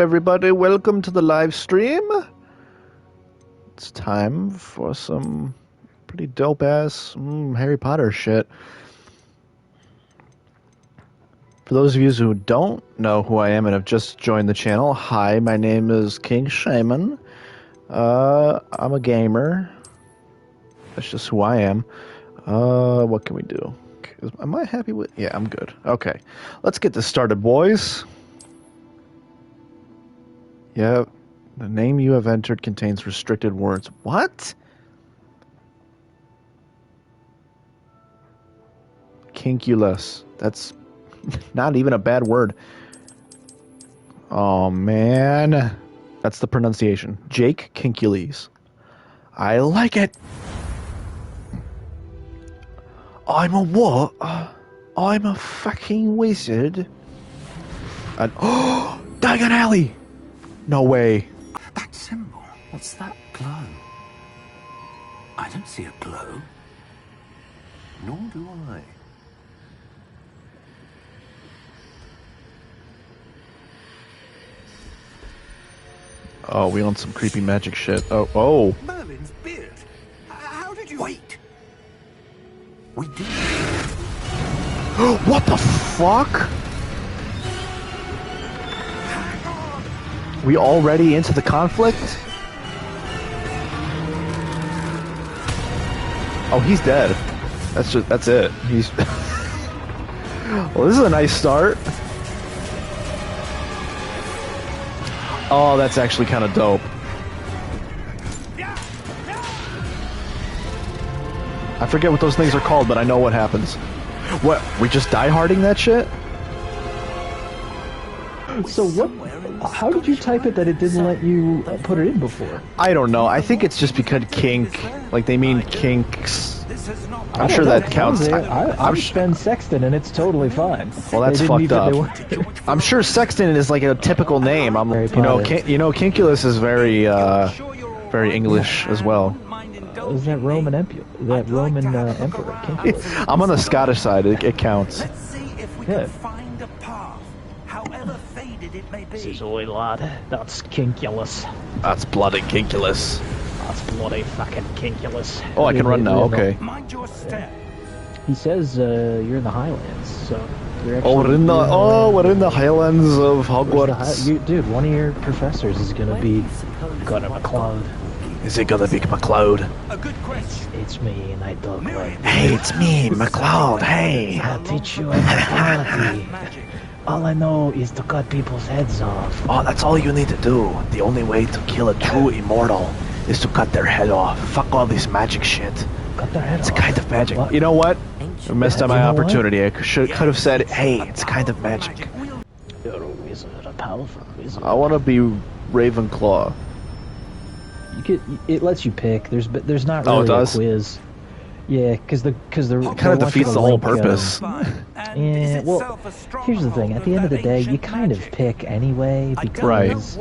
everybody. Welcome to the live stream. It's time for some pretty dope-ass Harry Potter shit. For those of you who don't know who I am and have just joined the channel, hi, my name is King Shaman. I'm a gamer. That's just who I am. What can we do? Am I happy with... Yeah, I'm good. Okay. Let's get this started, boys. Yeah, the name you have entered contains restricted words. What? Kinkulus. That's not even a bad word. Oh, man. That's the pronunciation. Jake Kinkules. I like it. I'm a what? I'm a fucking wizard. And oh, Diagon Alley! No way. That symbol, what's that glow? I don't see a glow. Nor do I. Oh, we want some creepy magic shit. Oh. Merlin's beard. How did you... Wait. We did. What the fuck? We already into the conflict? Oh, he's dead. That's it. He's... Well, this is a nice start. Oh, that's actually kind of dope. I forget what those things are called, but I know what happens. What? We just die-harding that shit? So what? How did you type it that it didn't let you put it in before? I don't know. I think it's just because kink, like they mean kinks. I'm sure that counts. I've spent Sexton and it's totally fine. Well, that's fucked up. I'm sure Sexton is like a typical name. Kinkulus is very, very English as well. Is that Roman emperor? Kinkulus. I'm on the Scottish side. It counts. Let's see if we can find a path, however faded it may be. This is oi lad. That's Kinkulus. That's bloody Kinkulus. That's bloody fucking Kinkulus. Oh, I can run now. Okay. Mind your step. He says you're in the Highlands, so you're actually... we're in the Highlands of Hogwarts. Dude, one of your professors is gonna be McCloud. Is it gonna be McCloud? A good question. It's me, and I don't like... Hey, it's me, McCloud. Hey. I'll teach you immortality. All I know is to cut people's heads off. Oh, that's all you need to do. The only way to kill a true immortal is to cut their head off. Fuck all this magic shit. Cut their head off? It's a kind of magic. What? You know what? I missed on my opportunity. What? I could have said, hey, it's kind of magic. You're a wizard, a powerful wizard. I want to be Ravenclaw. It lets you pick. There's not really a quiz. Yeah, because the kind of defeats the whole purpose. Yeah, well, here's the thing. At the end of the day, you kind of pick anyway because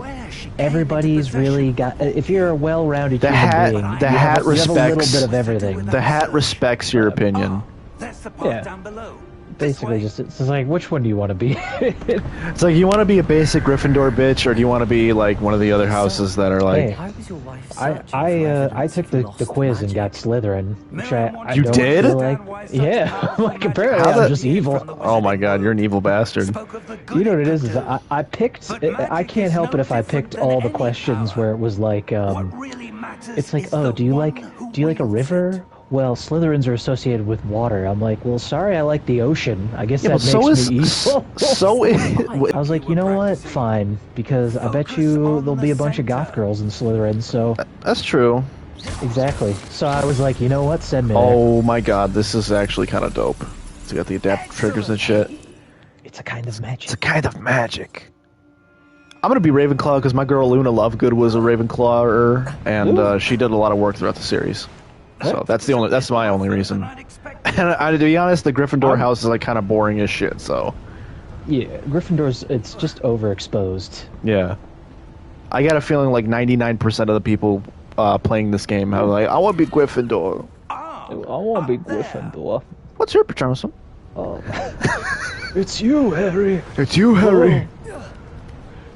everybody's really got. If you're a well-rounded human being, you have a little bit of everything. The hat respects your opinion. Yeah. Basically, it's like, which one do you want to be? It's like, you want to be a basic Gryffindor bitch, or do you want to be like one of the other houses that are like? Hey, I took the quiz and got Slytherin. Which I You don't did? feel like, yeah, like apparently I'm just evil. Oh my god, you're an evil bastard. You know what it is I picked. I can't help it if I picked all the questions where it was like, it's like, oh, do you like a river? Well, Slytherins are associated with water. I'm like, well, sorry, I like the ocean. I guess that makes me evil. I was like, you know what? Fine, because I bet you there'll be a bunch of goth girls in Slytherin, so... That's true. Exactly. So I was like, you know what? Send me there. Oh my god, this is actually kind of dope. It's got the adaptive triggers and shit. It's a kind of magic. It's a kind of magic. I'm gonna be Ravenclaw because my girl Luna Lovegood was a Ravenclawer, and she did a lot of work throughout the series. So that's my only reason. And to be honest, the Gryffindor house is like kind of boring as shit. So yeah, Gryffindor's it's just overexposed. Yeah, I got a feeling like 99% of the people playing this game are like, I want to be Gryffindor. I want to be Gryffindor. What's your It's you, Harry. It's you, Harry.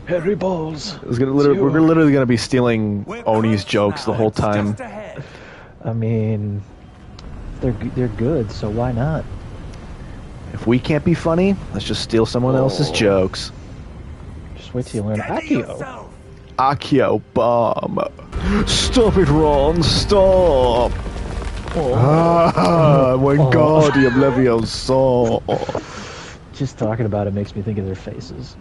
Harry Balls. We're literally gonna be stealing Oni's jokes the whole time. I mean, they're good, so why not? If we can't be funny, let's just steal someone else's jokes. Just wait till you learn Accio. Accio bomb. Stop it, Ron. Stop. Wingardium Leviosa. Just talking about it makes me think of their faces.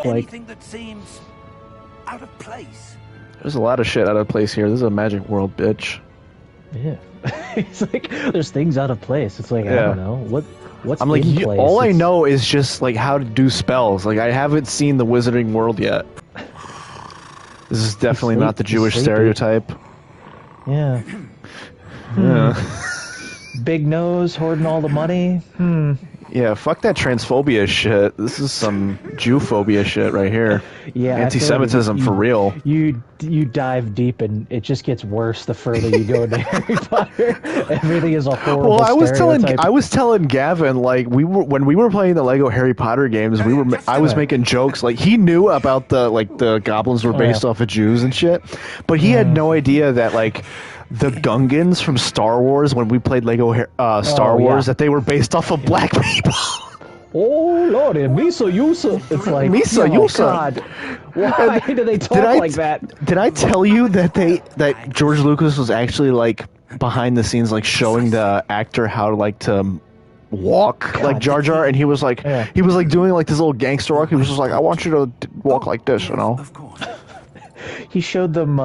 Anything that seems out of place. There's a lot of shit out of place here. This is a magic world, bitch. Yeah. It's like there's things out of place. It's like I don't know what's I'm like in place. all I know is just like how to do spells. Like I haven't seen the Wizarding World yet. This is definitely not the Jewish stereotype. Yeah. Yeah. Big nose, hoarding all the money. Yeah, fuck that transphobia shit. This is some Jewphobia shit right here. Yeah, anti-Semitism for real. You dive deep and it just gets worse the further you go into Harry Potter. Everything is a horrible Well, I stereotype. was telling Gavin like when we were playing the Lego Harry Potter games, I was making jokes like he knew about the goblins were based off of Jews and shit, but he had no idea that like the Gungans from Star Wars, when we played Lego Star Wars, that they were based off of black people. Oh Lordy, Misa Yusa. It's like Misa Yusa. God, why do they talk like that? Did I tell you that George Lucas was actually like behind the scenes, like showing the actor how to walk like Jar Jar, and he was like doing like this little gangster walk. He was just like, I want you to walk like this, you know. Of course. He showed them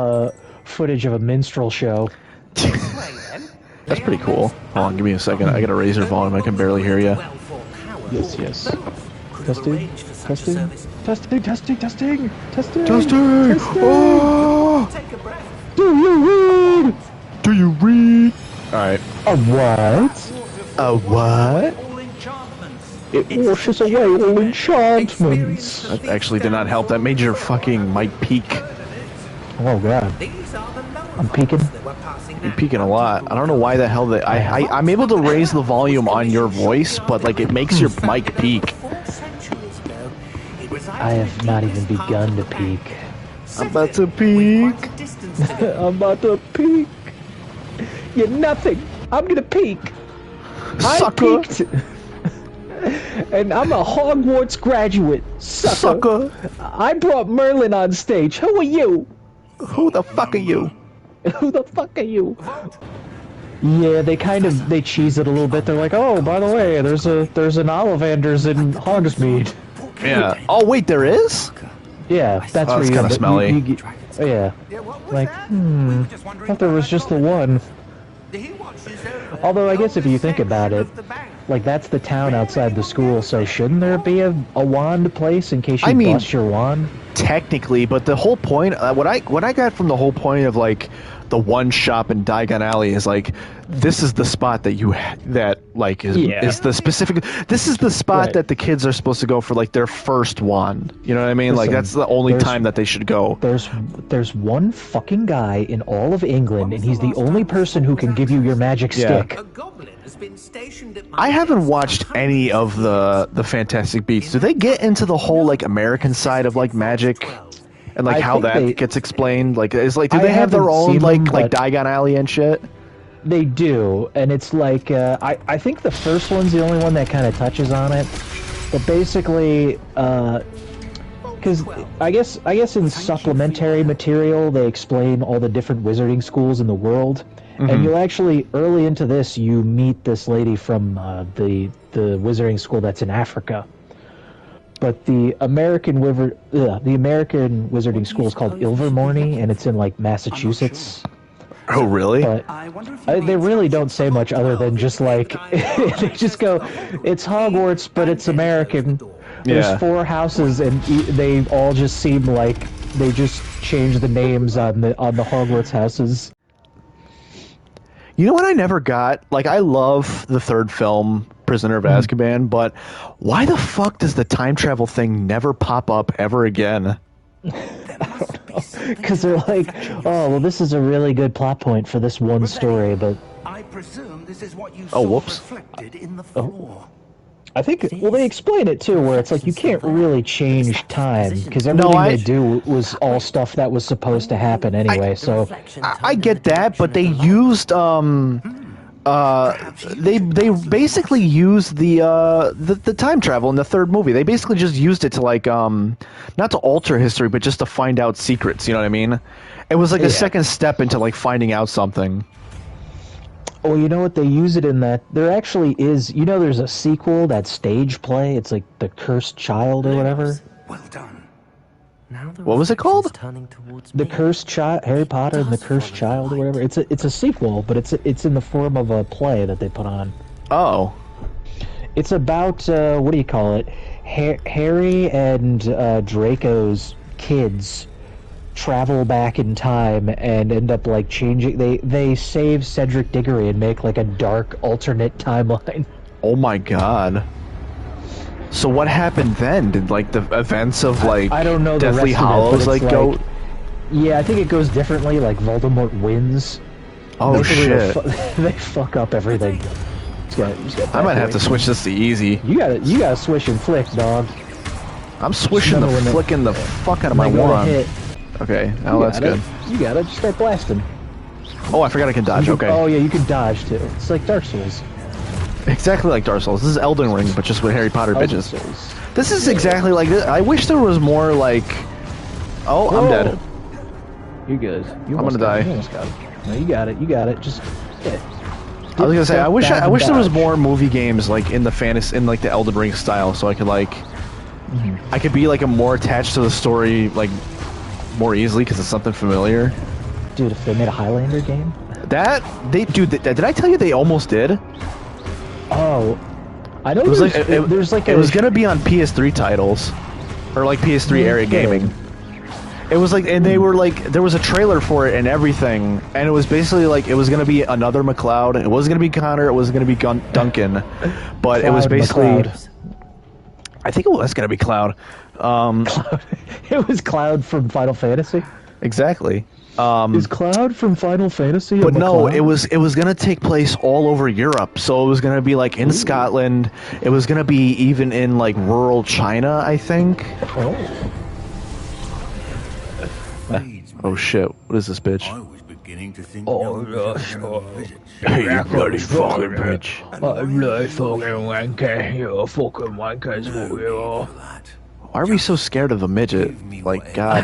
footage of a minstrel show. That's pretty cool. Hold on, give me a second. I gotta raise your volume. I can barely hear you. Yes. Testing. Oh! Do you read? Do you read? All right. A what? A what? It washes away all enchantments. That actually did not help. That made your fucking mic peak. Oh god. I'm peeking. You're peaking a lot. I don't know why the hell that I'm able to raise the volume on your voice, but like it makes your mic peak. I have not even begun to peak. I'm about to peak. I'm about to peak. You're nothing. I'm gonna peak. Sucker. I peaked. And I'm a Hogwarts graduate. Sucker. I brought Merlin on stage. Who are you? Who the fuck are you? Who the fuck are you? Yeah, they cheese it a little bit. They're like, oh, by the way, there's an Ollivanders in Hogsmeade. Yeah. Oh wait, there is? Yeah, that's where it's you kind of smelly. Yeah. Like, I thought there was just the one. Although I guess if you think about it, like that's the town outside the school, so shouldn't there be a wand place in case you bust your wand? Technically, but the whole point, what I got from the whole point of like the one shop in Diagon Alley is like this is the spot that is the specific. This is the spot that the kids are supposed to go for like their first wand. You know what I mean? Like that's the only time that they should go. There's one fucking guy in all of England, and he's the only person who can give you your magic stick. I haven't watched any of the Fantastic Beasts. Do they get into the whole like American side of like magic and like how that gets explained? Like, is like do they have their own like Diagon Alley and shit? They do, and it's like I think the first one's the only one that kind of touches on it, but basically, because I guess in supplementary material they explain all the different wizarding schools in the world. And you'll actually, early into this, you meet this lady from the wizarding school that's in Africa. But the American wizarding school is called Ilvermorny, and it's in like Massachusetts. Oh, really? But they really don't say much other than just like they just go, it's Hogwarts, but it's American. There's 4 houses, and they all just seem like they just changed the names on the Hogwarts houses. You know what I never got? Like, I love the third film, Prisoner of Azkaban, but why the fuck does the time travel thing never pop up ever again? Because they're like, oh, well, this is a really good plot point for this one story, but... I presume this is what you saw reflected in the floor. I think, well, they explain it too, where it's like you can't really change time because No, everything they do was all stuff that was supposed to happen anyway. So I get that, but they used they basically used the time travel in the third movie. They basically just used it to like not to alter history, but just to find out secrets. You know what I mean? It was like a second step into like finding out something. well, you know what? They use it in that there actually is. You know, there's a sequel, that stage play. It's like The Cursed Child or whatever. Well done. Now the What was it called? turning towards The me. Cursed Child, Harry Potter and the Cursed Child or whatever. It's a sequel, but it's in the form of a play that they put on. Oh, It's about what do you call it? Harry and Draco's kids travel back in time and end up like changing. They save Cedric Diggory and make like a dark alternate timeline. oh my God. So what happened then? Did like the events of like I don't know the Deathly rest of it, Hallows but like it's go? Yeah, I think it goes differently. Like Voldemort wins. Oh Basically, shit! They fuck up everything. I might have to switch this to easy. You gotta swish and flick, dog. I'm swishing the Remember when they- flicking the fuck out of my When they go to wand. hit, Okay, now that's good. You gotta just start blasting. Oh, I forgot I can dodge. Okay, Oh yeah, you can dodge too. It's like Dark Souls. exactly like Dark Souls. This is Elden Ring, but just with Harry Potter Dark bitches. Souls. This is exactly like this. I wish there was more like. Oh, I'm dead. You're good. You I'm almost gonna got it. die. You almost got it. No, you got it. You got it. Just. Yeah. I was gonna say I wish Dab I and wish there was dodge. more movie games like in the fantasy in like the Elden Ring style, so I could like I could be like a more attached to the story like more easily because it's something familiar. Dude, if they made a Highlander game. That they dude, did I tell you they almost did? Oh, I know. It was like there's like it was gonna be on PS3 titles or like PS3 area gaming. It was like, and they were like, there was a trailer for it and everything, and it was basically like it was gonna be another McLeod. It wasn't gonna be Connor. It wasn't gonna be Duncan, but it was Cloud basically. McLeod. I think it was gonna be Cloud. It was Cloud from Final Fantasy. Exactly. Is Cloud from Final Fantasy? But no, it was gonna take place all over Europe. So it was gonna be like in Scotland. It was gonna be even in like rural China, I think. Oh. Oh shit! What is this bitch? I was beginning to think. Oh, gosh. Hey, you bloody fucking bitch! I'm like fucking wanker. You're a fucking wankers for you are. Why are we so scared of a midget? Like God.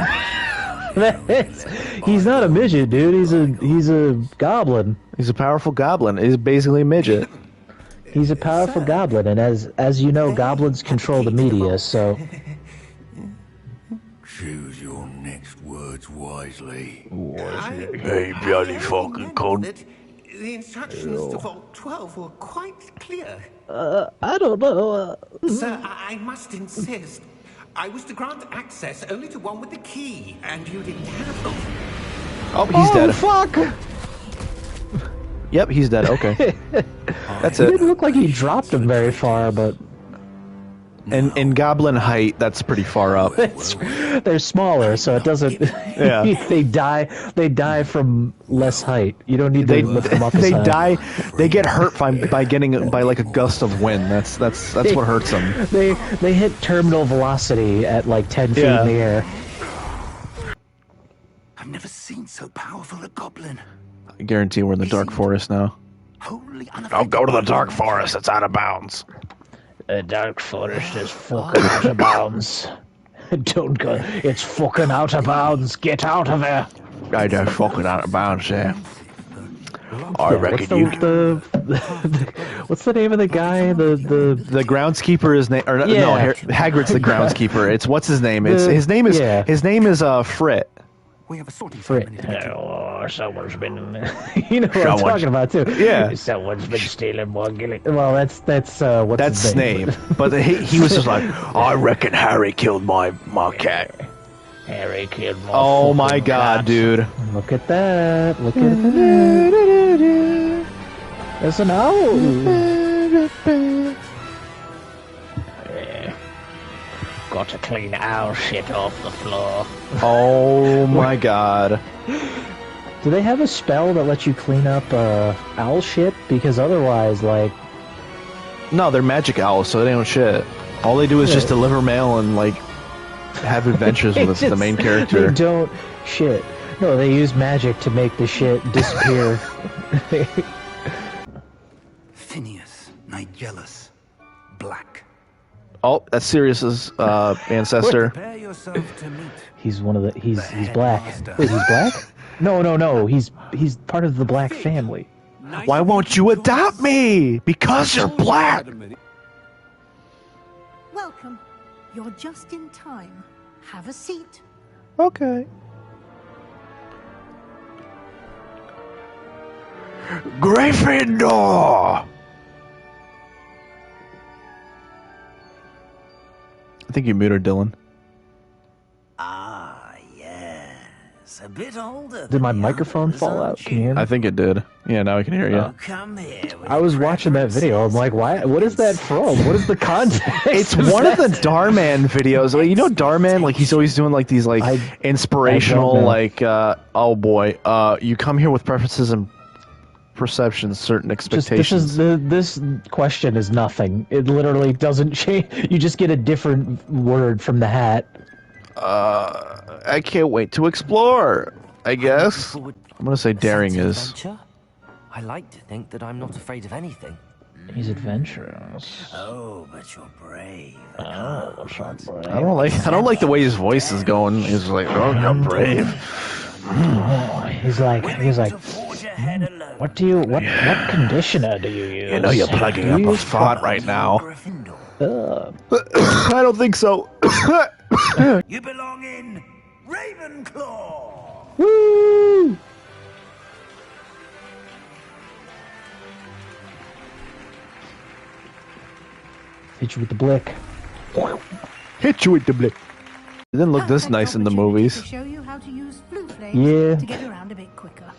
He's not a midget, dude. He's a goblin. He's a powerful goblin. He's basically a midget. He's a powerful goblin, and as you know, goblins control the media. So Choose your next words wisely. Hey, bloody fucking cunt. The instructions to Vault 12 were quite clear. I don't know. Sir, I must insist. I was to grant access only to one with the key, and you didn't have them. Oh, he's dead. Fuck! Yep, he's dead. Okay. That's He it. didn't look like he dropped him very far, but And in goblin height, that's pretty far up. they're smaller, so it doesn't. Yeah. they die from less height. You don't need They to lift them up. as they high. die. They get hurt by getting by like a gust of wind. That's what hurts them. They hit terminal velocity at like 10 feet Yeah. in the air. I've never seen so powerful a goblin. I guarantee we're in the dark forest now. Wholly Don't go to the dark forest. It's out of bounds. The dark forest is fucking out of bounds. Don't go. It's fucking out of bounds. Get out of there. I just fucking out of bounds, yeah. I What's reckon you. what's the name of the guy? The groundskeeper is name, or no, Yeah. Hagrid's the groundskeeper. It's what's his name? It's his name is Frit. We have a sorting Frick. ceremony. Oh, someone's been. You know what I'm Someone's- talking about too. Yeah. Someone's been stealing more gilly. Well, that's what's That's his name? Snape. But he was just like, I reckon Harry killed my cat. Harry killed more. Oh my fucking god, cats. dude. Look at that. Look at that. There's an owl. Yeah. Got to clean owl shit off the floor. Oh my god. Do they have a spell that lets you clean up owl shit? Because otherwise, like, No, they're magic owls, so they don't shit. All they do is just deliver mail and like have adventures with the main character. They don't shit. No, they use magic to make the shit disappear. Phineas, Nigellus, Black. Oh, that's Sirius's ancestor. Prepare yourself to meet. He's one of the. He's black. Wait, he's black? No. He's part of the black family. Why won't you adopt me? Because you're black. Welcome. You're just in time. Have a seat. Okay. Gryffindor. I think you muted Dylan. Ah, yes. A bit older. Did my microphone fall out? Can you hear me? I think it did. Yeah, now I can hear you. Oh, come here. I was watching that video. I'm like, why? What is that from? What is the context? It's one of the Darman videos. Like, you know Darman? Like, he's always doing like these like inspirational like oh boy, you come here with preferences and perceptions, certain expectations. This question is nothing. It literally doesn't change. You just get a different word from the hat. I can't wait to explore. I guess I'm gonna say daring is. Adventure? I like to think that I'm not afraid of anything. He's adventurous. Oh, but you're brave. Oh, so brave. I don't like the way his voice is going. He's like, oh, you're brave. He's like, what conditioner do you use? You know you're plugging up a fart right now. I don't think so. You belong in Ravenclaw. Woo! Hit you with the blick. Hit you with the blick. It didn't look this nice in the movies. To show you how to use blue flames Yeah. to get around a bit quicker.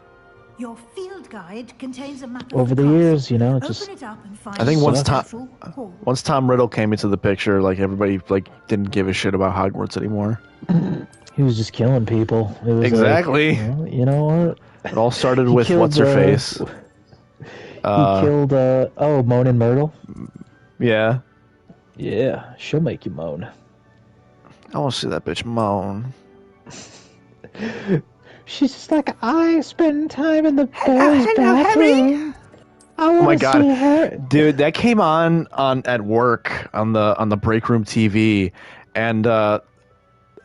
Your field guide contains a map of Over the castle. years, you know, Open just it up and find I think once the Tom hall. once Tom Riddle came into the picture, like everybody like didn't give a shit about Hogwarts anymore. he was just killing people. It was Exactly. Like, well, you know what? It all started with killed, what's her face. He killed Moan and Myrtle. Yeah. Yeah, she'll make you moan. I want to see that bitch moan. She's just like, I spend time in the boys' bathroom. Oh my god, dude, that came on at work on the break room TV, and the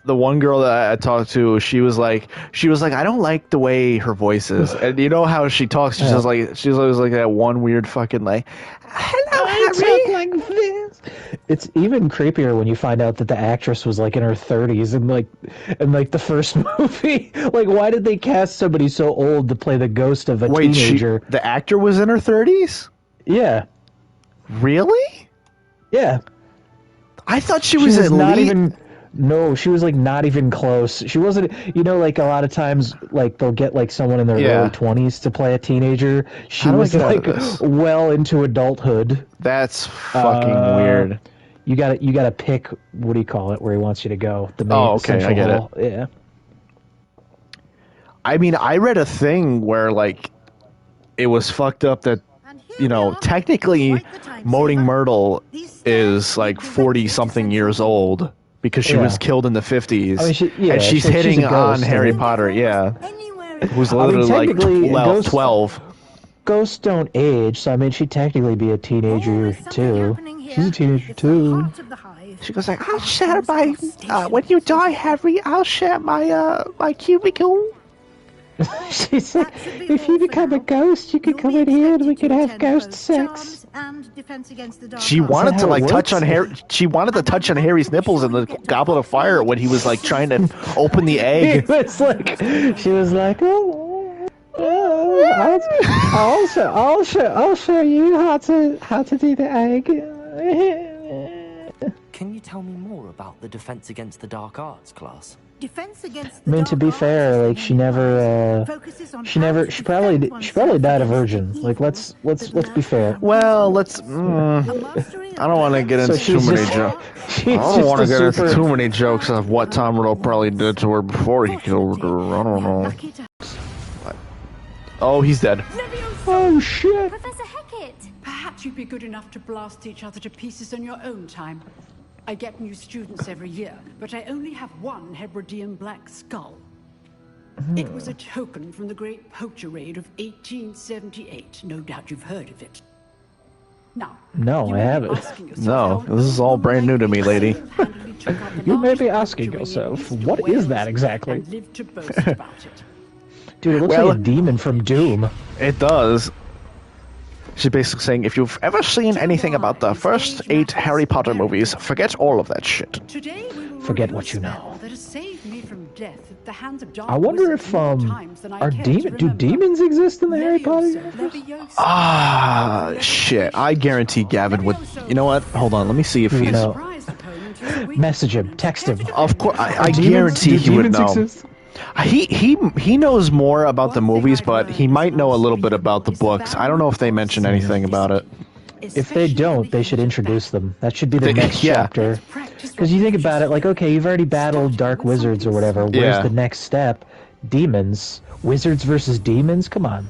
one girl that I talked to, she was like, I don't like the way her voice is, and you know how she talks, she's always like that one weird fucking like, hello, Harry. Talk like this. It's even creepier when you find out that the actress was like in her 30s and like the first movie. Like, why did they cast somebody so old to play the ghost of a teenager? The actor was in her 30s? Yeah. Really? Yeah. I thought she was at not least... even. No, she was like not even close. She wasn't. You know, like a lot of times, like they'll get like someone in their early 20s to play a teenager. She was like well into adulthood. That's fucking weird. You gotta pick. What do you call it? Where he wants you to go. The main okay, I get hall. it. Yeah. I mean, I read a thing where like it was fucked up that, you know, technically Moaning Myrtle is like 40-something years old because she was killed in the 50s. I mean, and she's hitting she's a on ghost, Harry Potter, who's literally like 12. Ghosts don't age, so I mean, she'd technically be a teenager too. She's a teenager too. She goes like, I'll share my, when you die, Harry, I'll share my, my cubicle. She's like, if you become a ghost, you could come in here and we could have ghost sex. She wanted to like touch on Harry. She wanted to touch on Harry's nipples in the Goblet of Fire when he was like trying to open the egg. It's like she was like, I'll show you how to do the egg. Can you tell me more about the Defense Against the Dark Arts class? I mean, to be fair, like she probably died a virgin. Like let's be fair. Well, let's. I don't want to get into too many jokes. I don't want to get into too many jokes of what Tom Riddle probably did to her before he killed her. I don't know. Oh, he's dead. Oh shit! Professor Hecat! Perhaps you'd be good enough to blast each other to pieces on your own time. I get new students every year, but I only have one Hebridean black skull. It was a token from the Great Poacher Raid of 1878. No doubt you've heard of it. Now, No, I haven't. No, this is all brand new to me, lady. You may be asking yourself, what is that exactly? Dude, it looks like a demon from Doom. It does. She's basically saying, if you've ever seen anything about the first 8 Harry Potter movies, forget all of that shit. Forget what you know. That has saved me from death at the hands of dark I wonder wizards if, more times than I are care to do remember. demons exist in the Harry Potter Leviosa, universe? Leviosa, Ah, shit. I guarantee Gavin would... You know what? Hold on, let me see if he's... No. surprised opponent who we- Message him, text him. Of course, I Demons- guarantee do he would demons know. exist? He knows more about the movies, but he might know a little bit about the books. I don't know if they mention anything about it. If they don't, they should introduce them. That should be the next yeah. chapter. Because you think about it, like, okay, you've already battled dark wizards or whatever. Where's Yeah. the next step? Demons. Wizards versus demons? Come on.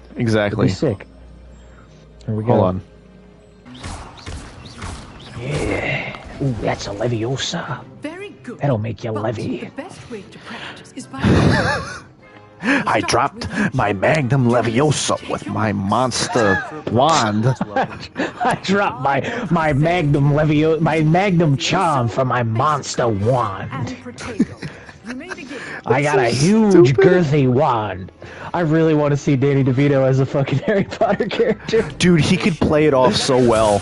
That'd Exactly. be sick. Here we go. Hold on. Yeah. Ooh, that's a Leviosa. Very good. That'll make you But levy. The best way to practice is by I dropped my Magnum Leviosa with my monster wand. I dropped my Magnum charm for my monster wand. and potato. You may begin. I got a huge, girthy wand. I really want to see Danny DeVito as a fucking Harry Potter character. Dude, he could play it off so well.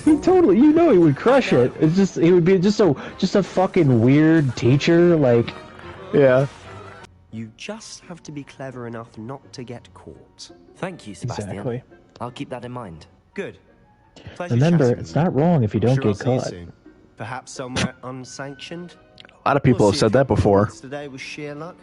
He totally, he would crush it. It's just, he would be just a fucking weird teacher, like. Yeah. You just have to be clever enough not to get caught. Thank you, Sebastian. Exactly. I'll keep that in mind. Good. Pleasure Remember, chatting it's with you. not wrong if you don't Sure I'll get see you caught. soon. Perhaps somewhere unsanctioned. A lot of people have said that before. Today was sheer luck.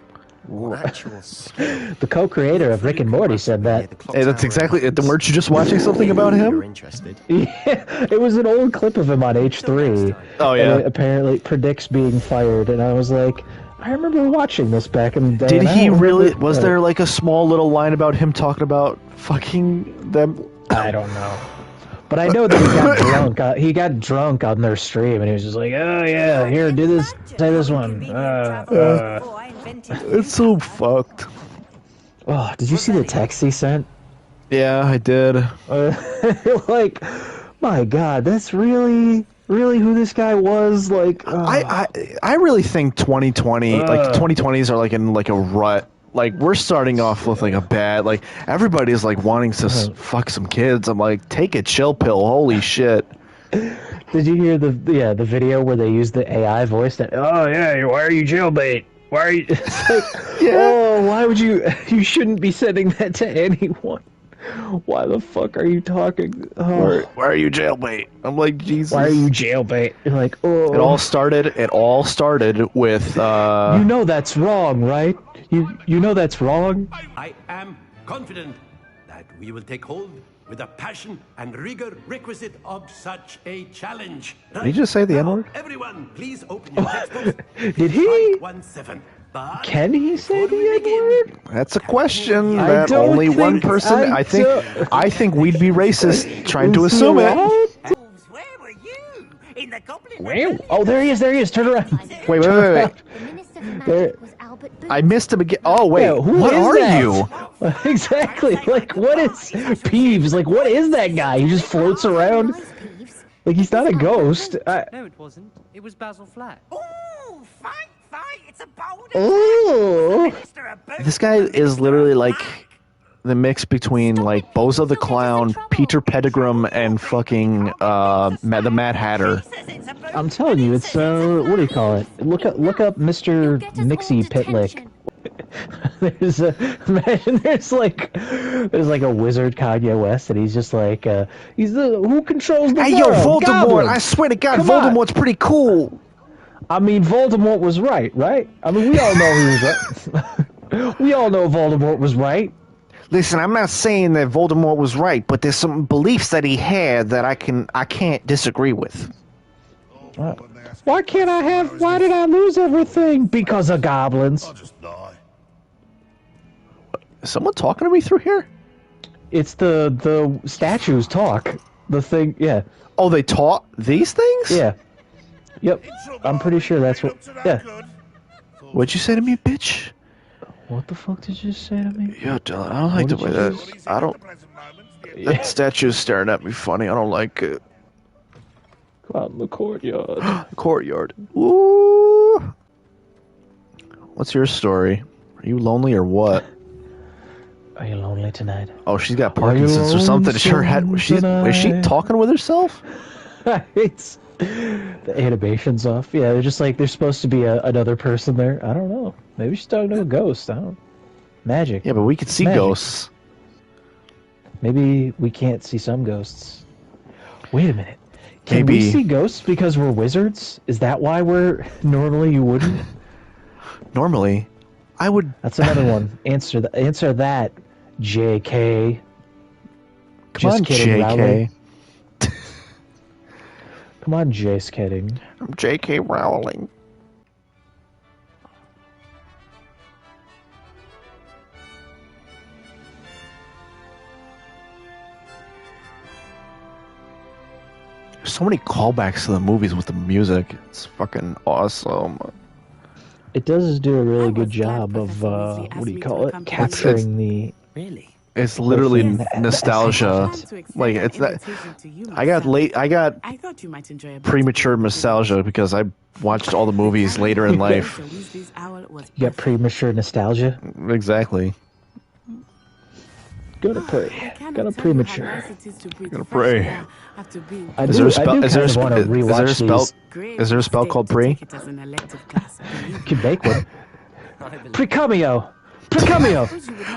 Or actual skill. The co-creator of Rick and Morty said that. Hey, that's exactly it. Weren't you just watching something about You're him? interested. Yeah, it was an old clip of him on H3. Oh, And yeah. it apparently predicts being fired, and I was like, I remember watching this back in the day. Did and I he don't really? remember- Was there like a small little line about him talking about fucking them? I don't know. But I know that he got drunk. He got drunk on their stream, and he was just like, "Oh yeah, here, do this, say this one." It's so fucked. Oh, did you see the text he sent? Yeah, I did. Like, my God, that's really who this guy was. Like, I really think 2020, like 2020s are like in like a rut. Like we're starting off with like a bad, like everybody's like wanting to fuck some kids. I'm like, take a chill pill. Holy shit. Did you hear the video where they used the AI voice? That, oh yeah, why are you jailbait? Why are you? It's like, oh, why would you? You shouldn't be sending that to anyone. Why the fuck are you talking? Oh, Why are you jailbait? I'm like, Jesus. why are you jailbait? You're like, oh. It all started with You know that's wrong, right? You know that's wrong. I am confident that we will take hold with the passion and rigor requisite of such a challenge. Did you just say the N-word? Everyone, please open your textbooks. Did he? 517. But Can he say before we the begin, N-word? That's a question I that don't only one think- person. I think we'd be racist trying to Is he assume it. right? Where were you? In the Goblin Where? Oh, there he is. Turn around. Wait. The Minister for There- Magic was Albert Booth. I missed him again. Oh wait, Yeah, who what is are that? you? Exactly. Like, what is Peeves? Like, what is that guy? He just floats around. Nice, Peeves. Like, he's not a ghost. No, it wasn't. It was Basil Flat. Ooh, fight! It's a bold Oh. Minister of Boot. This guy is literally like the mix between like Bozo the Clown, Peter Pettigrew, and fucking the Mad Hatter. I'm telling you, it's what do you call it? Look up Mr. Get us all Nixie Pitlick. detention. Imagine there's like a wizard Kanye West, and he's just like he's the who controls the Hey yo, world? Voldemort! Goblins. I swear to God, Come on. Voldemort's pretty cool. I mean, Voldemort was right? I mean, we all know he was right. We all know Voldemort was right. Listen, I'm not saying that Voldemort was right, but there's some beliefs that he had that I can't disagree with. Why can't I have? Why did I lose everything? Because of goblins. Is someone talking to me through here? It's the statues talk. The thing, yeah. Oh, they taught these things? Yeah. Yep. I'm pretty sure that's what. Yeah. What'd you say to me, bitch? What the fuck did you say to me? Yo, Dylan, I don't like the way that. I don't. That statue's staring at me funny. I don't like it. Come out in the courtyard. Courtyard. Ooh. What's your story? Are you lonely or what? Are you lonely tonight? Oh, she's got Parkinson's or something. Is she talking with herself? It's the animation's off. Yeah, they're just like there's supposed to be another person there. I don't know. Maybe she's talking to a ghost. I don't. Magic. Yeah, but we could see ghosts. Maybe we can't see some ghosts. Wait a minute. Can Maybe we see ghosts because we're wizards? Is that why we're normally you wouldn't? Normally, I would. That's another one. Answer that, J.K. Come on, J.K. Come on, Jace kidding. I'm J.K. Rowling. There's so many callbacks to the movies with the music. It's fucking awesome. It does do a really good job of what do you call it? Capturing the. Really? It's literally nostalgia. Like it's that. I got premature nostalgia because I watched all the movies later in life. You got premature nostalgia. Exactly. Gotta pray. Gotta premature. Gotta pray. Is there a spell called pre? You can make one. Precameo.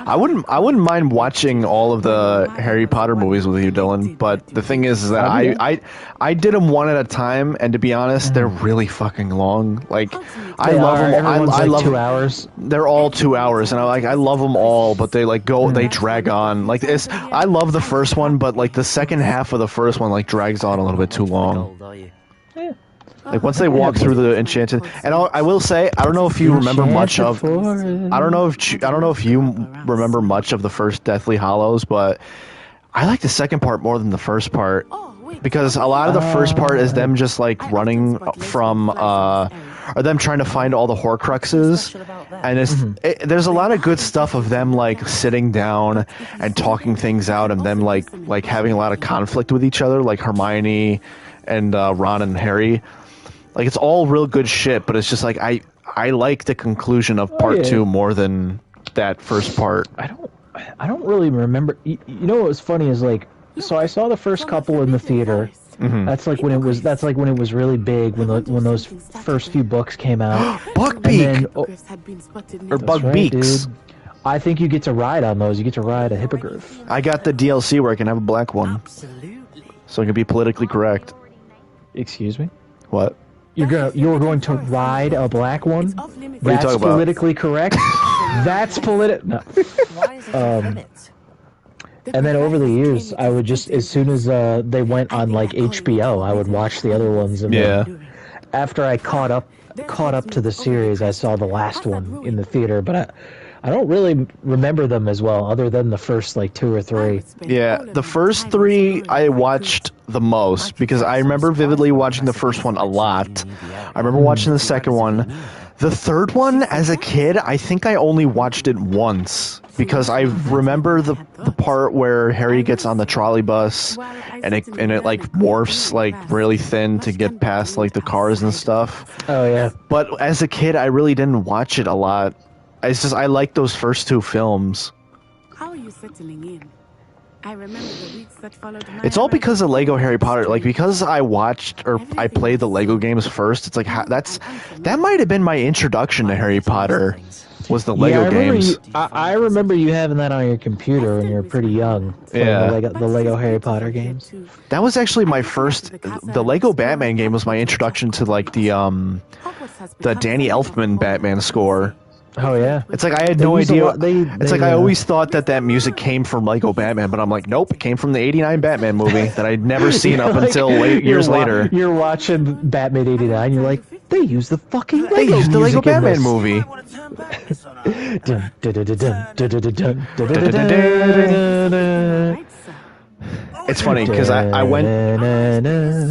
I wouldn't mind watching all of the Harry Potter movies with you, Dylan. But the thing is that I did them one at a time, and to be honest, they're really fucking long. Like I love them. I love 2 hours. They're all 2 hours, and I love them all, but they they drag on. Like I love the first one, but like the second half of the first one like drags on a little bit too long. Like once they walk through the enchanted, and I will say I don't know if you remember much of. I don't know if you remember much of the first Deathly Hallows, but I like the second part more than the first part because a lot of the first part is them just like running from or them trying to find all the Horcruxes, and there's a lot of good stuff of them like sitting down and talking things out, and them like having a lot of conflict with each other, like Hermione and Ron and Harry. Like it's all real good shit, but it's just like I like the conclusion of part 2 more than that first part. I don't really remember. You know what was funny is like, so I saw the first couple in the theater. That's like when it was really big when those first few books came out. Buckbeak or Bugbeaks. Dude. I think you get to ride on those. You get to ride a hippogriff. I got the DLC where I can have a black one, so I can be politically correct. Excuse me. What? You're going to ride a black one? That's politically correct? That's No. And then over the years, I would just, as soon as they went on like HBO, I would watch the other ones. And then after I caught up to the series, I saw the last one in the theater, but I don't really remember them as well, other than the first like 2 or 3. Yeah, the first 3 I watched the most because I remember vividly watching the first one a lot. I remember watching the second one. The third one, as a kid, I think I only watched it once because I remember the part where Harry gets on the trolley bus and it like morphs like really thin to get past like the cars and stuff. Oh yeah. But as a kid, I really didn't watch it a lot. It's just I like those first 2 films. How are you settling in? I remember the weeks that followed. It's all because of Lego Harry Potter. Like because I watched or I played the Lego games first. It's like that might have been my introduction to Harry Potter. Was the Lego games? I remember you having that on your computer when you were pretty young. Yeah. The Lego Harry Potter games. That was actually my first. The Lego Batman game was my introduction to like the Danny Elfman Batman score. Oh yeah, it's like I had no idea. I always thought that music came from Lego Batman, but I'm like, nope, it came from the '89 Batman movie that I'd never seen up until years later. You're watching Batman '89, you're like, They used the fucking Lego They used the Lego music in Batman this. movie. Dun, dun, dun, dun, dun, dun, dun, dun, dun, dun, dun, dun. It's funny because I went.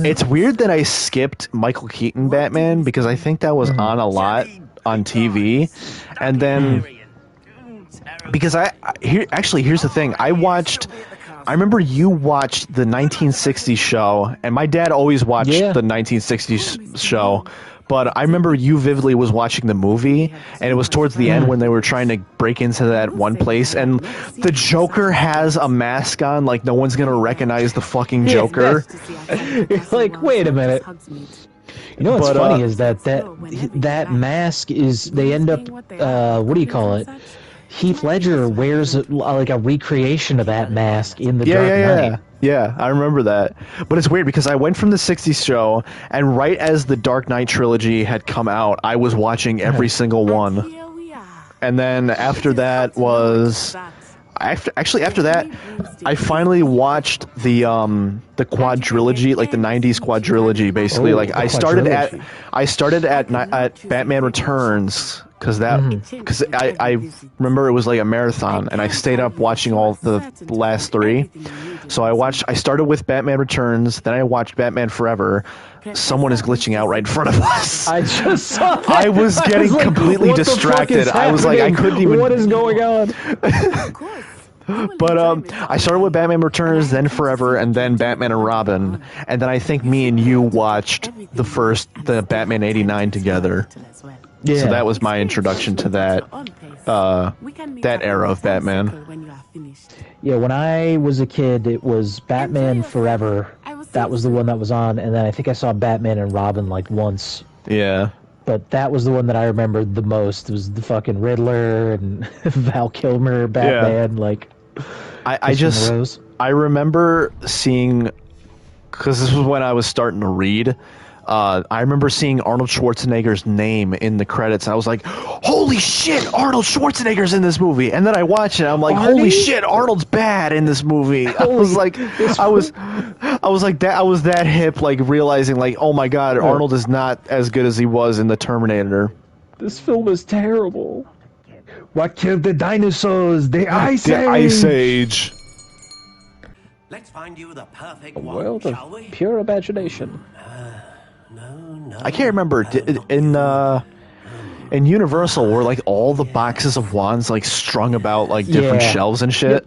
It's weird that I skipped Michael Keaton Batman because I think that was on a lot on TV, and then because here's the thing. I remember you watched the 1960s show, and my dad always watched the 1960s show. But I remember you vividly was watching the movie, and it was towards the end when they were trying to break into that one place, and the Joker has a mask on, like no one's gonna recognize the fucking Joker. It's like, wait a minute. You know what's funny is that mask is, they end up, what do you call it? Heath Ledger wears like a recreation of that mask in The Dark Knight. Yeah, I remember that. But it's weird because I went from the 60s show, and right as the Dark Knight trilogy had come out, I was watching every single one. And then after that was... After that, I finally watched the quadrilogy, like the 90s quadrilogy, basically. Like I started at Batman Returns because I remember it was like a marathon, and I stayed up watching all the last three. So I started with Batman Returns, then I watched Batman Forever. Someone is glitching out right in front of us. I just saw that. I was getting completely distracted. I was like, I couldn't even. What is going on? But I started with Batman Returns, then Forever, and then Batman and Robin, and then I think me and you watched the Batman '89 together. Yeah. So that was my introduction to that era of Batman. Yeah, when I was a kid, it was Batman Forever. That was the one that was on, and then I think I saw Batman and Robin like once. Yeah. But that was the one that I remembered the most. It was the fucking Riddler and Val Kilmer Batman. Yeah. Like, I remember seeing, because this was when I was starting to read. I remember seeing Arnold Schwarzenegger's name in the credits. And I was like, "Holy shit, Arnold Schwarzenegger's in this movie!" And then I watched it. I'm like, "Holy shit, Arnold's bad in this movie." I was that hip, like realizing, like, oh my god, Arnold is not as good as he was in the Terminator. This film is terrible. What killed the dinosaurs? The Ice Age. The Ice Age. Let's find you the perfect one, world shall we? Pure imagination. I can't remember in Universal were like all the boxes of wands like strung about like different shelves and shit.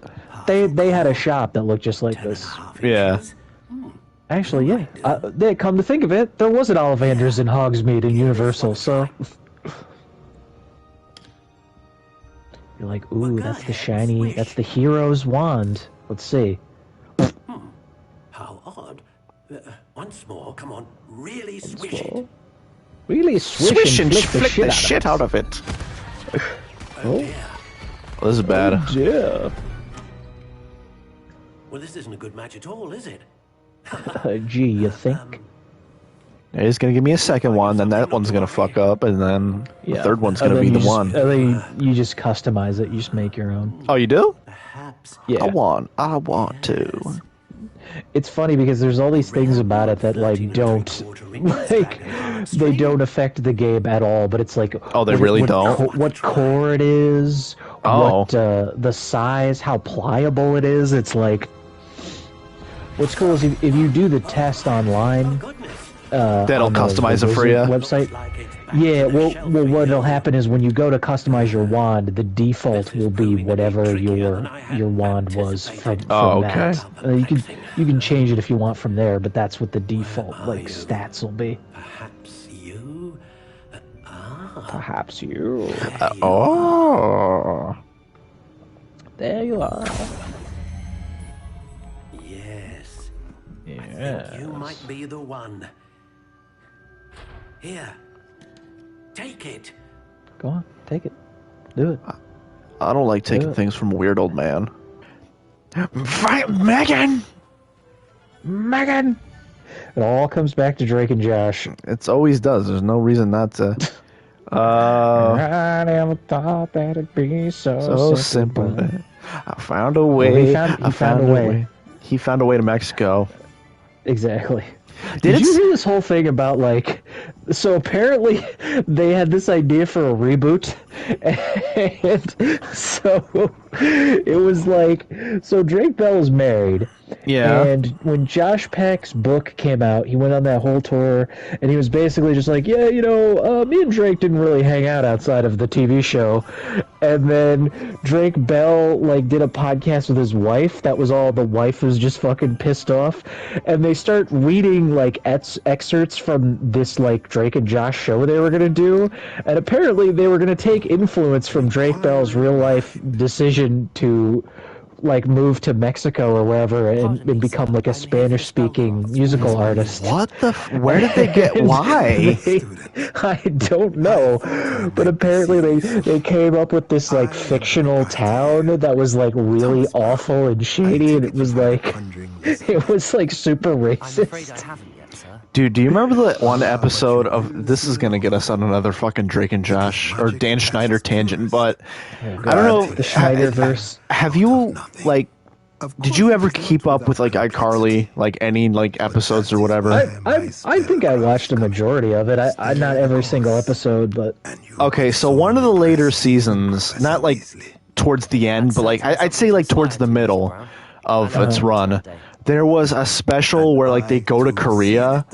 Yep. They had a shop that looked just like this. Yeah. Actually, yeah. They come to think of it, there was an Ollivanders in Hogsmeade in Universal, so you're like, ooh, that's the shiny, that's the hero's wand. Let's see. How odd. Once more, come on, really swish it. Really swish and flick the shit out of it. Oh, this is bad. Oh, yeah. Well, this isn't a good match at all, is it? Gee, you think? He's gonna give me a second one, then that one's gonna fuck up, and then the third one's gonna be the one. And then you just customize it. You just make your own. Oh, you do? Perhaps. Yeah. I want to. It's funny because there's all these things about it that like don't they don't affect the game at all. But it's like, oh, they really don't. What core it is? What the size? How pliable it is? It's like, what's cool is if you do the test online. That'll customize it for you. Website. Yeah, well, what'll happen is when you go to customize your wand, the default will be whatever your wand was from that. You can change it if you want from there, but that's what the default stats will be. Perhaps you. Perhaps you. Oh. There you are. Yes. Yes. I think you might be the one. Here. Take it. Go on, take it. Do it. I don't like taking things from a weird old man. Megan! Megan! It all comes back to Drake and Josh. It always does. There's no reason not to. I never thought that it'd be so simple. I found a way. Well, he found a way. He found a way to Mexico. Exactly. Did you hear this whole thing about like So apparently they had this idea for a reboot, and so it was like, so Drake Bell is married, Yeah. and when Josh Peck's book came out, he went on that whole tour, and he was basically just like, yeah, me and Drake didn't really hang out outside of the TV show, and then Drake Bell like did a podcast with his wife. That was all. The wife was just fucking pissed off, and they start reading like excerpts from this like Drake and Josh show they were gonna do, and apparently they were gonna take influence from Drake Bell's real life decision to like move to Mexico or wherever and become like a Spanish speaking musical artist. What the where did they get why? I don't know, but apparently they came up with this like fictional town that was like really awful and shady, and it was like super racist. I'm afraid I haven't yet, sir. Dude, do you remember the one episode of, this is gonna get us on another fucking Drake and Josh or Dan Schneider tangent, but I don't know, the Schneiderverse. have you like, did you ever keep up with like iCarly, like any like episodes or whatever? I think I watched a majority of it. I not every single episode, but Okay, so one of the later seasons, not like towards the end, but like I'd say like towards the middle of its run, there was a special where like they go to Korea.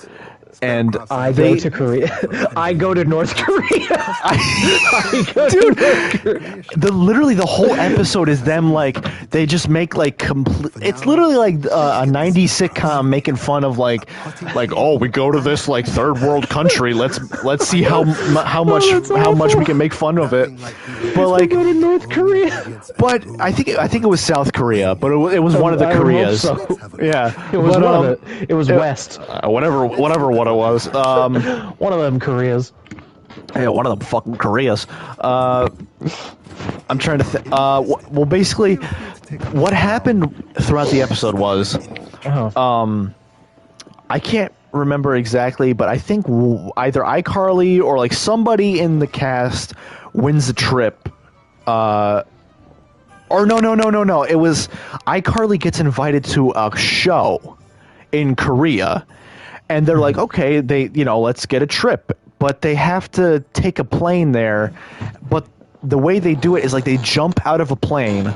And I go to Korea. I go to North Korea. Literally the whole episode is them like they just make like complete. It's literally like a '90s sitcom making fun of like oh, we go to this like third world country. Let's see how much we can make fun of it. But like go to North Korea. But I think it was South Korea. But it was one of the Koreas. So. Yeah, it was it was West. Whatever what it was. One of them Koreas. Yeah, one of them fucking Koreas. I'm trying to think. Well, basically, what happened throughout the episode was, I can't remember exactly, but I think either iCarly or like somebody in the cast wins the trip. Or no. It was iCarly gets invited to a show in Korea. And they're like, okay, let's get a trip. But they have to take a plane there. But the way they do it is like they jump out of a plane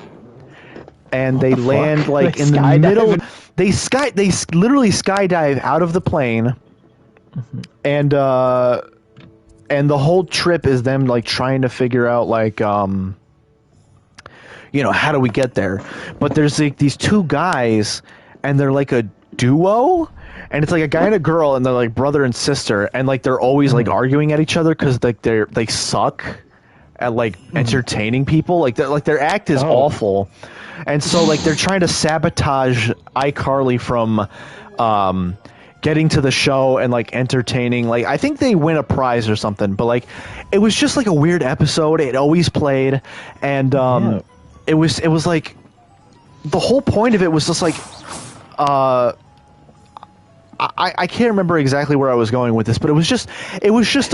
and they land like in the middle. They literally skydive out of the plane. And the whole trip is them like trying to figure out like how do we get there? But there's like these two guys and they're like a duo. And it's like a guy and a girl, and they're like brother and sister, and like they're always like arguing at each other because like they suck at like entertaining people. Like their act is awful, and so like they're trying to sabotage iCarly from getting to the show and like entertaining. Like I think they win a prize or something, but like it was just like a weird episode. It always played, and it was like the whole point of it was just like I can't remember exactly where I was going with this, but it was just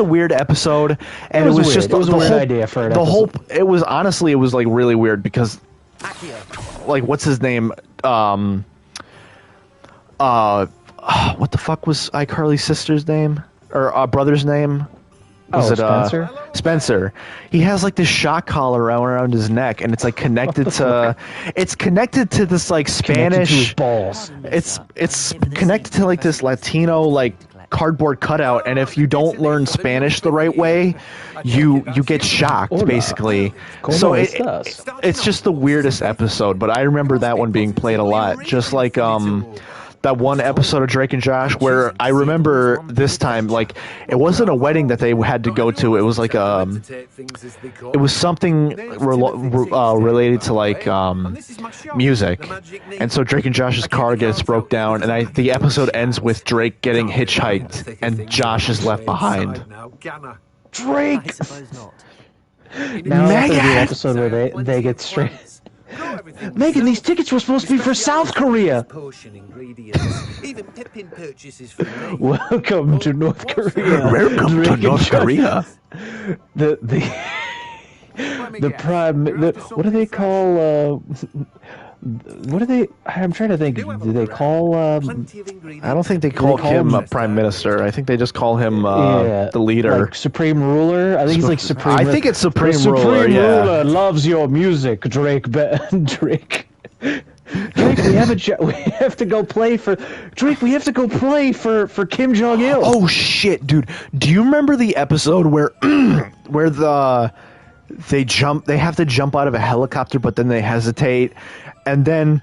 a weird episode, and it was just a weird idea for an episode. It was like really weird because like what's his name? What the fuck was iCarly's sister's name or brother's name? Was it Spencer? Spencer. He has like this shock collar around his neck, and it's like connected to this like Spanish to his balls. It's connected to like this Latino like cardboard cutout, and if you don't learn Spanish the right way, you get shocked basically. So it's just the weirdest episode, but I remember that one being played a lot, just like that one episode of Drake and Josh where I remember this time, like, it wasn't a wedding that they had to go to. It was like it was something related to like music, and so Drake and Josh's car gets broke down, and the episode ends with Drake getting hitchhiked and Josh is left behind. Drake. I suppose not. Now after the episode where they get straight. Megan, these tickets were supposed to be for South Korea. Welcome to North Korea. Welcome to North Korea. The prime. What do they call What do they? I'm trying to think. Do they call? I don't think they call him a prime minister. I think they just call him the leader, like supreme ruler. I think he's like supreme. I think it's supreme the ruler. Supreme Yeah. ruler loves your music, Drake. Drake. Drake, we have to go play for Drake. We have to go play for Kim Jong Il. Oh shit, dude! Do you remember the episode where where they have to jump out of a helicopter, but then they hesitate, and then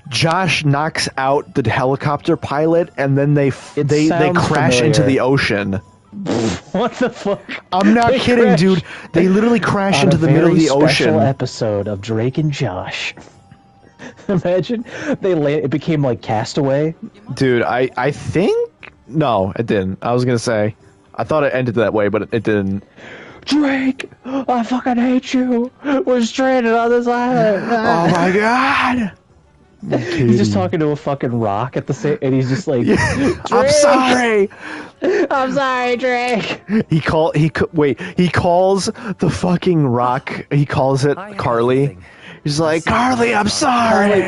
Josh knocks out the helicopter pilot, and then they crash into the ocean. What the fuck? I'm not kidding, dude. They literally crash into the middle of the ocean. Special episode of Drake and Josh. Imagine it became like Castaway. Dude, I think no, it didn't. I was gonna say, I thought it ended that way, but it didn't. Drake, I fucking hate you. We're stranded on this island. Oh my god. He's just talking to a fucking rock at the same, and he's just like, I'm sorry. I'm sorry, Drake. He calls the fucking rock. He calls it Carly. He's like, Carly, I'm sorry.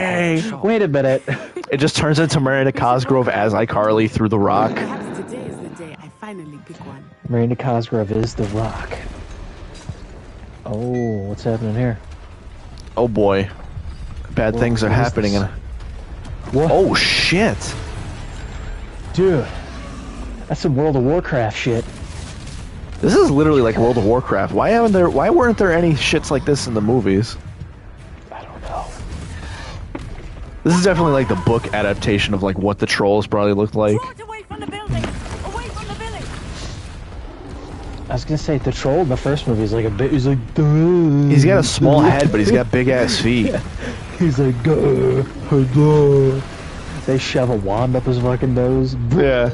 Wait a minute. It just turns into Miranda Cosgrove as iCarly through the rock. Perhaps today is the day I finally pick one. Miranda Cosgrove is the rock. Oh, what's happening here? Oh boy. Bad things are happening. What? Oh shit. Dude. That's some World of Warcraft shit. This is literally like World of Warcraft. Why weren't there any shits like this in the movies? I don't know. This is definitely like the book adaptation of like what the trolls probably looked like. Away from the building! Away from the village! I was gonna say the troll in the first movie is like a bit. He's like, duh. He's got a small head, but he's got big ass feet. Yeah. He's like, duh, duh. They shove a wand up his fucking nose. Yeah.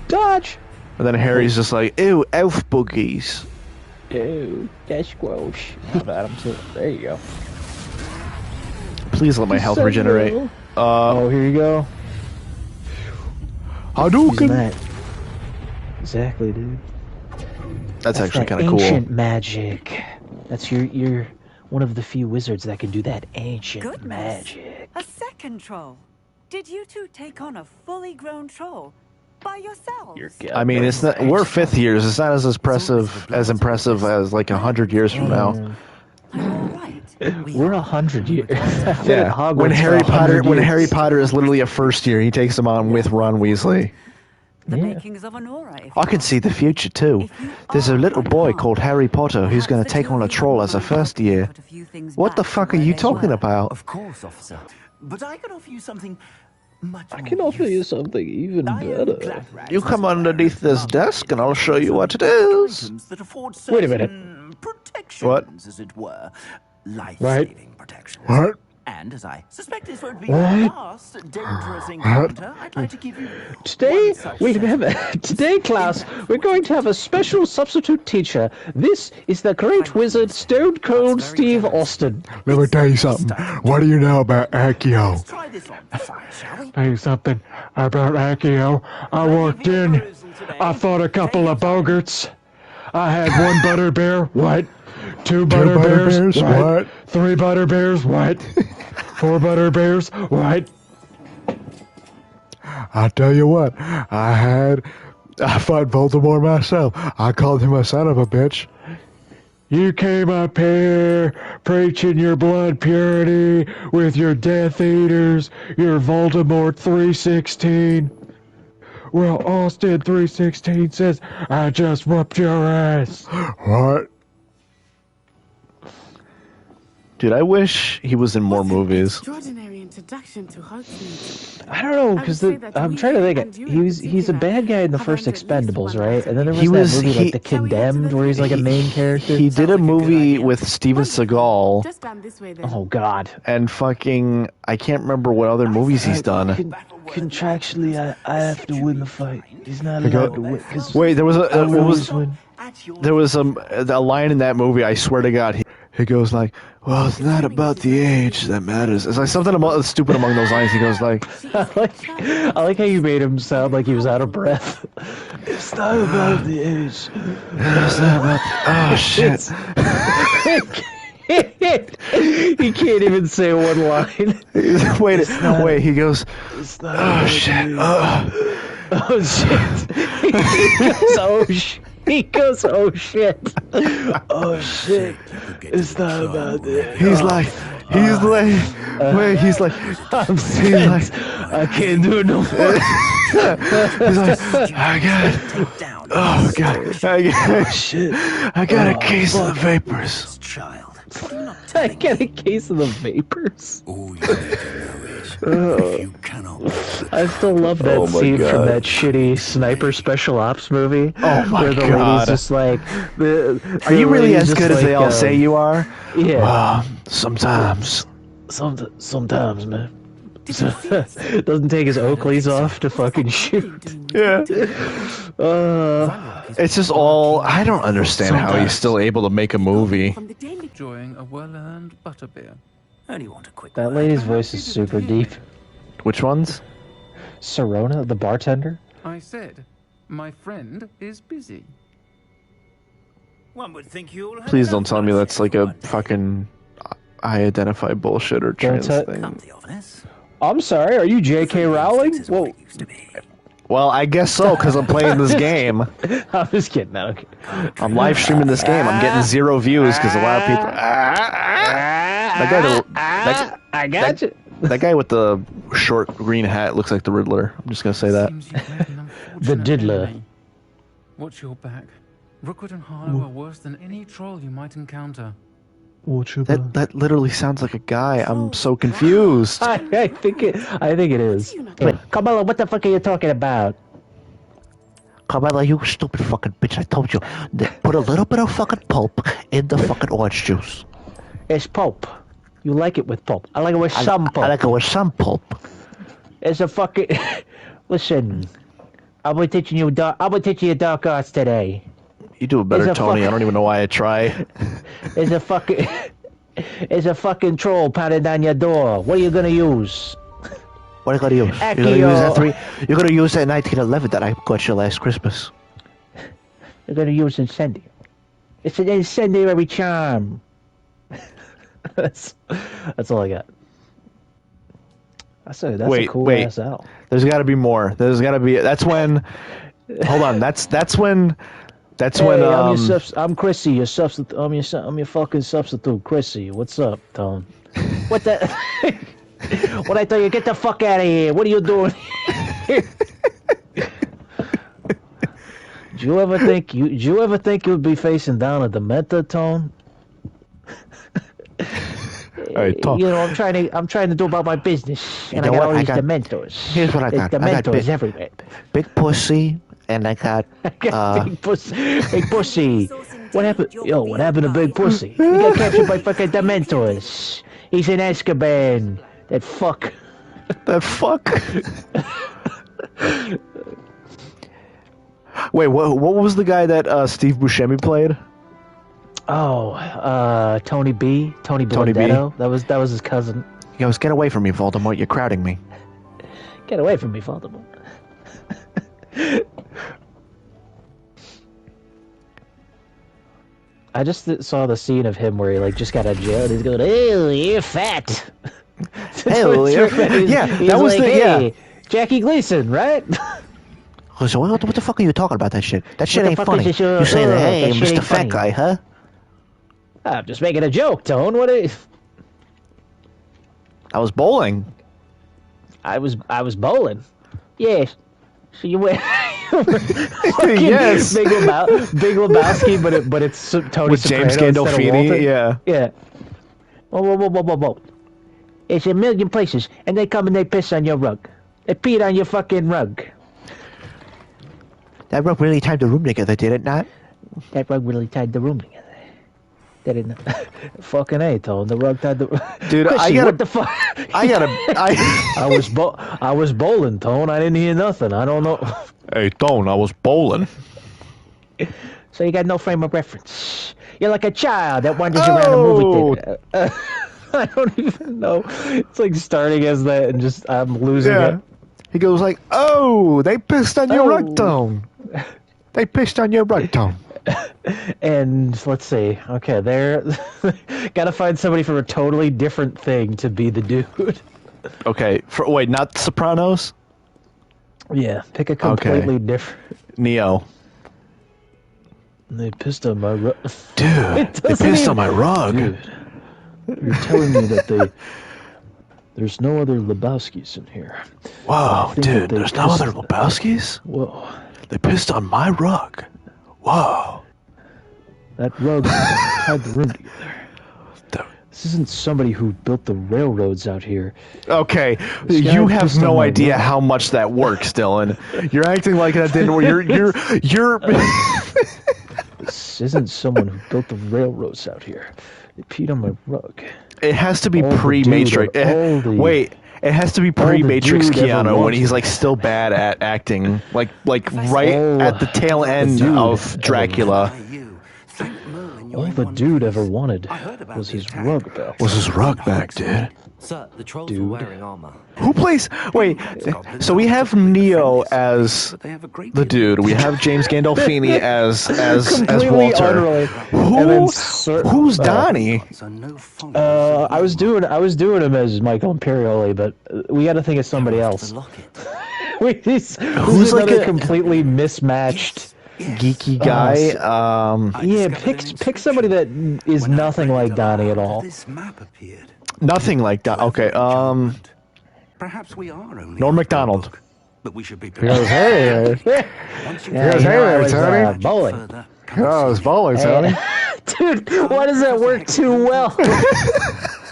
Dodge. And then Harry's just like, ew, elf boogies. Ew, that's gross. There you go. Please let my health regenerate. Oh, here you go. Hadouken. That. Exactly, dude. That's actually kind of cool. Ancient magic. That's you're one of the few wizards that can do that ancient magic. A second troll. Did you two take on a fully grown troll by yourselves? I mean, it's not. We're fifth years. It's not as impressive as like 100 years from now. We're 100 years. Yeah. When Harry Potter is literally a first year, he takes them on with Ron Weasley. The makings of an aura. I can see the future too. There's a little boy called Harry Potter who's going to take on a troll as a first year. What the fuck are you talking about? Of course, officer. But I can offer you something much I can offer you something even better. You come underneath this desk and I'll show you what it is. Wait a minute. What? As it were. Life-saving protections. What? And as I suspect this won't be the last dangerous encounter, I'd like to give you Today, today, class, we're going to have a special substitute teacher. This is the great wizard, Stone Cold Steve Austin. Let me tell you something. What do you know about Accio? try this on fire, shall we? Tell you something about Accio. I walked in. I fought a couple of bogarts. I had one butterbear. What? Two butterbears. What? 3 butterbears. What? 4 butterbears. What? I tell you what. I fought Voldemort myself. I called him a son of a bitch. You came up here preaching your blood purity with your Death Eaters, your Voldemort 316. Well, Austin 316 says, I just whooped your ass. What? Dude, I wish he was in more movies. Extraordinary introduction to Hogsmeade. I don't know, because I'm trying to think. He's a bad guy in the first Expendables, right? And then there was that movie like The Condemned, where he's like a main character. He did a movie with Steven Seagal. Oh God! And fucking, I can't remember what other movies he's done. Contractually, I have to win the fight. He's not allowed to win. Wait, there was a line in that movie. I swear to God, he goes like, "Well, it's not about the age that matters." It's like something stupid among those lines. He goes like, I like how you made him sound like he was out of breath. It's not about the age. It's not about. Oh shit! He can't even say one line. Wait, he goes, oh shit, oh shit. He goes, oh shit. Oh shit. It's not about that. He's like, I'm sick. I can't do it no more. He's like, I got a case of the vapors. Child, I got a case of the vapors. all you need to know is if you cannot. I still love that scene from that shitty sniper special ops movie. Oh my where the god! lady's just like, are you really as good as they all say you are? Yeah. Sometimes. Sometimes, man. Doesn't take his Oakleys off to fucking shoot. Yeah. It's just all. I don't understand how he's still able to make a movie. Enjoying a well-earned butterbeer. Only want a quick. That lady's voice is super deep. Which ones? Serona, the bartender. I said, my friend is busy. One would think you all had Please don't tell me that's like a fucking I identify bullshit or trans thing. I'm sorry, are you J.K. Rowling? Whoa. Well, I guess so, because I'm playing this game. I'm just kidding. No, okay. I'm live streaming this game. I'm getting 0 views because a lot of people. I got you. That guy with the short green hat looks like the Riddler. I'm just gonna say that. The Diddler. Watch your back. Rookwood and Harlow are worse than any troll you might encounter. That literally sounds like a guy. I'm so confused. I think it is. Wait, Carmela, what the fuck are you talking about? Carmela, you stupid fucking bitch. I told you. Put a little bit of fucking pulp in the fucking orange juice. It's pulp. You like it with pulp. I like it with some pulp. I like it with some pulp. It's a fucking... Listen, I'm gonna teach you dark arts today. You do it better, Tony. I don't even know why I try. It's a fucking troll pounding down your door. What are you gonna use? What are you gonna use? You're gonna use that 1911 that I got you last Christmas. You're gonna use incendiary. It's an incendiary charm. That's all I got. I said that's a cool ass owl. There's got to be more. There's got to be. That's when. Hold on. That's when. That's when. I'm Chrissy. Your substitute. I'm your fucking substitute, Chrissy. What's up, Tone? What the? What I tell you? Get the fuck out of here. What are you doing? Do you ever think you'd be facing down a Dementor, Tone? Right, talk. You know, I'm trying to do about my business, and I got all these Dementors. Here's what I got. Dementors everywhere. Big pussy, and I got big pussy. What happened? Yo, what happened to Big Pussy? He got captured by fucking Dementors. He's in Azkaban. That fuck. Wait, what was the guy that Steve Buscemi played? Oh, Tony B. Tony Blundetto. That was his cousin. He goes, "Get away from me, Voldemort. You're crowding me." Get away from me, Voldemort. I just saw the scene of him where he just got out of jail and he's going, "Hey, you're fat." Hey, you're fat. Yeah, that was hey, Jackie Gleason, right? So what the fuck are you talking about? That shit ain't funny. You say that, hey, Mr. Fat Guy, huh? I'm just making a joke, Tone. What is? I was bowling. I was bowling. Yes. So you went. Yes. Big Lebowski, but it's Tony with Soprano James Gandolfini. Yeah. Yeah. Whoa. It's a million places, and they come and they piss on your rug. They peed on your fucking rug. That rug really tied the room together, did it not? That rug really tied the room together. That didn't. Fucking A, Tone. The rug tied the. Dude, Chrissy, I gotta. What the fuck? I was bowling, Tone. I didn't hear nothing. I don't know. Hey, Tone, I was bowling. So you got no frame of reference. You're like a child that wanders around a movie theater. I don't even know. It's like starting as that and just I'm losing it. He goes like, "Oh, they pissed on your rug, Tone. They pissed on your rug, Tone." And let's see. Okay, there. Gotta find somebody from a totally different thing to be the dude. Okay, wait, not Sopranos? Yeah, pick a completely different. Neo. They pissed on my rug. Dude, they pissed on my rug. Dude, you're telling me that there's no other Lebowskis in here. Whoa, dude, there's no other Lebowskis? Whoa. They pissed on my rug. Whoa. That rug tied the room together. This isn't somebody who built the railroads out here. Okay, you have no idea how much that works, Dylan. You're acting like that didn't work. You're This isn't someone who built the railroads out here. They peed on my rug. It has to be pre-Matrix. Wait, it has to be pre-Matrix Keanu when he's like still bad at acting, like right at the tail end of Dracula. All the dude ever wanted was his rug back. Was his rug back, dude? Sir, the trolls were wearing armor. Who plays? Wait, so we have Neo as the dude. We have James Gandolfini as Walter. Who's Donnie? I was doing him as Michael Imperioli, but we got to think of somebody else. Who's like a completely mismatched geeky guy? Yeah, pick somebody that is nothing like Donnie at all. This map appeared. Nothing like that. Okay. Perhaps we are only Norm Macdonald. But we should be Yes, hey there. Yes, hey there, Tony. Bowling. Oh, it's bowling, Tony. Dude, why does that work too well?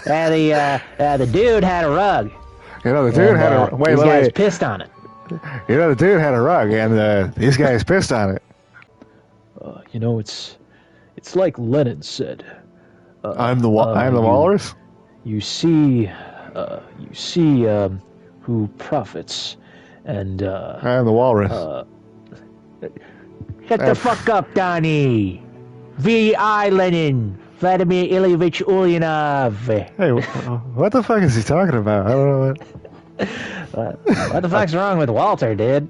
The dude had a rug. You know, the dude had a... These guys pissed on it. You know, the dude had a rug, and these guys pissed on it. You know, it's like Lenin said. I'm the walrus? You see who profits, and I am the walrus. Shut the fuck up, Donnie. V.I. Lenin, Vladimir Ilyich Ulyanov. Hey, what the fuck is he talking about? I don't know what the fuck's wrong with Walter, dude?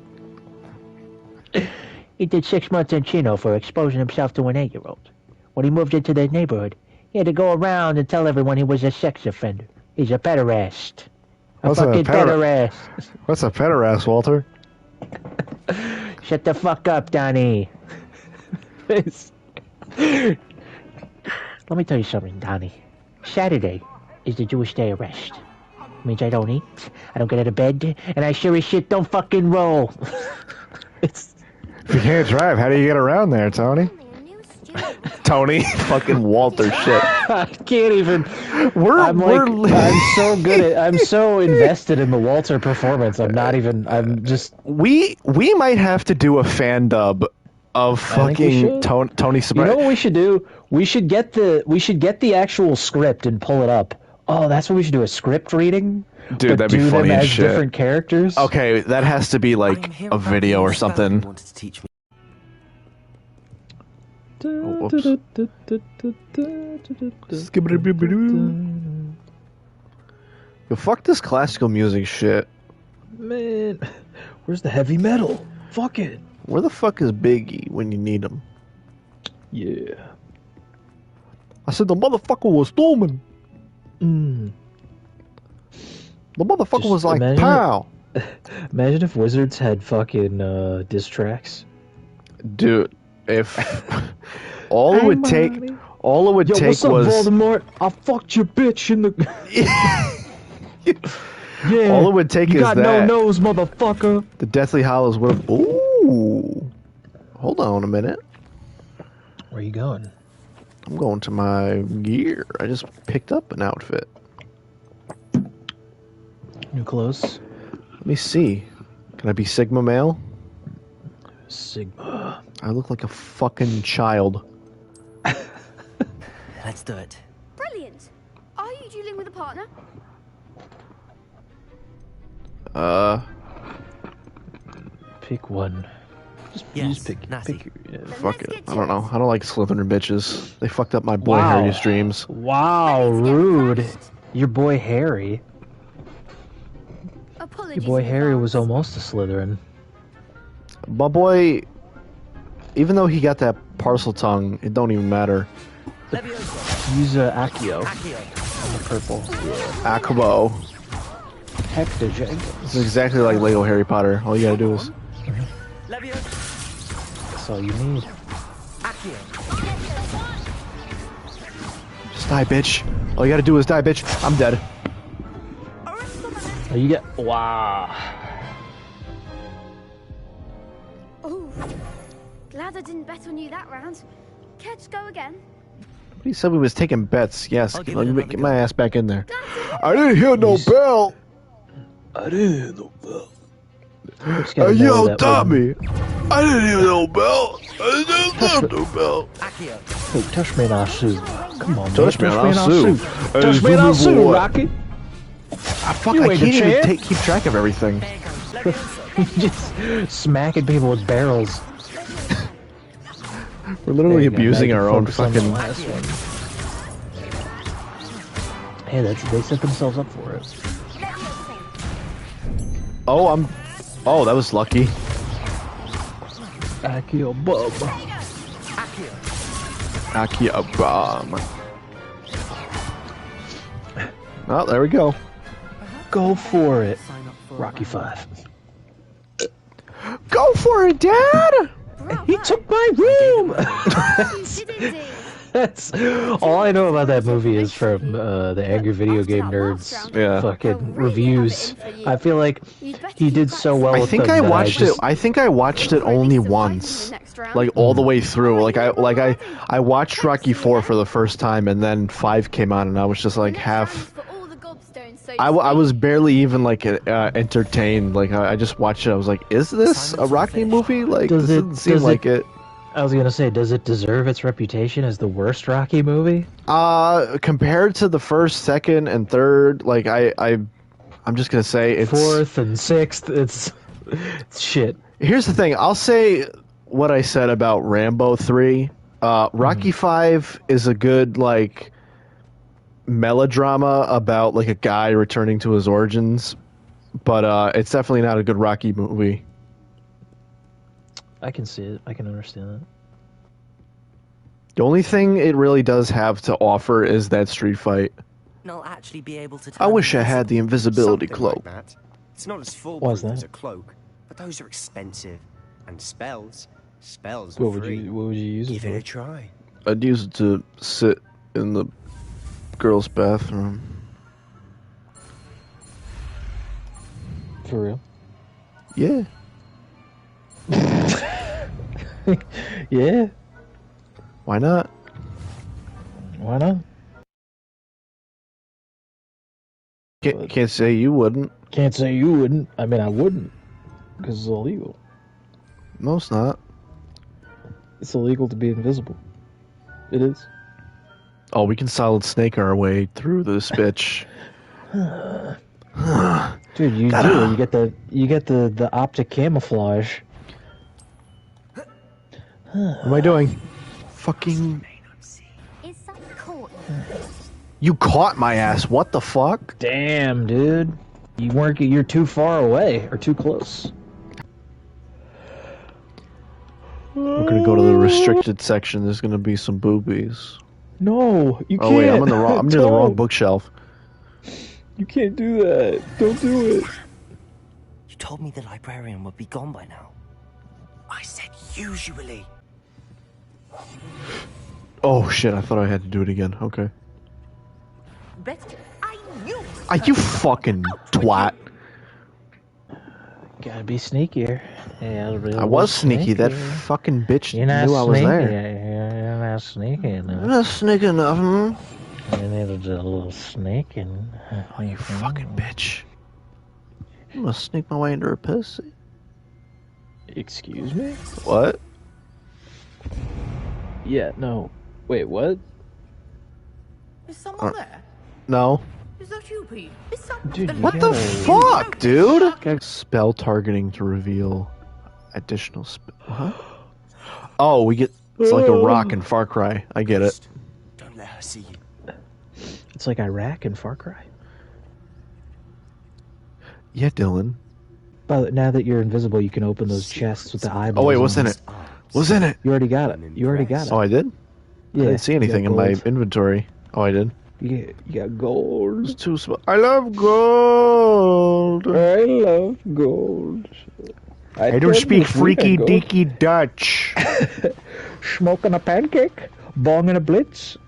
He did 6 months in Chino for exposing himself to an 8-year-old. When he moved into the neighborhood, he had to go around and tell everyone he was a sex offender. He's a pederast. What's a pederast? What's a pederast, Walter? Shut the fuck up, Donnie. Let me tell you something, Donnie. Saturday is the Jewish day of rest. Means I don't eat, I don't get out of bed, and I sure as shit don't fucking roll. If you can't drive, how do you get around there, Tony? Tony, fucking Walter shit. I can't even. I'm so good at. I'm so invested in the Walter performance. I'm just. We might have to do a fan dub of fucking Tony Soprano. You know what we should do? We should get the actual script and pull it up. Oh, that's what we should do, a script reading? Dude, that'd be funny as shit. Different characters? Okay, that has to be like a video or something. Oh, whoops. Yo, fuck this classical music shit. Man, where's the heavy metal? Fuck it. Where the fuck is Biggie when you need him? Yeah. I said the motherfucker was storming. The motherfucker was like, pow. Imagine if Wizards had fucking diss tracks. Dude, if all it would take Yo, was what's up, Voldemort? I fucked your bitch in the Yeah. All it would take you is got that. no nose, motherfucker. The Deathly Hallows would have. Ooh. Hold on a minute. Where you going? I'm going to my gear. I just picked up an outfit. New clothes? Let me see. Can I be Sigma male? Sigma. I look like a fucking child. Let's do it. Brilliant. Are you dealing with a partner? Pick one. Just pick. Fuck it. I don't know. I don't like Slytherin bitches. They fucked up my boy Harry's dreams. Wow, rude. Your boy Harry. Apologies Your boy in Harry advance. was almost a Slytherin. My boy, even though he got that parcel tongue, it don't even matter. Use Accio. On the purple. Yeah. Akabo. Hector Jenkins. It's exactly like Lego Harry Potter. All you gotta do is... That's all you need. Just die, bitch. All you gotta do is die, bitch. I'm dead. Oh, you get... Wow. Oh, glad I didn't bet on you that round. Care to go again? He said we was taking bets. Yes, let me get my ass back in there. I didn't hear no bell. I didn't hear no bell. I yelled Tommy. I didn't hear no bell. I didn't hear no bell. Hey, touch me and I'll sue. Come on, touch me and I'll sue. Touch me and I'll sue, Rocky. Fuck, I can't even keep track of everything. Just smacking people with barrels. We're literally abusing our own fucking... Hey, they set themselves up for it. Oh, Oh, that was lucky. Akio Bub. Akio Bomb. Oh, there we go. Go for it. Rocky 5. Go for it, Dad! He took my room! That's all I know about that movie is from the Angry Video Game Nerds fucking reviews. I feel like he did so well. I think I watched it. I think I watched it only once, like all the way through. I watched Rocky 4 for the first time, and then 5 came on, and I was just like half. I was barely even like entertained. Like I just watched it. I was like, "Is this a Rocky movie?" Like, this doesn't seem like it. I was gonna say, does it deserve its reputation as the worst Rocky movie? Compared to the first, second, and third, like I'm just gonna say it's fourth and sixth. It's shit. Here's the thing. I'll say what I said about Rambo 3. Rocky 5 is a good like melodrama about like a guy returning to his origins, but it's definitely not a good Rocky movie. I can see it. I can understand that. The only thing it really does have to offer is that street fight. I'll actually be able to. I wish I had the invisibility cloak. Like that. It's not as foolproof as a cloak, but those are expensive. And spells are free. What would you use it for? Give it a try. I'd use it to sit in the girls' bathroom. For real? Yeah. Yeah. Why not? Why not? Can't say you wouldn't. Can't say you wouldn't. I mean, I wouldn't, because it's illegal. No, it's not. It's illegal to be invisible. It is. Oh, we can Solid Snake our way through this bitch. Dude, you do. You get the optic camouflage. What am I doing? Fucking. You caught my ass. What the fuck? Damn, dude. You're too far away or too close. We're gonna go to the restricted section. There's gonna be some boobies. No, you can't. Oh wait, I'm near the wrong bookshelf. You can't do that. Don't do it. You told me the librarian would be gone by now. I said usually. Oh shit, I thought I had to do it again. Okay. Are you fucking twat? Gotta be sneakier. Yeah, I was sneaky. That fucking bitch knew I was there. You're not sneaky enough. You're not sneaky enough, You needed a little sneaking. Oh, you fucking bitch. I'm gonna sneak my way into her pussy. Excuse me? What? Yeah, no. Wait, what? Is someone there? No. Is that you, Pete? Is Dude, what the fuck, dude? Spell targeting to reveal additional spell. What? Oh, we get. It's like a rock in Far Cry. I get it. Don't let her see you. It's like Iraq and Far Cry. Yeah, Dylan. But now that you're invisible, you can open those chests with the eyeballs. Oh wait, what's in it? What's in it? You already got it. You already got it. Oh, I did? Yeah, I didn't see anything in my inventory. Oh, I did? You got gold. It's too small. I love gold. I love gold. I don't speak freaky deaky Dutch. Smoking a pancake, bonging a blitz.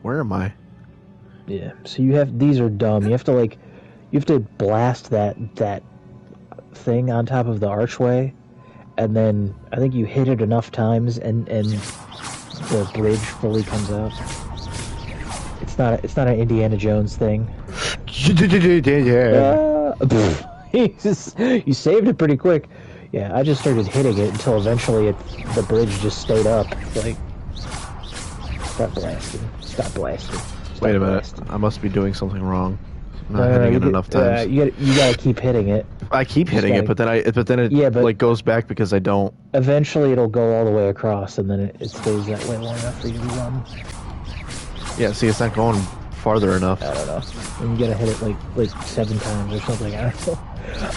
Where am I? Yeah. So you have, these are dumb. You have to blast that thing on top of the archway, and then I think you hit it enough times, and the bridge fully comes out. It's not an Indiana Jones thing. You saved it pretty quick. Yeah, I just started hitting it until eventually the bridge just stayed up. Like, stop blasting. Stop blasting. Wait a minute. I must be doing something wrong. I'm not hitting it enough times. You gotta keep hitting it. I keep hitting it, but then it like goes back because I don't. Eventually, it'll go all the way across, and then it stays that way long enough for you to run. Yeah, see, it's not going farther enough. I don't know. And you gotta hit it like 7 times or something. I don't know.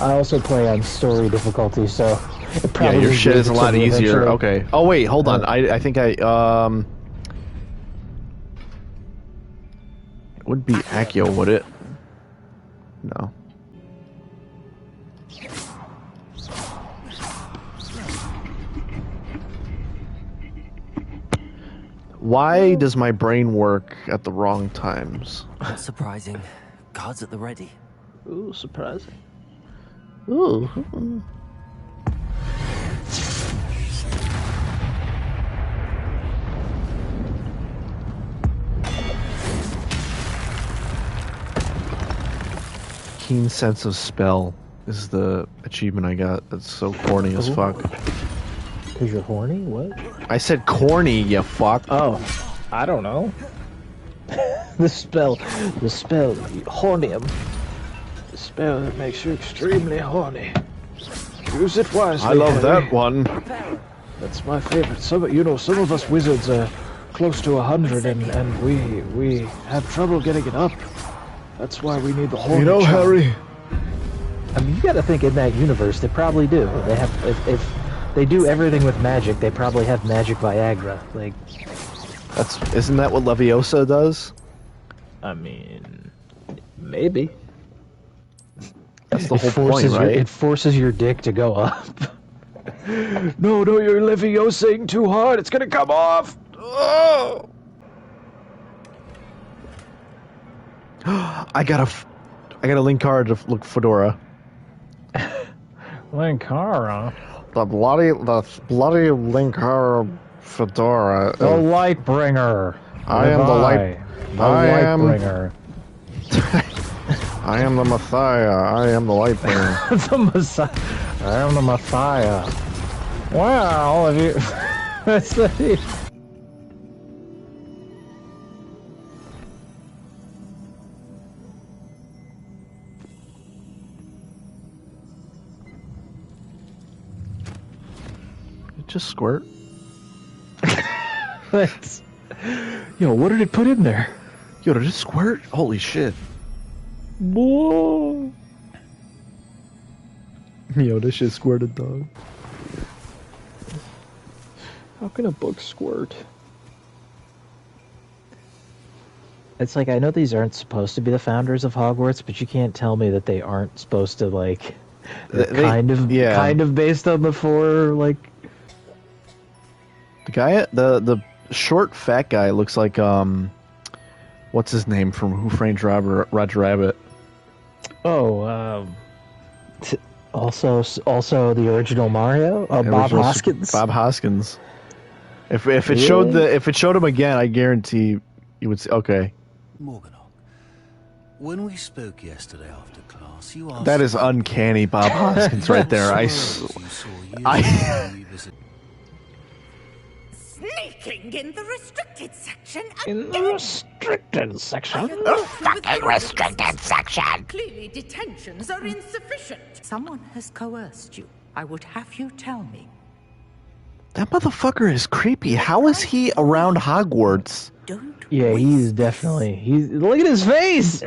I also play on story difficulty, so it probably your shit is a lot easier. Okay. Oh wait, hold on. I think it wouldn't be Accio, would it? No. Why does my brain work at the wrong times? Not surprising. Guards at the ready. Ooh, surprising. Ooh. Keen sense of spell is the achievement I got. That's so corny as fuck. Because you're horny? What? I said corny, you fuck. Oh, I don't know. the spell, hornium. The spell that makes you extremely horny. Use it wisely. I love that one. That's my favorite. Some of us wizards are close to 100, and we have trouble getting it up. That's why we need the horny. You know, charm. Harry. I mean, you got to think in that universe they probably do. They have if they do everything with magic, they probably have magic Viagra. Like, isn't that what Leviosa does? I mean, maybe. That's the whole point, right? It forces your dick to go up. No, you're Leviosaing too hard. It's gonna come off. Oh! I got a Linkara to look Fedora. Linkara? The bloody Linkara Fedora. The Lightbringer. I am the light. Lightbringer. I am the Messiah. I am the Lightbringer. The Messiah. I am the Messiah. Well, if you... That's the... Just squirt. That's... Yo, what did it put in there? Yo, did it squirt? Holy shit. Whoa. Yo, this shit squirted, dog. How can a book squirt? It's like, I know these aren't supposed to be the founders of Hogwarts, but you can't tell me that they aren't supposed to, like... kind of based on the 4, like... The guy, the short, fat guy looks like, what's his name from Who Framed Roger Rabbit? Oh, also the original Mario? Bob Hoskins? Bob Hoskins. If it showed him again, I guarantee you would say, okay. Morganok, when we spoke yesterday after class, you asked... That is uncanny, Bob Hoskins, right there. Sneaking in the restricted section again. In the restricted section? The fucking restricted section! Clearly detentions are insufficient. Someone has coerced you. I would have you tell me. That motherfucker is creepy. How is he around Hogwarts? Yeah, he's definitely. Look at his face.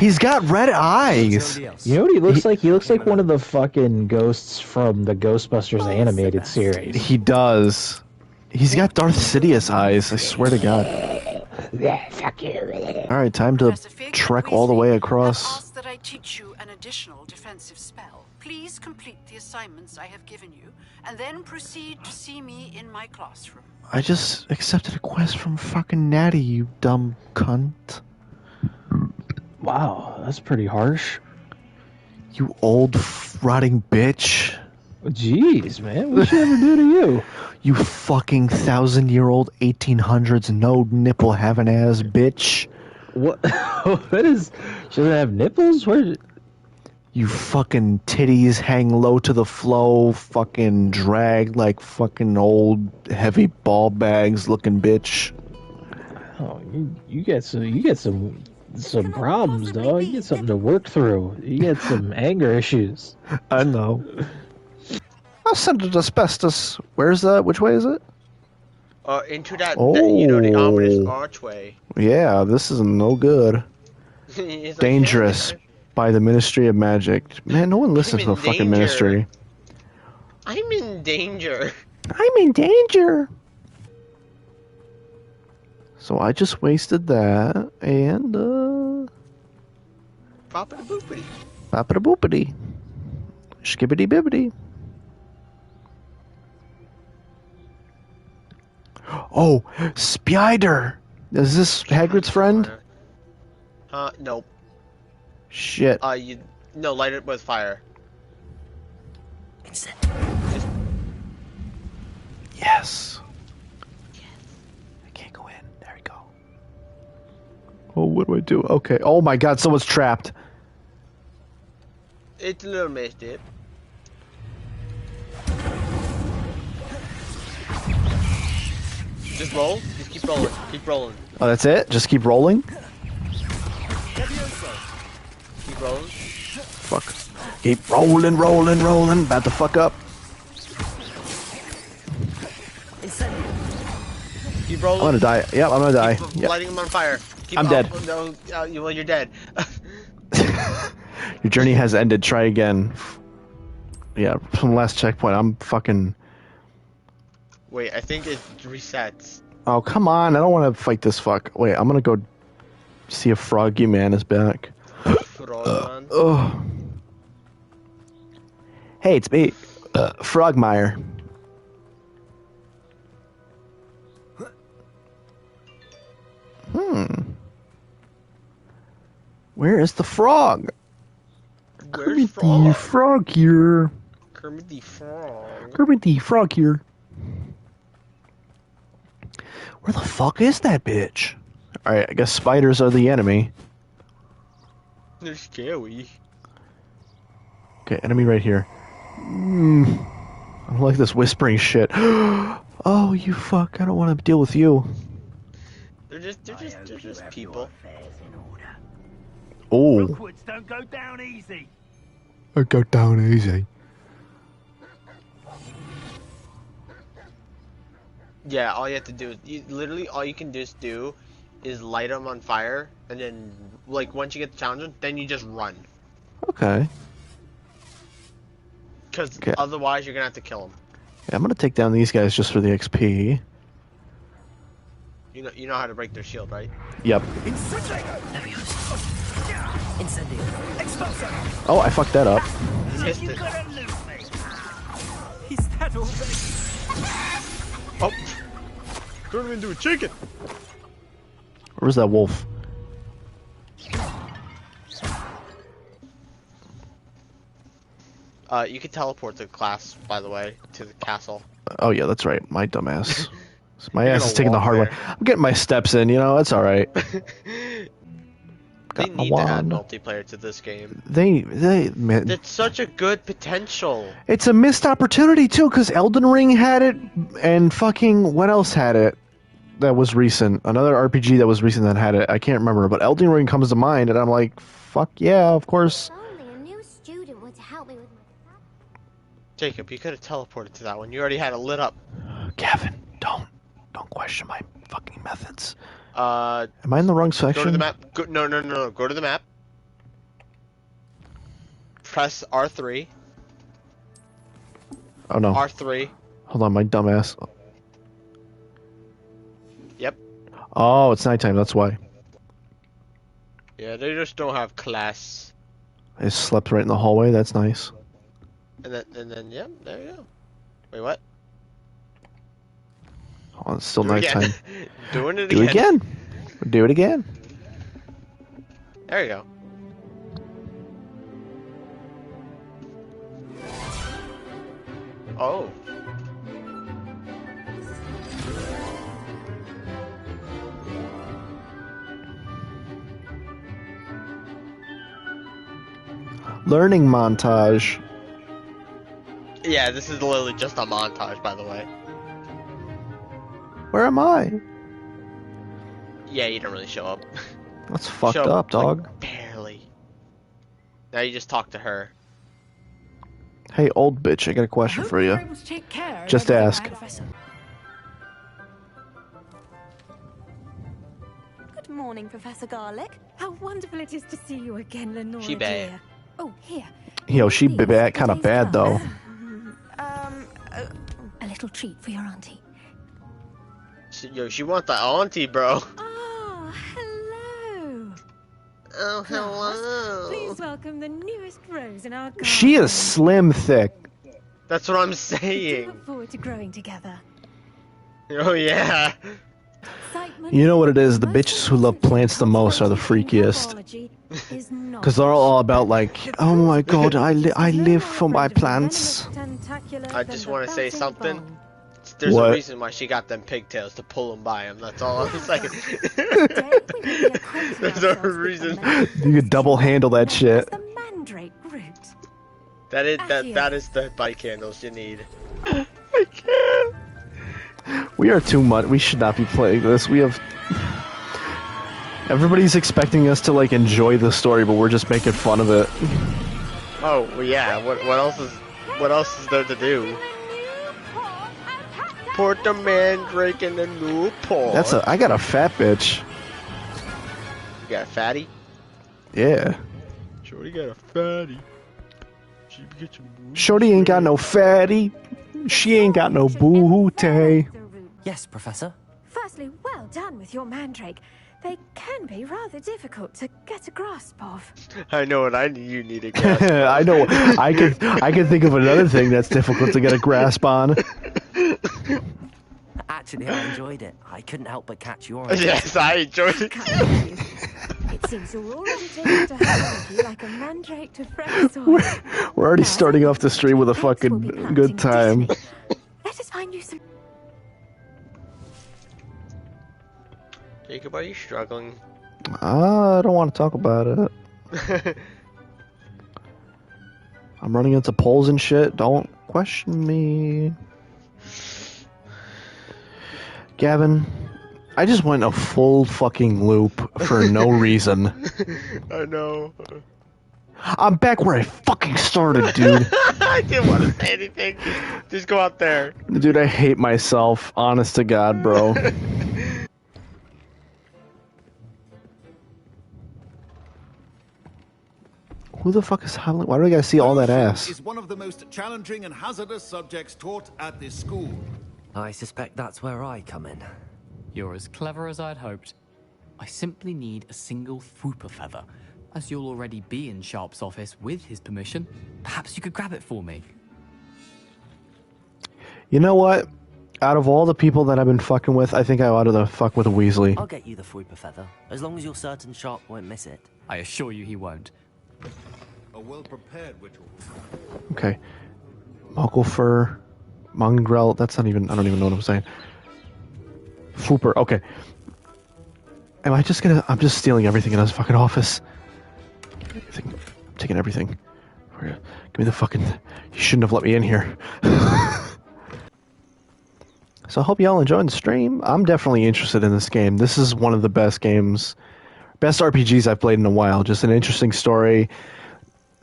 He's got red eyes. You know what he looks like? He looks like one of the fucking ghosts from the Ghostbusters animated series. He does. He's got Darth Sidious eyes. I swear to God. Yeah, fuck you. All right, time to trek all the way across. Ask that I teach you an additional defensive spell. Please complete the assignments I have given you, and then proceed to see me in my classroom. I just accepted a quest from fucking Natty, you dumb cunt. Wow, that's pretty harsh. You old rotting bitch. Jeez, man, what'd she ever do to you? You fucking 1,000-year-old 1800s no nipple having ass bitch. What? What is? She doesn't have nipples? Where? You fucking titties hang low to the flow, fucking drag like fucking old heavy ball bags looking bitch. Oh, you get some problems, dog. You get something to work through. You get some anger issues. I know. I'll send it asbestos. Where's that? Which way is it? Into that the ominous archway. Yeah, this is no good. Like, Dangerous. By the Ministry of Magic. Man, no one listens to the fucking ministry. I'm in danger. I'm in danger. So I just wasted that, and Poppity boopity. Poppity boopity. Skibbity bibbity. Oh, Spider! Is this Hagrid's friend? Nope. Shit. No, light it with fire. Yes. I can't go in. There we go. Oh, what do I do? Okay. Oh my God, someone's trapped. It's a little messed up. Just roll. Just keep rolling. Keep rolling. Oh, that's it? Just keep rolling? Keep rolling. Fuck. Keep rolling, rolling, rolling. About to fuck up. Keep rolling. I'm gonna die. Yep, I'm gonna die. Keep Yep. lighting them on fire. I'm dead. No, well, you're dead. Your journey has ended. Try again. Yeah, from the last checkpoint, I'm fucking... Wait, I think it resets. Oh, come on. I don't want to fight this fuck. Wait, I'm gonna go see if Froggy Man is back. Oh. Hey, it's me, Frogmire. Where is the frog? Where's Kermit the Frog here. Kermit the Frog. Kermit the Frog here. Where the fuck is that bitch? Alright, I guess spiders are the enemy. They're scary. Okay, enemy right here. I don't like this whispering shit. Oh, you fuck. I don't want to deal with you. They're just people. Oh. Hogwarts don't go down easy. I go down easy. Yeah, all you have to do is literally all you can just do is light them on fire, and then like once you get the challenge, then you just run. Okay. Because otherwise you're gonna have to kill them. Yeah, I'm gonna take down these guys just for the XP. You know how to break their shield, right? Yep. Oh, I fucked that up. Missed it. Is that already? Oh! Turn him into a chicken! Where's that wolf? You can teleport to class, by the way, to the castle. Oh yeah, that's right. My dumbass. My You're ass gonna is taking the walk hard way. there. I'm getting my steps in, you know, it's alright. They Got my need to add wand. multiplayer to this game. Man, It's such a good potential. it's a missed opportunity too, because Elden Ring had it, and fucking what else had it? That was recent. Another RPG that was recent that had it. I can't remember, but Elden Ring comes to mind, and I'm like, fuck yeah, of course. Only a new student would help me with my Jacob, you could have teleported to that one. You already had it lit up. Gavin, don't question my fucking methods. Am I in the wrong section? Go to the map. No. Go to the map. Press R3. Oh no. R3. Hold on, my dumbass. Yep. Oh, it's nighttime. That's why. Yeah, they just don't have class. I slept right in the hallway. That's nice. And then, yeah, there you go. Wait, what? Oh, it's still Do it nighttime. again. Doing it Do again. it again. Do it again. There you go. Oh. Learning montage. Yeah, this is literally just a montage, by the way. Where am I? Yeah, you don't really show up. That's fucked Show up, dog. Like, barely. Now you just talk to her. Hey, old bitch, I got a question for you. Just ask. Good morning, Professor Garlic. How wonderful it is to see you again, Lenora She bad. dear. Oh, here. Yo, she bad, kind of bad though. A little treat for your auntie. She want the auntie, bro. Oh, hello. Oh, hello. Please welcome the newest rose in our garden. She is slim thick. That's what I'm We saying. look forward to growing together. Oh, yeah. You know what it is? The bitches who love plants the most are the freakiest. Because they're all about like, oh my god, I live for my plants. I just want to say something. There's What? a reason why she got them pigtails to pull them by him. That's all I'm saying. There's a reason. You could double handle that shit. Mandrake root. That is the bike handles you need. I can't. We are too much. We should not be playing this. We have. Everybody's expecting us to like enjoy the story, but we're just making fun of it. Oh well, yeah. What else is there to do? Put the mandrake in the new pot. I got a fat bitch. You got a fatty? Yeah. Shorty got a fatty. Shorty ain't got no fatty. She ain't got no booty. Yes, Professor. Firstly, well done with your mandrake. They can be rather difficult to get a grasp of. I know what you need to grasp. I know. I can think of another thing that's difficult to get a grasp on. Actually, I enjoyed it. I couldn't help but catch your eye. Yes, I enjoyed it. It seems you're already taking to her like a mandrake to fresh soil. We're already starting off the stream with a fucking good time. Let us find you some. Jacob, are you struggling? I don't want to talk about it. I'm running into poles and shit. Don't question me. Gavin, I just went a full fucking loop for no reason. I know. I'm back where I fucking started, dude. I didn't want to say anything. Just go out there. Dude, I hate myself. Honest to God, bro. Who the fuck is howling? Why do I gotta see all that ass? Is one of the most challenging and hazardous subjects taught at this school. I suspect that's where I come in. You're as clever as I'd hoped. I simply need a single Fwooper feather. As you'll already be in Sharp's office with his permission, perhaps you could grab it for me. You know what? Out of all the people that I've been fucking with, I think I ought to fuck with a Weasley. I'll get you the Fwooper feather, as long as you're certain Sharp won't miss it. I assure you he won't. A well-prepared ritual. Okay. Muggle mongrel, that's not even, I don't even know what I'm saying. Fwooper, okay. Am I just gonna, I'm just stealing everything in his fucking office. I'm taking everything. Give me the fucking, you shouldn't have let me in here. So I hope y'all enjoyed the stream. I'm definitely interested in this game. This is one of the best games, best RPGs I've played in a while. Just an interesting story.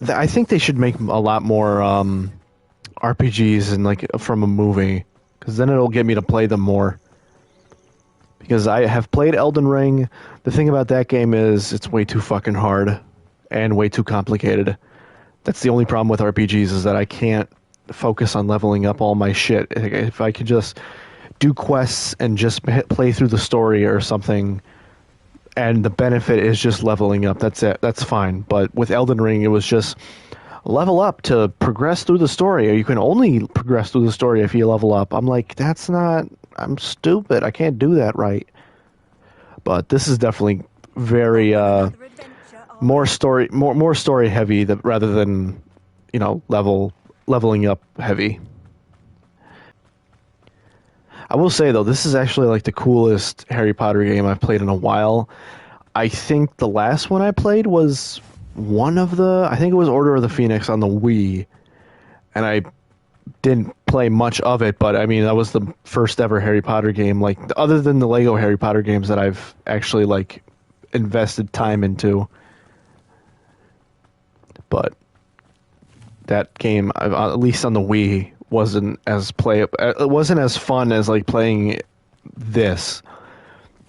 I think they should make a lot more RPGs and like from a movie, because then it'll get me to play them more. Because I have played Elden Ring. The thing about that game is it's way too fucking hard and way too complicated. That's the only problem with RPGs, is that I can't focus on leveling up all my shit. If I could just do quests and just play through the story or something, and the benefit is just leveling up, that's it. That's fine. But with Elden Ring, it was just level up to progress through the story, or you can only progress through the story if you level up. I'm like, that's not... I'm stupid. I can't do that right. But this is definitely very more story heavy rather than, you know, leveling up heavy. I will say though, this is actually like the coolest Harry Potter game I've played in a while. I think the last one I played was I think it was Order of the Phoenix on the Wii, and I didn't play much of it, but I mean, that was the first ever Harry Potter game, like, other than the Lego Harry Potter games, that I've actually, like, invested time into. But that game, at least on the Wii, wasn't as fun as, like, playing this,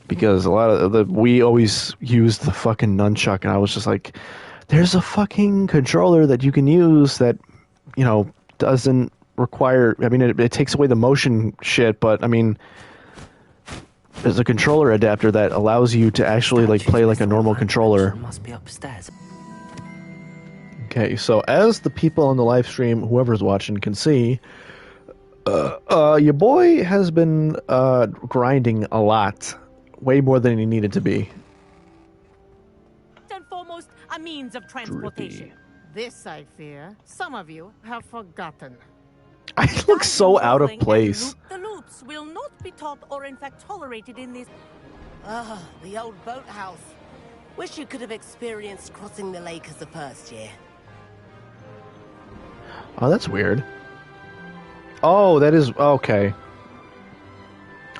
because a lot of the Wii always used the fucking nunchuck, and I was just like, there's a fucking controller that you can use that, you know, doesn't require... I mean, it takes away the motion shit, but I mean, there's a controller adapter that allows you to actually like play like a normal controller. Must be upstairs. Okay, so as the people on the live stream, whoever's watching, can see, your boy has been grinding a lot, way more than he needed to be. First and foremost, a means of transportation. This, I fear, some of you have forgotten. I look so out of place. The loops will not be taught or in fact tolerated in this. Ah, the old boathouse. Wish you could have experienced crossing the lake as the first year. Oh, that's weird. Oh, that is... Okay.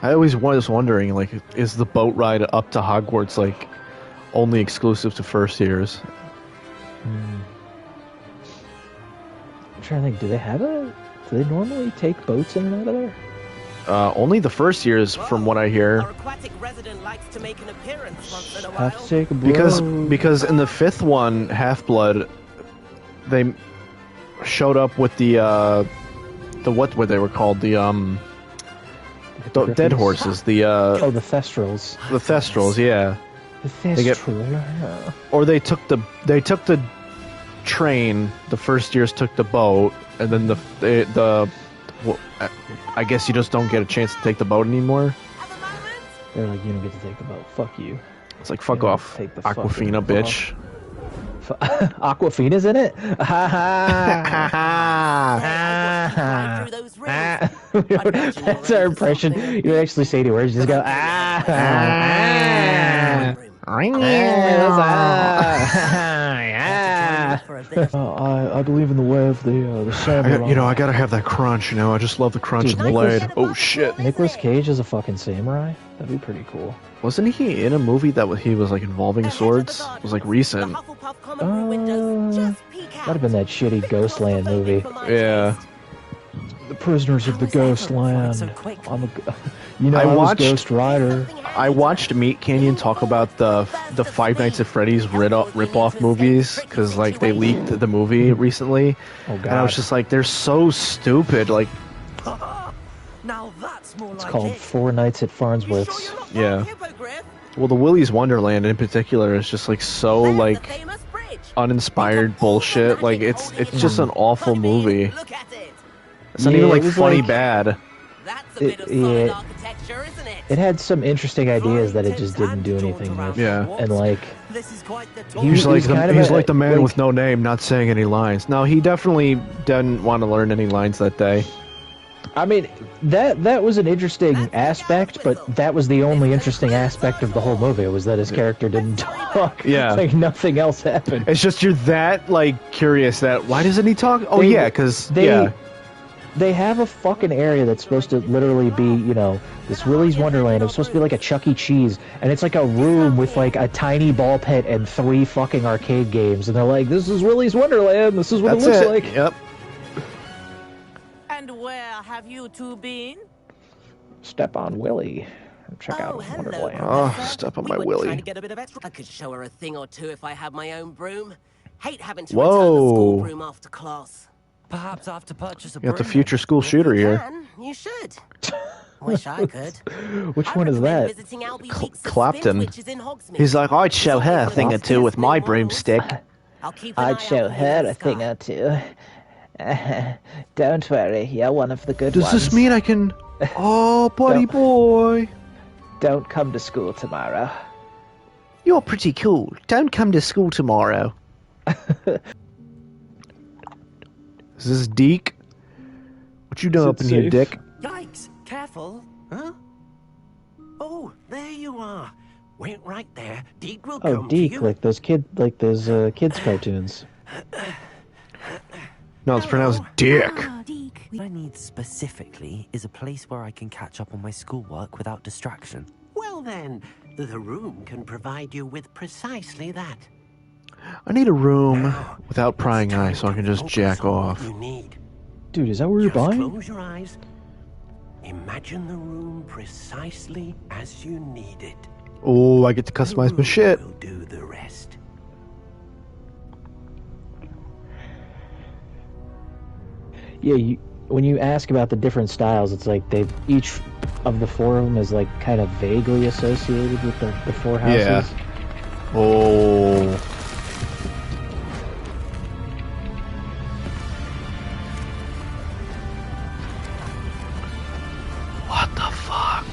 I always was wondering, like, is the boat ride up to Hogwarts, like, only exclusive to first years? I'm trying to think, do they normally take boats in and out of there? Only the first years, from what I hear. Our aquatic resident likes to make an appearance once in a while. Have to take a boat. Because in the fifth one, Half-Blood, they showed up with the what were they were called? The dead horses. The Thestrals. The Thestrals, yeah. The Thestral. Or they took the train. The first years took the boat, and then well, I guess you just don't get a chance to take the boat anymore. They're like, you don't get to take the boat. Fuck you. It's like, fuck off, Aquafina, bitch. Aquafina's in it? That's our impression. You actually say the words, you just go, I believe in the way of the samurai. I gotta have that crunch, I just love the crunch of the blade. Oh shit. Nicolas Cage is a fucking samurai? That'd be pretty cool. Wasn't he in a movie that he was like involving swords? It was like recent. Might have been that shitty Ghostland movie. Yeah. The Prisoners of the Ghostland. I watched Ghost Rider. I watched Meat Canyon talk about the Five Nights at Freddy's rip-off movies, because like they leaked the movie recently. Oh god. And I was just like, they're so stupid. Like, Now that's more it's like called Four Nights at Farnsworth's. Yeah. Well, the Willy's Wonderland in particular is just like so like uninspired bullshit. Like it's just an awful movie. It's not even like funny bad. It had some interesting ideas that it just didn't do anything with. Yeah. And like He's like the man with no name, not saying any lines. No, he definitely didn't want to learn any lines that day. I mean, that was an interesting aspect, but that was the only interesting aspect of the whole movie, was that his character didn't talk. Yeah. Like, nothing else happened. It's just you're that, like, curious that, why doesn't he talk? Oh, yeah, because, yeah. They have a fucking area that's supposed to literally be, this Willy's Wonderland. It's supposed to be like a Chuck E. Cheese, and it's like a room with like a tiny ball pit and 3 fucking arcade games, and they're like, this is Willy's Wonderland, this is what it looks like. Yep. And where have you two been? Step on Willie. Check out hello, Wonderland. Professor. Step on we my were willy. trying to get a bit of extra. I could show her a thing or two if I had my own broom. Hate having to Whoa. return the school broom after class. Perhaps I have to purchase a You got the broom future then. school shooter here. You should. Wish I could. Which one is that? Clapton. He's like, I'd show her a thing or two with my broomstick. I'd show her a thing or two. Don't worry, you're one of the good ones. Does this mean I can... Oh, buddy boy. Don't come to school tomorrow. You're pretty cool. Don't come to school tomorrow. Is this Deke? What you doing up in here, Dick? Yikes! Careful! Huh? Oh, there you are. Wait right there. Deke will come to Deke, you. like those kids cartoons. No, it's pronounced Dick. What I need specifically is a place where I can catch up on my schoolwork without distraction. Well then, the room can provide you with precisely that. I need a room without prying eyes so I can just jack off. You need. Dude, is that where you're buying? Close your eyes. Imagine the room precisely as you need it. Oh, I get to customize my shit. We'll do the rest. Yeah, when you ask about the different styles, it's like each of the four of them is like kind of vaguely associated with the four houses. Yeah. Oh. What the fuck?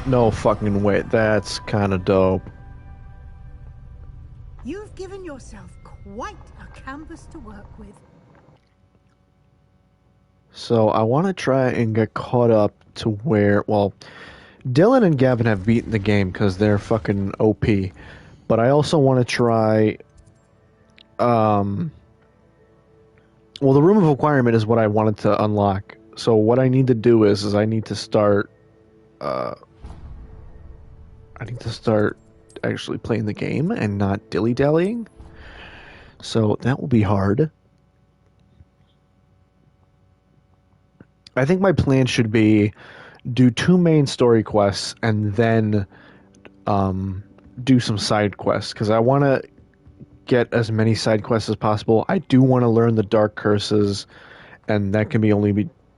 No fucking way. That's kind of dope. You've given yourself quite a canvas to work with. So I want to try and get caught up to where, well, Dylan and Gavin have beaten the game because they're fucking OP. But I also want to try, well, the Room of Requirement is what I wanted to unlock. So what I need to do is I need to start, actually playing the game and not dilly-dallying. So that will be hard. I think my plan should be do 2 main story quests and then do some side quests, because I want to get as many side quests as possible. I do want to learn the dark curses, and that can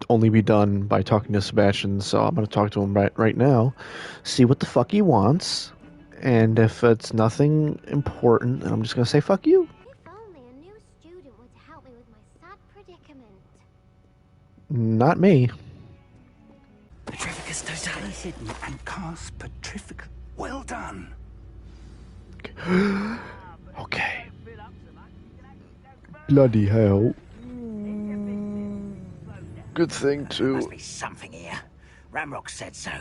only be done by talking to Sebastian. So I'm going to talk to him right now, see what the fuck he wants, and if it's nothing important, then I'm just going to say fuck you. Not me. Petrificus totally hidden and cast Petrificus. Well done. Okay. Bloody hell. Good thing too. Must be something here. Ramrock said so.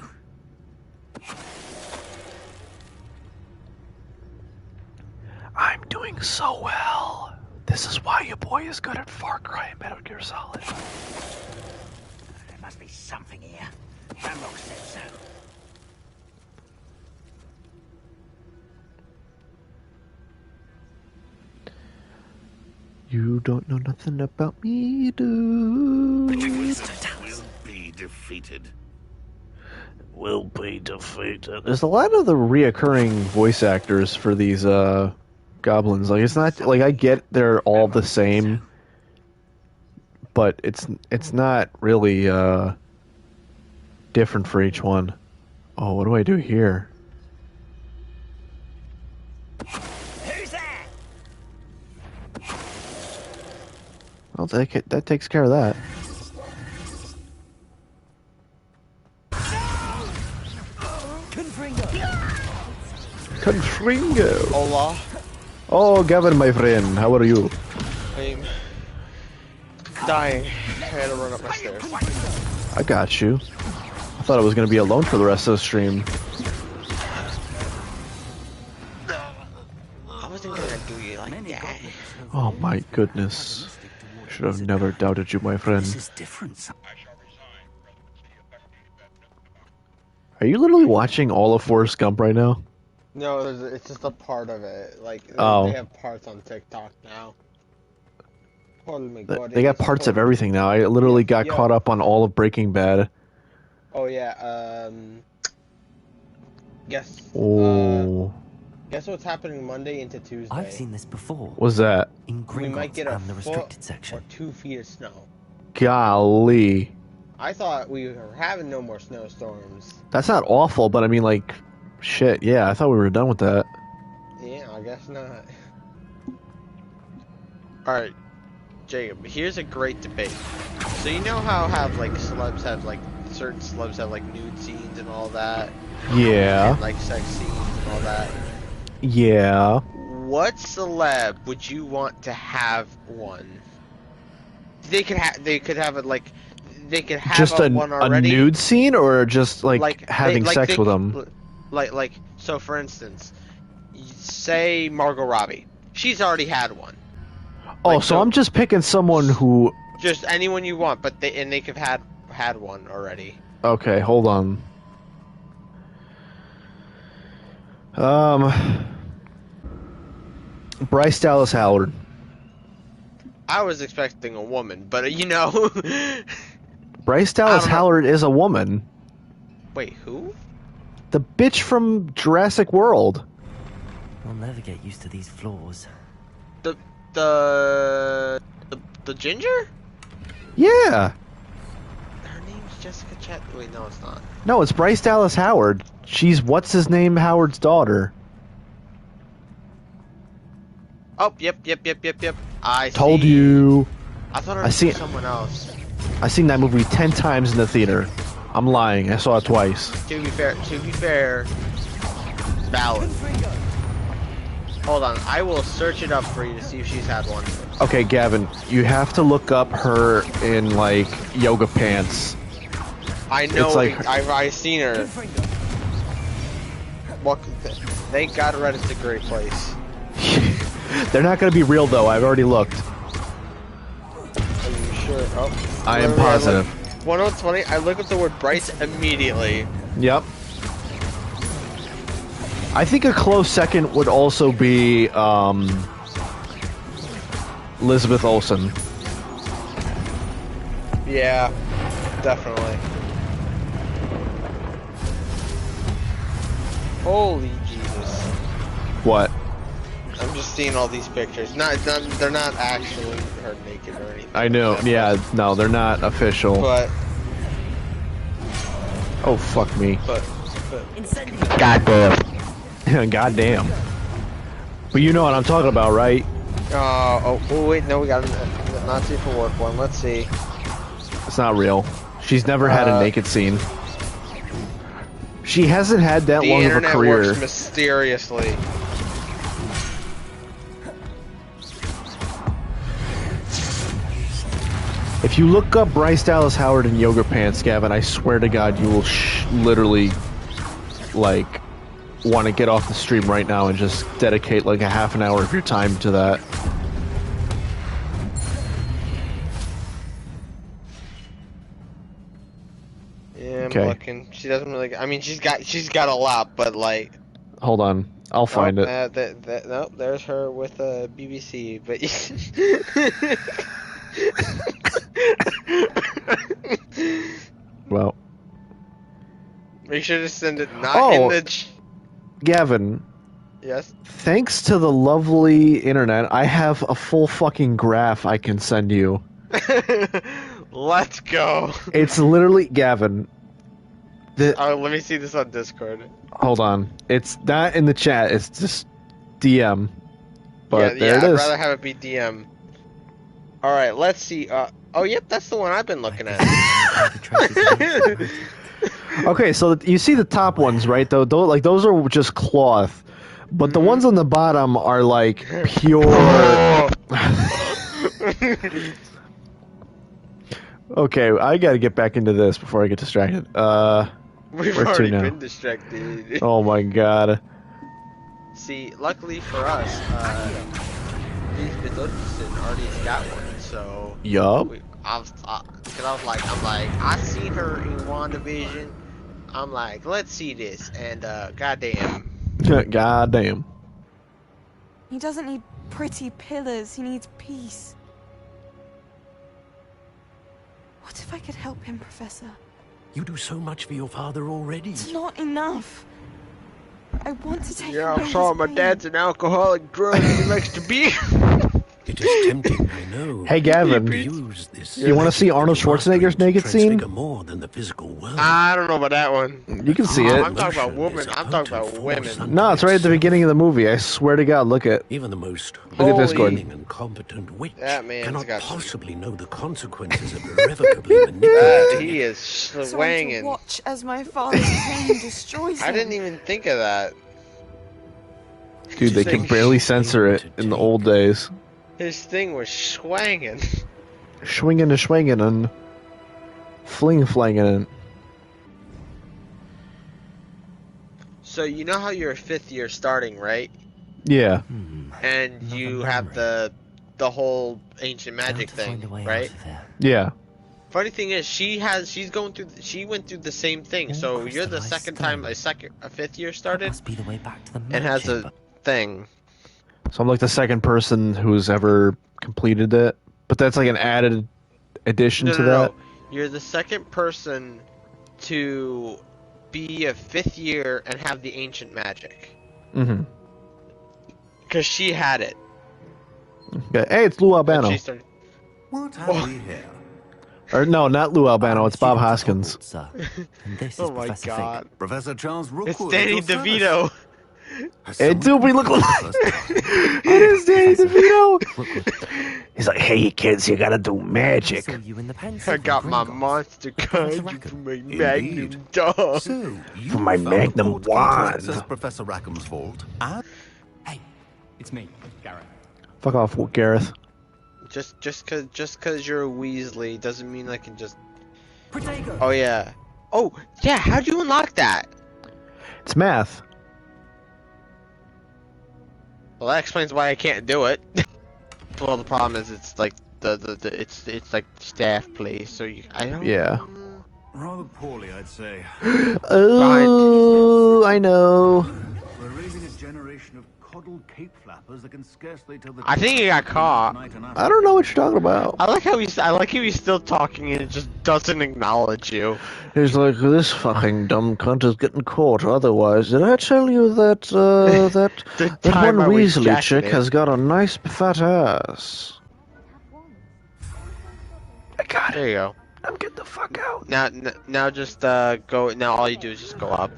I'm doing so well. This is why your boy is good at Far Cry and Metal Gear Solid. There must be something here. Ramrock said so. You don't know nothing about me, dude. Will be defeated. Will be defeated. There's a lot of the reoccurring voice actors for these goblins. Like, it's not like I get they're all the same, but it's not really different for each one. Oh, what do I do here? Well, that takes care of that. Confringo. Hola. Oh, Gavin, my friend, how are you? I'm dying. I had to run up my stairs. I got you. I thought I was going to be alone for the rest of the stream. I wasn't gonna do you like that. Oh my goodness. Should have never doubted you, my friend. This is different. Are you literally watching all of Forrest Gump right now? No, it's just a part of it. Like Oh. they have parts on TikTok now. Oh my God, They got parts of everything now. I literally got caught up on all of Breaking Bad. Oh yeah. Guess. Oh. Guess what's happening Monday into Tuesday? I've seen this before. What's that? In We might Gringotts get a and the restricted foot section. or 2 feet of snow. Golly. I thought we were having no more snowstorms. That's not awful, but I mean, like, shit, yeah, I thought we were done with that. Yeah, I guess not. Alright, Jacob, here's a great debate. So you know how like celebs have like certain celebs have like nude scenes and all that? Yeah. And, like sex scenes and all that. Yeah. What celeb would you want to have one? They could have it like they could have just one already. A nude scene or just like having sex with them? Like so for instance, say Margot Robbie. She's already had one. Oh, so I'm just picking someone who just anyone you want, but they could have had one already. Okay, hold on. Bryce Dallas Howard. I was expecting a woman, but you know. Bryce Dallas Howard is a woman. Wait, who? The bitch from Jurassic World. I'll never get used to these floors. The ginger? Yeah. Her name's Jessica Chet. Wait, no, it's not. No, it's Bryce Dallas Howard. She's what's his name Howard's daughter. Oh, yep. I told you. I thought it was someone else. I seen that movie 10 times in the theater. I'm lying. I saw it twice. To be fair, valid. Hold on, I will search it up for you to see if she's had one. Okay, Gavin, you have to look up her in like yoga pants. I know. It's like I've seen her. Thank God Reddit's a great place. They're not going to be real though. I've already looked. Are you sure? Oh, I am positive. One oh 20. I look up the word Bryce immediately. Yep. I think a close second would also be Elizabeth Olsen. Yeah, definitely. Holy Jesus. What? I'm just seeing all these pictures. They're not actually her naked or anything. I know. Yeah, no, they're not official. But. Oh, fuck me. But. Goddamn. Goddamn. But you know what I'm talking about, right? Oh, wait, no, we got a not safe for work one. Let's see. It's not real. She's never had a naked scene. She hasn't had that long of a career. The internet works mysteriously. If you look up Bryce Dallas Howard in yoga pants, Gavin, I swear to God, you will literally, like, want to get off the stream right now and just dedicate like a half an hour of your time to that. Yeah, I'm looking. She doesn't really. I mean, she's got a lot, but like. Hold on, I'll find it. Nope, there's her with a BBC, but. Well. Make sure to send it not in the. Gavin. Yes. Thanks to the lovely internet, I have a full fucking graph I can send you. Let's go. It's literally Gavin. Oh, let me see this on Discord. Hold on. It's not in the chat. It's just DM. But there it is. I'd rather have it be DM. All right, let's see. Oh, yep, that's the one I've been looking at. Okay, so you see the top ones, right? Those are just cloth, but the ones on the bottom are like pure. Okay, I got to get back into this before I get distracted. We've already been distracted. Oh my God. See, luckily for us, Elizabeth Olsen already got one, so. Yup. I was like, I seen her in WandaVision. I'm like, let's see this, and goddamn. Goddamn. He doesn't need pretty pillars, he needs peace. What if I could help him, Professor? You do so much for your father already. It's not enough. I want to take Yeah, away I'm sorry, his my pain. dad's an alcoholic drug. He likes to be. It is tempting, I know. Hey, Gavin. To use this You want to see Arnold Schwarzenegger's naked scene? more than the physical world. I don't know about that one. You can see it. I'm talking about women. I'm talking about women. No, it's right at the beginning of the movie. I swear to God, look at. Even the most Look at this, Holy- Gordon. and competent witch That man's cannot got some- possibly know the consequences of irrevocably manipulating. He is So I'm to swanging. watch as my father's pain destroys him. I didn't even think of that. Dude, they could barely censor it in the old days. His thing was swanging. Swinging and swinging and flanging. So you know how you're a 5th year starting, right? Yeah. And you have the whole ancient magic thing, right? Yeah. Funny thing is, she went through the same thing. So you're the second time a 5th year started, and has a thing. So I'm like the second person who's ever completed it, but that's like an added addition to that. You're the second person to be a 5th year and have the ancient magic. Mm-hmm. Because she had it. Okay. Hey, it's Lou Albano. She started- What have we here? Or no, not Lou Albano. It's Bob Hoskins. Oh my god. Professor Charles Rookwood. It's Danny at your DeVito. service. Hey, dude, we look alike. It is Danny DeVito. He's like, hey, kids, you gotta do magic. I got my monster card from my magnum dog. So, you For my found magnum a port key to wand. access Professor Rackham's vault. And It's me, Garrett. Fuck off, Gareth. Just cause you're a Weasley doesn't mean I can just. Protego. Oh yeah. Oh yeah. How'd you unlock that? It's math. Well, that explains why I can't do it. Well, the problem is it's like it's like staff place, so I don't. Yeah. Rather poorly, I'd say. Oh, I know. We're raising a generation of coddled cape flappers that can scarcely tell the I think he got caught. I don't know what you're talking about. I like how he's still talking and it just doesn't acknowledge you. He's like, this fucking dumb cunt is getting caught. Otherwise, did I tell you that that one time I was Weasley jacking chick it. has got a nice fat ass? I got There you go. I'm getting the fuck out. Now just go. Now all you do is just go up.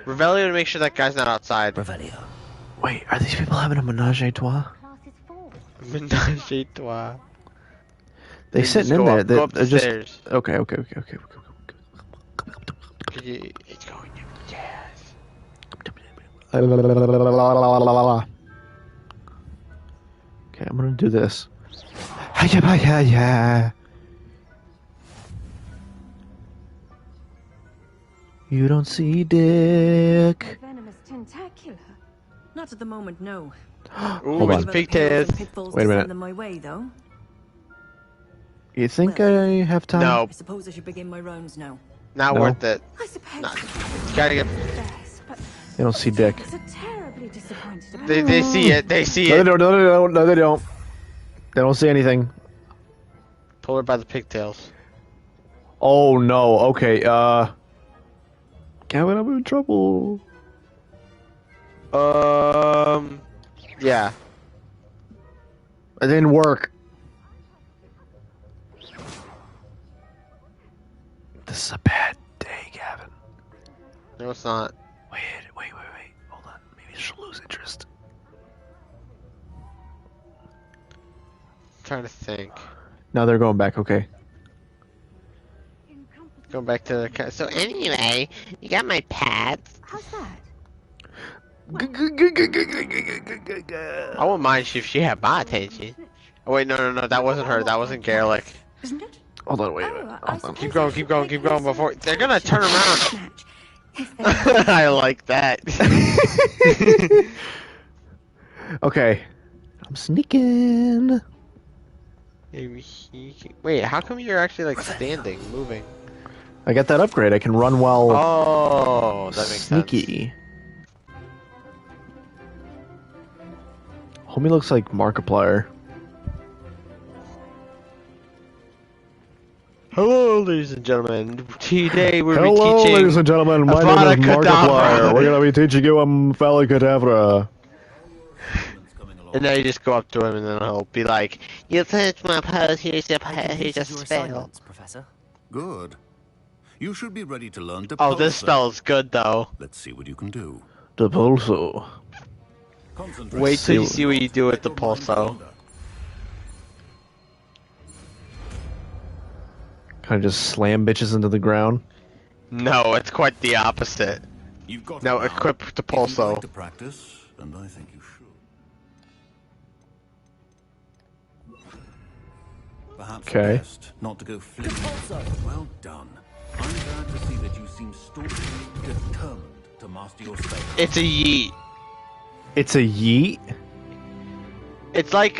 Revelio to make sure that guy's not outside. Revelio. Wait, are these people having a menage a trois? Menage a trois. They Just sitting in go there. up- go up the They're just stairs. okay. It's going upstairs. Okay, I'm gonna do this. Hiya. You don't see dick. Venomous tentacular. Not at the moment, no. Hold on. Pigtails. Wait a minute. Send them my way, though. You think I have time? No, I suppose I should begin my rounds now. not No. worth it. I suppose. Not, you gotta get. Yes, but They don't see dick. so terribly disappointed about They see it. They see No, they it. don't. No, they don't. They don't see anything. Pull her by the pigtails. Oh no. Okay. Gavin, I'm in trouble. Yeah. It didn't work. This is a bad day, Gavin. No, it's not. Wait. Hold on. Maybe she'll lose interest. I'm trying to think. Now they're going back. Okay. Going back to the. So anyway, you got my pads. How's that? I wouldn't mind if she had my attention. Oh wait, no. That wasn't her. That wasn't Garlic. Isn't it? Hold on. Wait a minute. Hold on. Keep going before they're gonna turn around. I like that. Okay. I'm sneaking. Wait, how come you're actually like standing, moving? I got that upgrade. I can run while that makes sneaky. Homie looks like Markiplier. Hello, ladies and gentlemen. Today we're Hello, teaching. ladies and gentlemen. My name is Markiplier. We're gonna be teaching you Cadabra. And now you just go up to him, and then he'll be like, "You touched my pose. Here's a spell." Professor. Good. You should be ready to learn to Oh, this spell's good though. Let's see what you can do. The pulso. Wait till you see what you do with the pulso. Kind of just slam bitches into the ground. No, it's quite the opposite. Now equip the pulso. To practice, and I think you should. Perhaps best not to go flipping. Well done. I'm glad to see that you seem staunchly determined to master your spell. It's a yeet. It's a yeet? It's like,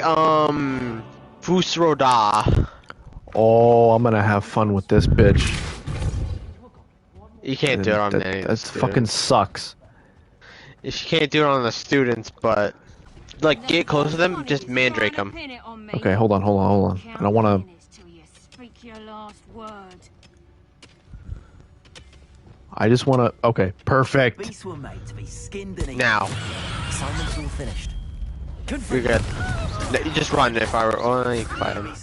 Fusroda. Oh, I'm gonna have fun with this bitch. You can't do it on any That fucking sucks. You can't do it on the students, but, like, get close to them, just mandrake them. Okay, hold on. I don't wanna... Speak your last word. I just wanna... Okay, perfect. Beasts were made to be skinned and eaten. Now. Assignment's all finished. We're good. No, you just run if I were only fight him.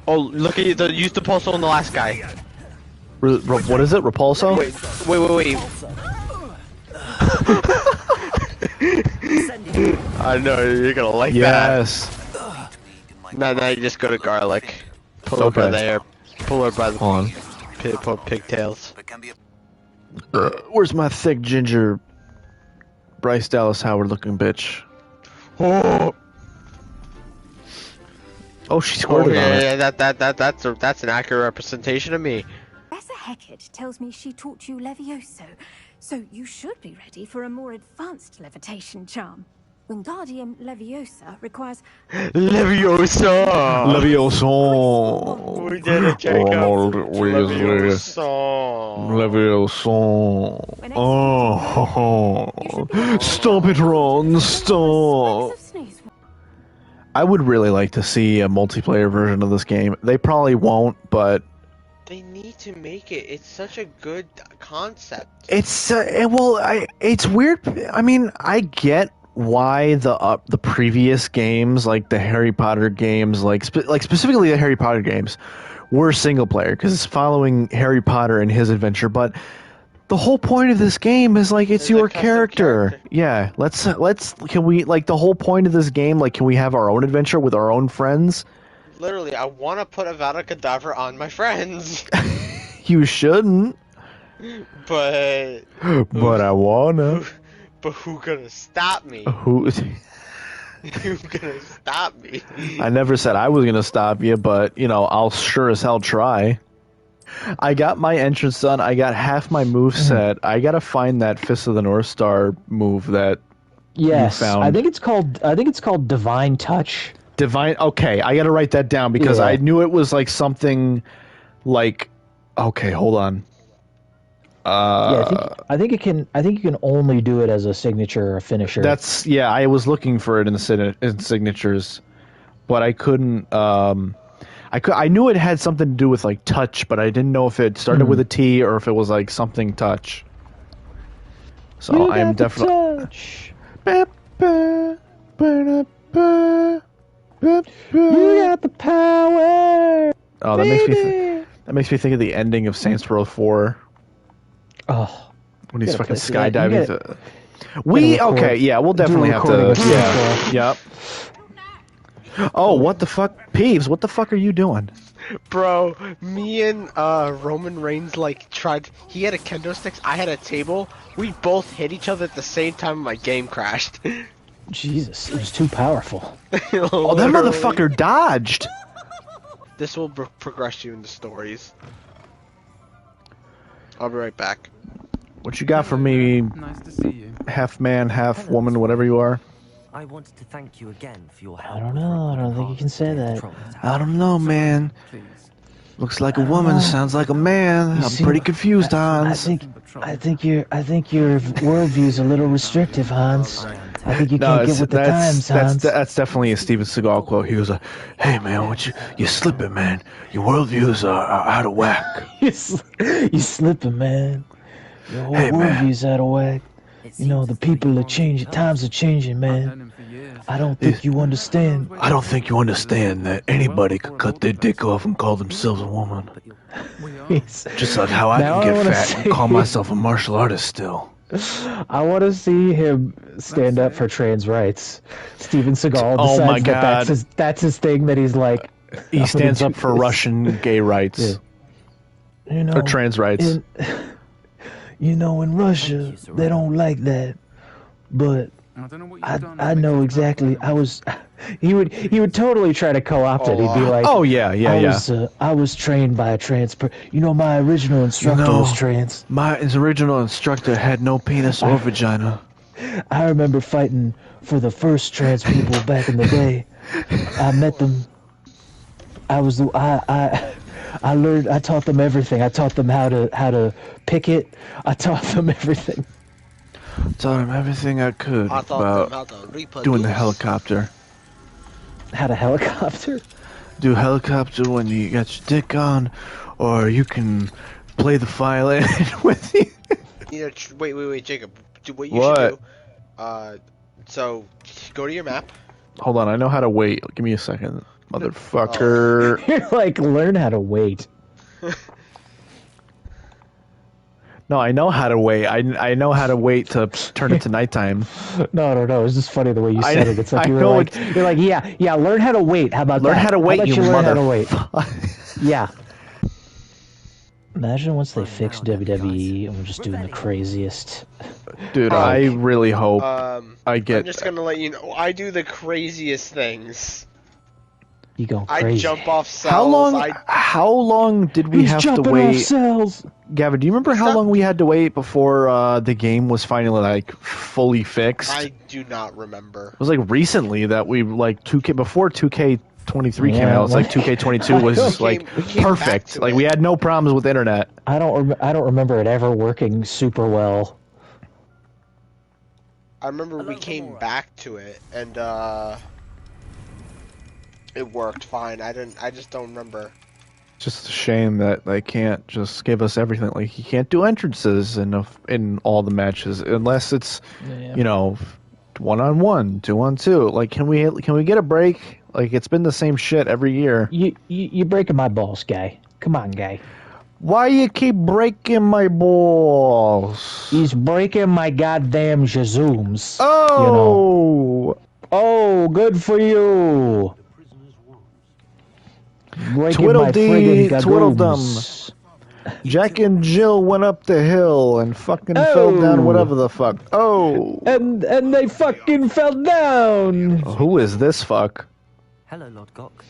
Oh, look at you, use the pulso on the last guy. What is it? Repulso? Wait. I know, you're gonna like yes. that. Now you just go to garlic. Pull her by the hair. Pull her by the pigtails. Where's my thick ginger Bryce Dallas Howard looking bitch? Oh, she squirted on it. Yeah, that's an accurate representation of me. Professor Heckett tells me she taught you Levioso, so you should be ready for a more advanced levitation charm. Wingardium Leviosa requires... Leviosa! We did it, Jacob. Ronald Weasley. Leviosa. Oh, stop it, Ron, stop. I would really like to see a multiplayer version of this game. They probably won't, but... They need to make it. It's such a good concept. It's, it's weird. I mean, I get why the previous games, like the Harry Potter games, like specifically the Harry Potter games, were single player because it's following Harry Potter and his adventure. But the whole point of this game is like it's your character. Yeah, can we like the whole point of this game? Like, can we have our own adventure with our own friends? Literally, I want to put Avada Kedavra on my friends. You shouldn't. But I wanna. But who gonna stop me? Who's gonna stop me? I never said I was gonna stop you, but you know, I'll sure as hell try. I got my entrance done. I got half my move set. I gotta find that Fist of the North Star move that you found. I think it's called Divine Touch. Divine. Okay, I gotta write that down because I knew it was like something like. Okay, hold on. I think you can only do it as a signature or finisher. I was looking for it in signatures, but I couldn't. I knew it had something to do with like touch, but I didn't know if it started with a T or if it was like something touch. So I'm definitely. You got the power. Oh, that makes me think of the ending of Saints Row 4. Oh, when he's fucking skydiving. We'll definitely have to. Yep. Oh, what the fuck, Peeves? What the fuck are you doing? Bro, me and Roman Reigns tried. He had a kendo sticks. I had a table. We both hit each other at the same time. My game crashed. Jesus, it was too powerful. Oh, that motherfucker dodged. This will progress you into stories. I'll be right back. What you got for me? Nice to see you. Half man, half woman, whatever you are. I wanted to thank you again for your help. I don't know. I don't think you can say that. I don't know, man. Looks like a woman, sounds like a man. I'm pretty confused, Hans. I think your worldview's a little restrictive, Hans. I think you No, can't get with the times, Hans. that's definitely a Steven Seagal quote. He was like, "Hey man, you slipping, man? Your worldviews are out of whack." You slipping, man. Your whole Hey, man. worldview's out of whack. You know, the people are changing, times are changing, man. I don't think you understand. I don't think you understand that anybody could cut their dick off and call themselves a woman. Just like how I Now can I get wanna fat and call myself a martial artist still. I want to see him stand up for trans rights. Steven Seagal Oh decides my that God. that's his thing, that he's like... He stands up for Russian gay rights. Yeah. You know, Or trans rights. In Russia, they don't like that. But I know exactly. He would totally try to co-opt it. He'd be like, oh yeah. I was trained by a trans my original instructor was trans. My original instructor had no penis or vagina. I remember fighting for the first trans people back in the day. I met them. I learned. I taught them everything. I taught them how to picket. I taught them everything. Taught him everything I could about doing the helicopter. How to helicopter? Do helicopter when you got your dick on, or you can play the violin with you. Wait, Jacob. What you should do. So, go to your map. Hold on, I know how to wait. Give me a second, motherfucker. You're like, learn how to wait. No, I know how to wait. I know how to wait to turn it to nighttime. No. It's just funny the way you said it. It's like you're like, yeah. Learn how to wait. How about learn that? how to wait, how about you learn how to mother. wait? Yeah. Imagine once they fix WWE and we're just doing the craziest. Dude, I really hope I get. I'm just gonna let you know. I do the craziest things. You go crazy. I jump off cells. How long did we have to wait? Off cells. Gavin, do you remember how long we had to wait before the game was finally like fully fixed? I do not remember. It was like recently that we like 2K before 2K23 came out. It's like 2K22 was like perfect. Like we had no problems with internet. I don't remember it ever working super well. I remember we came back to it and it worked fine. I just don't remember. Just a shame that they can't just give us everything. Like you can't do entrances in all the matches unless it's you know 1-on-1, 2-on-2. Like can we get a break? Like it's been the same shit every year. You breaking my balls, guy. Come on, guy. Why you keep breaking my balls? He's breaking my goddamn jazooms. Oh. You know. Oh, good for you. Twiddledee, twiddledum. Jack and Jill went up the hill and fucking fell down whatever the fuck. Oh. And they fucking fell down. Who is this fuck? Hello, Lord Cock.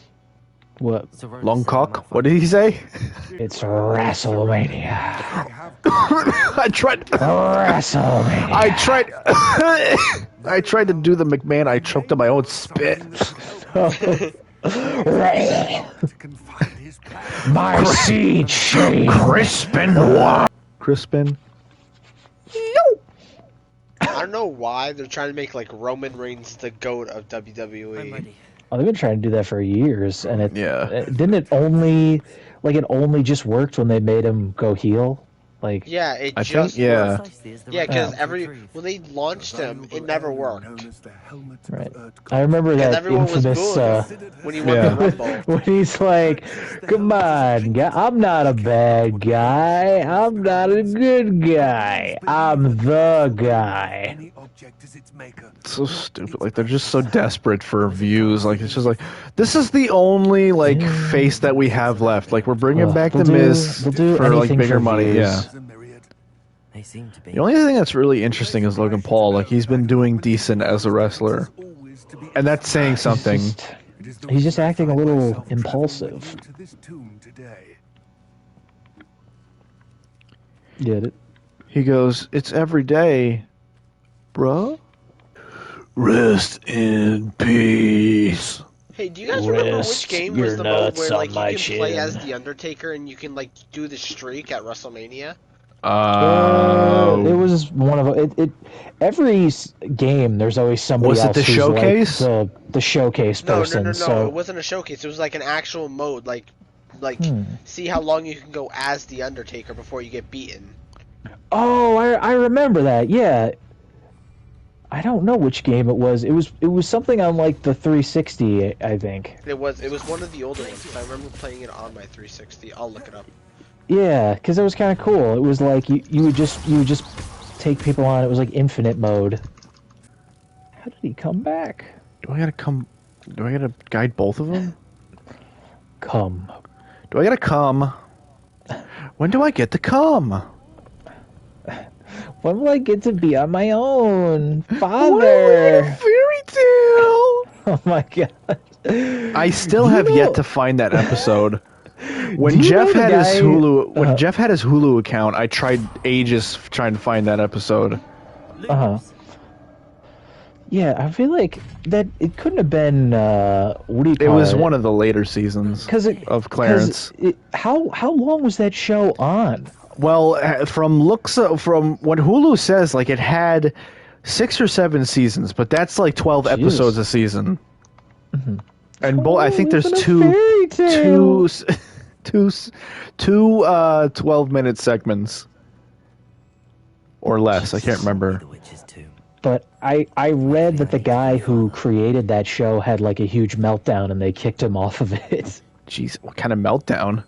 What? Long cock? What did he say? It's WrestleMania. I tried. WrestleMania. I tried to do the McMahon. I choked on my own spit. My seed shade. Crispin. Crispin. I don't know why they're trying to make like Roman Reigns the GOAT of WWE. Oh, they've been trying to do that for years, and didn't it only just worked when they made him go heel? Like yeah, it I just think, yeah. worked. Yeah, because when they launched him, it never worked. Right. I remember that infamous when he won the Rumble. When he's like, "Come on, guy, I'm not a bad guy. I'm not a good guy. I'm the guy." It's so stupid. Like they're just so desperate for views. Like it's just like this is the only like face that we have left. Like we're bringing back the Miz for like bigger money. Yeah. They seem to be. The only thing that's really interesting is Logan Paul. Like he's been doing decent as a wrestler, and that's saying something. He's just acting a little impulsive. Get it? He goes, "It's every day, bruh." Rest in peace. Hey, do you guys remember which game was the mode where like you can play as the Undertaker and you can like do the streak at WrestleMania? It was one of it. Every game, there's always somebody Was it else the who's showcase? like the showcase person. No. So It wasn't a showcase. It was like an actual mode. Like see how long you can go as the Undertaker before you get beaten. oh, I remember that. Yeah. I don't know which game it was. It was something on like the 360, I think. It was one of the older ones. I remember playing it on my 360. I'll look it up. Yeah, because it was kind of cool. It was like you would just take people on. It was like infinite mode. How did he come back? Do I gotta guide both of them? Come. Do I gotta come? When do I get to come? When will I get to be on my own, Father? Fairy tale. Oh my god! I still have yet to find that episode. When Jeff had his Hulu, Jeff had his Hulu account, I tried ages trying to find that episode. Yeah, I feel like that it couldn't have been. What do you call it? It was one of the later seasons of Clarence. How long was that show on? Well, from what Hulu says, like it had 6 or 7 seasons, but that's like 12 episodes a season. Mm-hmm. And I think there's two 12-minute segments or less. I can't remember. But I read that the guy who created that show had like a huge meltdown and they kicked him off of it. Jeez, what kind of meltdown?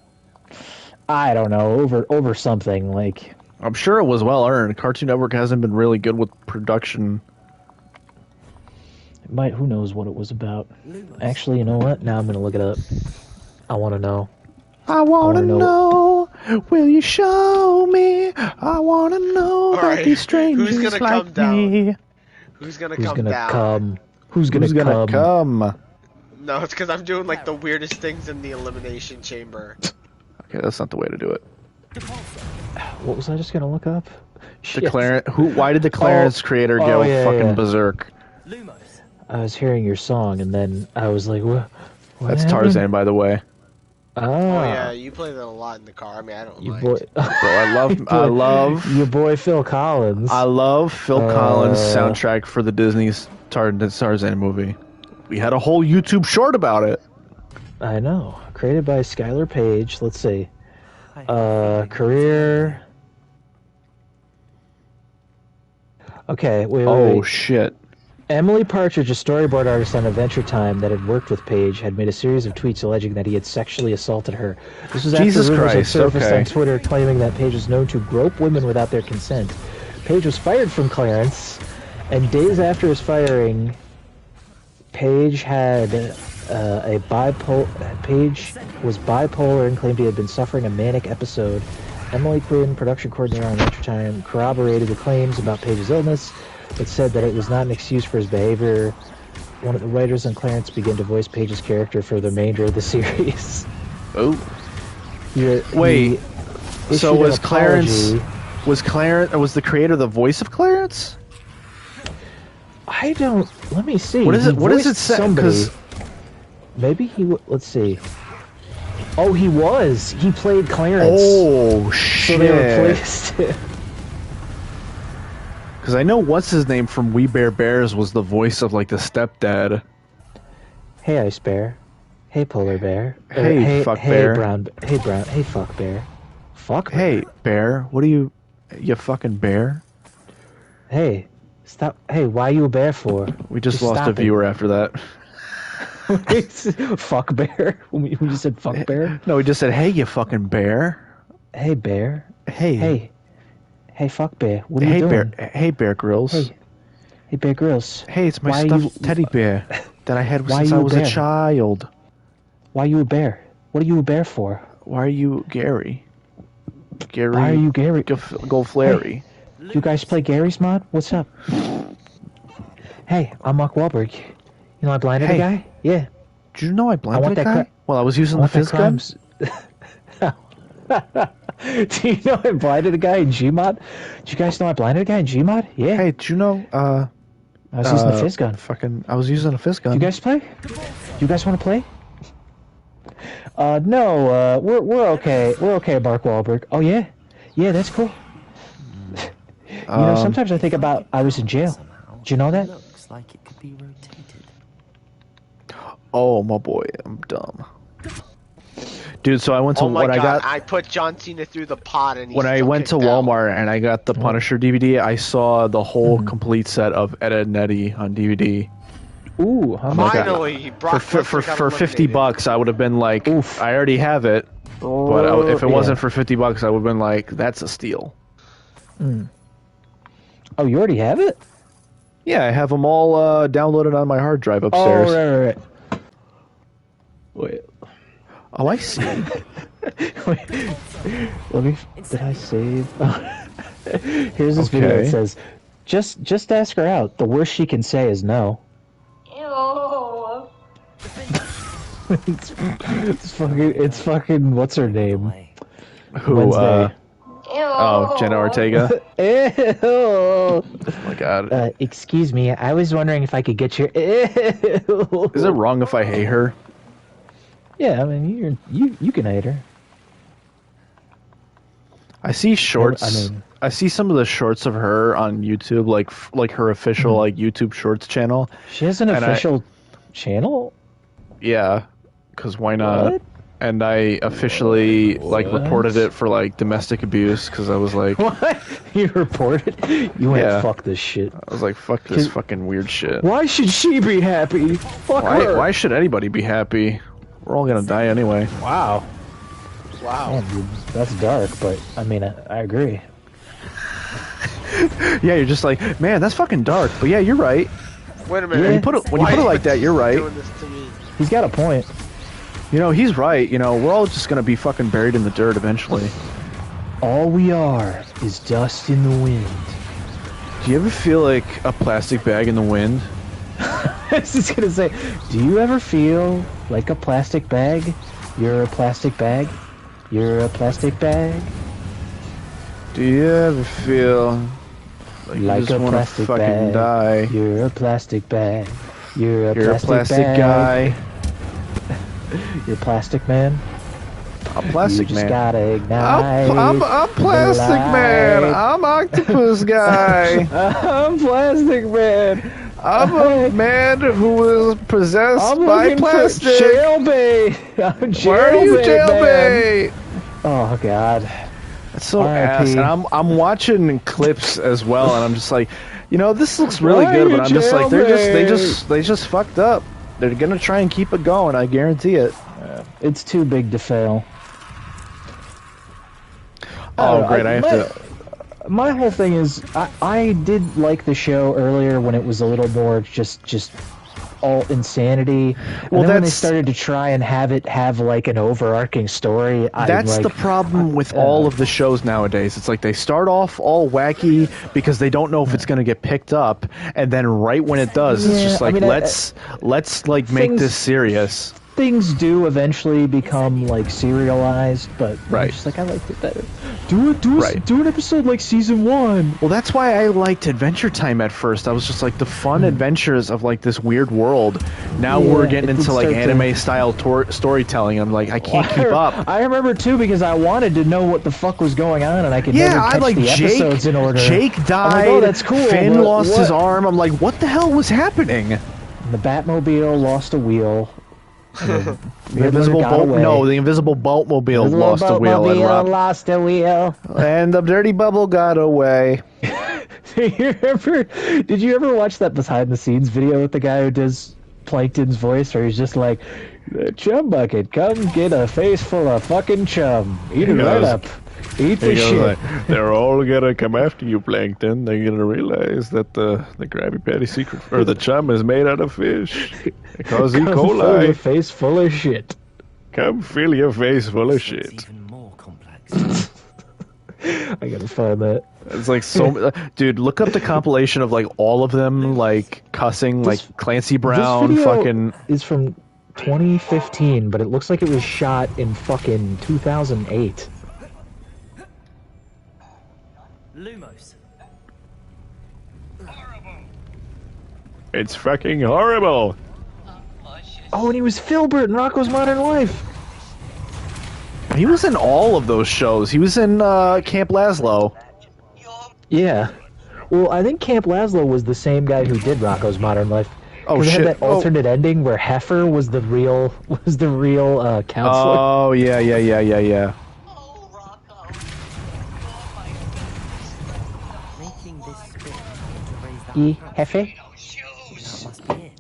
I don't know, over something like. I'm sure it was well earned. Cartoon Network hasn't been really good with production. Who knows what it was about? Actually, you know what? Now I'm gonna look it up. I want to know. I want to know. Will you show me? I want to know about these strangers Who's gonna come down? Who's gonna come down? Who's gonna come? No, it's because I'm doing like the weirdest things in the elimination chamber. Okay, that's not the way to do it. What was I just gonna look up? Why did the Clarence creator go fucking berserk? I was hearing your song and then I was like, what That's happened? Tarzan, by the way. Oh yeah, you play that a lot in the car. I mean, I don't mind. Boy, bro, I love your boy Phil Collins. I love Phil Collins' soundtrack for the Disney's Tarzan movie. We had a whole YouTube short about it. I know. Created by Skylar Page. Let's see. Career. Okay, wait. Shit. Emily Partridge, a storyboard artist on Adventure Time that had worked with Page, had made a series of tweets alleging that he had sexually assaulted her. This was after rumors had surfaced on Twitter claiming that Page was known to grope women without their consent. Page was fired from Clarence, and days after his firing, Page had Page was bipolar and claimed he had been suffering a manic episode. Emily Quinn, production coordinator on Adventure Time, corroborated the claims about Page's illness, but said that it was not an excuse for his behavior. One of the writers on Clarence began to voice Page's character for the remainder of the series. Oh. Wait. So was Clarence... Was the creator the voice of Clarence? I don't... Let me see. What is it? What does it say? Because maybe he... Let's see. Oh, he was. He played Clarence. Oh, shit. So they replaced him. Because I know what's his name from We Bare Bears was the voice of like the stepdad. Hey, Ice Bear. Hey, Polar Bear. Hey, Fuck Bear. Hey, Fuck Bear. Fuck Bear. Hey, Bear. What are you fucking bear? Hey, stop. Hey, why you a bear for? We just lost a viewer after that. Fuck Bear? When you said Fuck Bear? No, we just said, hey, you fucking bear. Hey, Bear. Hey. Hey, Fuck Bear. What are you doing? Hey, Bear Grylls. Hey, Bear Grylls. Hey, it's my stuffed teddy bear that I had since I was a child. Why are you a bear? What are you a bear for? Why are you Gary? Gary. Why are you Gary? Golflary. Hey, you guys play Gary's mod? What's up? Hey, I'm Mark Wahlberg. You know I blinded a guy? Yeah. Did you know I blinded a guy? Well, I was using the fizz gun. Do you know I blinded a guy in Gmod? Do you guys know I blinded a guy in Gmod? Yeah. Hey, did you know I was using the fizz gun. I was using a fizz gun. Do you guys play? Do you guys want to play? No, we're okay. We're okay, Mark Wahlberg. Oh yeah? Yeah, that's cool. You know, sometimes I think about I was in jail. Do you know that? Looks like it could be rotated. Oh my boy, I'm dumb. Dude, so I went to Oh my when God, I got I put John Cena through the pot and he when I still went to kicked out. Walmart and I got the Punisher DVD. I saw the whole complete set of Ed, Ed and Eddie on DVD. Ooh, I'm like, finally, Brock for Lesnar got $50, eliminated. I would have been like, "Oof, I already have it." But if it wasn't for $50, I would have been like, "That's a steal." Mm. Oh, you already have it? Yeah, I have them all downloaded on my hard drive upstairs. Oh, right. Wait. Oh, I see. Wait. Let me. Did I save? Here's this video that says, "Just ask her out. The worst she can say is no." Ew. It's fucking. What's her name? Who? Wednesday. Oh, Jenna Ortega. Ew. Oh my God. Excuse me. I was wondering if I could get your. Ew. Is it wrong if I hate her? Yeah, I mean, you can hate her. I see shorts. I see some of the shorts of her on YouTube, like her official like YouTube Shorts channel. She has an official channel? Yeah, because why not? What? And I officially like reported it for like domestic abuse because I was like, What? You reported? You went, fuck this shit. I was like, fuck this fucking weird shit. Why should she be happy? Fuck her. Why should anybody be happy? We're all gonna die anyway. Wow. Wow. Man, dude, that's dark, but I mean, I agree. Yeah, you're just like, man, that's fucking dark. But yeah, you're right. Wait a minute. When you put it like that, you're right. Doing this to me? He's got a point. You know, he's right. You know, we're all just gonna be fucking buried in the dirt eventually. All we are is dust in the wind. Do you ever feel like a plastic bag in the wind? I was just gonna say, do you ever feel like a plastic bag? You're a plastic bag? You're a plastic bag? Do you ever feel like you just a want to plastic fucking bag. die? You're a plastic bag. You're a plastic bag. guy. You're plastic man. I'm plastic you man. Just gotta ignite. I'm plastic man. I'm octopus guy. I'm plastic man. I'm a man who is possessed by plastic. Jailbait. I'm jailbait. Where are you, jailbait? Oh God. That's so ass. And I'm watching clips as well, and I'm just like, you know, this looks really good, but I'm just like, they just fucked up. They're gonna try and keep it going. I guarantee it. It's too big to fail. Oh, great! I have to. My whole thing is, I did like the show earlier when it was a little more just all insanity. Well, then when they started to try and have like an overarching story, that's the problem with all of the shows nowadays. It's like they start off all wacky because they don't know if it's going to get picked up, and then right when it does, it's just like let's like make this serious. Things do eventually become like serialized, but I'm just like I liked it better. Do an episode like season 1. Well, that's why I liked Adventure Time at first. I was just like the fun adventures of like this weird world. Now we're getting into like anime style storytelling. I'm like, I can't keep up. I remember too because I wanted to know what the fuck was going on, and I could never catch the episodes in order. Jake died. I'm like, oh, that's cool. Finn lost his arm. I'm like, what the hell was happening? The Batmobile lost a wheel. The invisible boat. No, the invisible boatmobile lost a wheel. And lost a wheel. And the dirty bubble got away. Did you ever watch that behind the scenes video with the guy who does Plankton's voice, where he's just like, "The chum bucket, come get a face full of fucking chum, eat it right up, eat the shit." Like, they're all gonna come after you, Plankton. They're gonna realize that the Krabby Patty secret or the chum is made out of fish. It causes E. coli. Fill your face full of shit. Come fill your face full of shit. Even more complex. I gotta find that. It's like so, dude. Look up the compilation of like all of them like cussing, like Clancy Brown. This video fucking is from 2015, but it looks like it was shot in fucking 2008. Lumos. It's fucking horrible. Oh, and he was Filbert in Rocco's Modern Life. He was in all of those shows. He was in Camp Lazlo. Yeah. Well, I think Camp Lazlo was the same guy who did Rocco's Modern Life. Oh shit! It had that Oh. alternate ending where Heifer was the real counselor. Oh yeah. Making this spit to raise that Heifer? that must be it.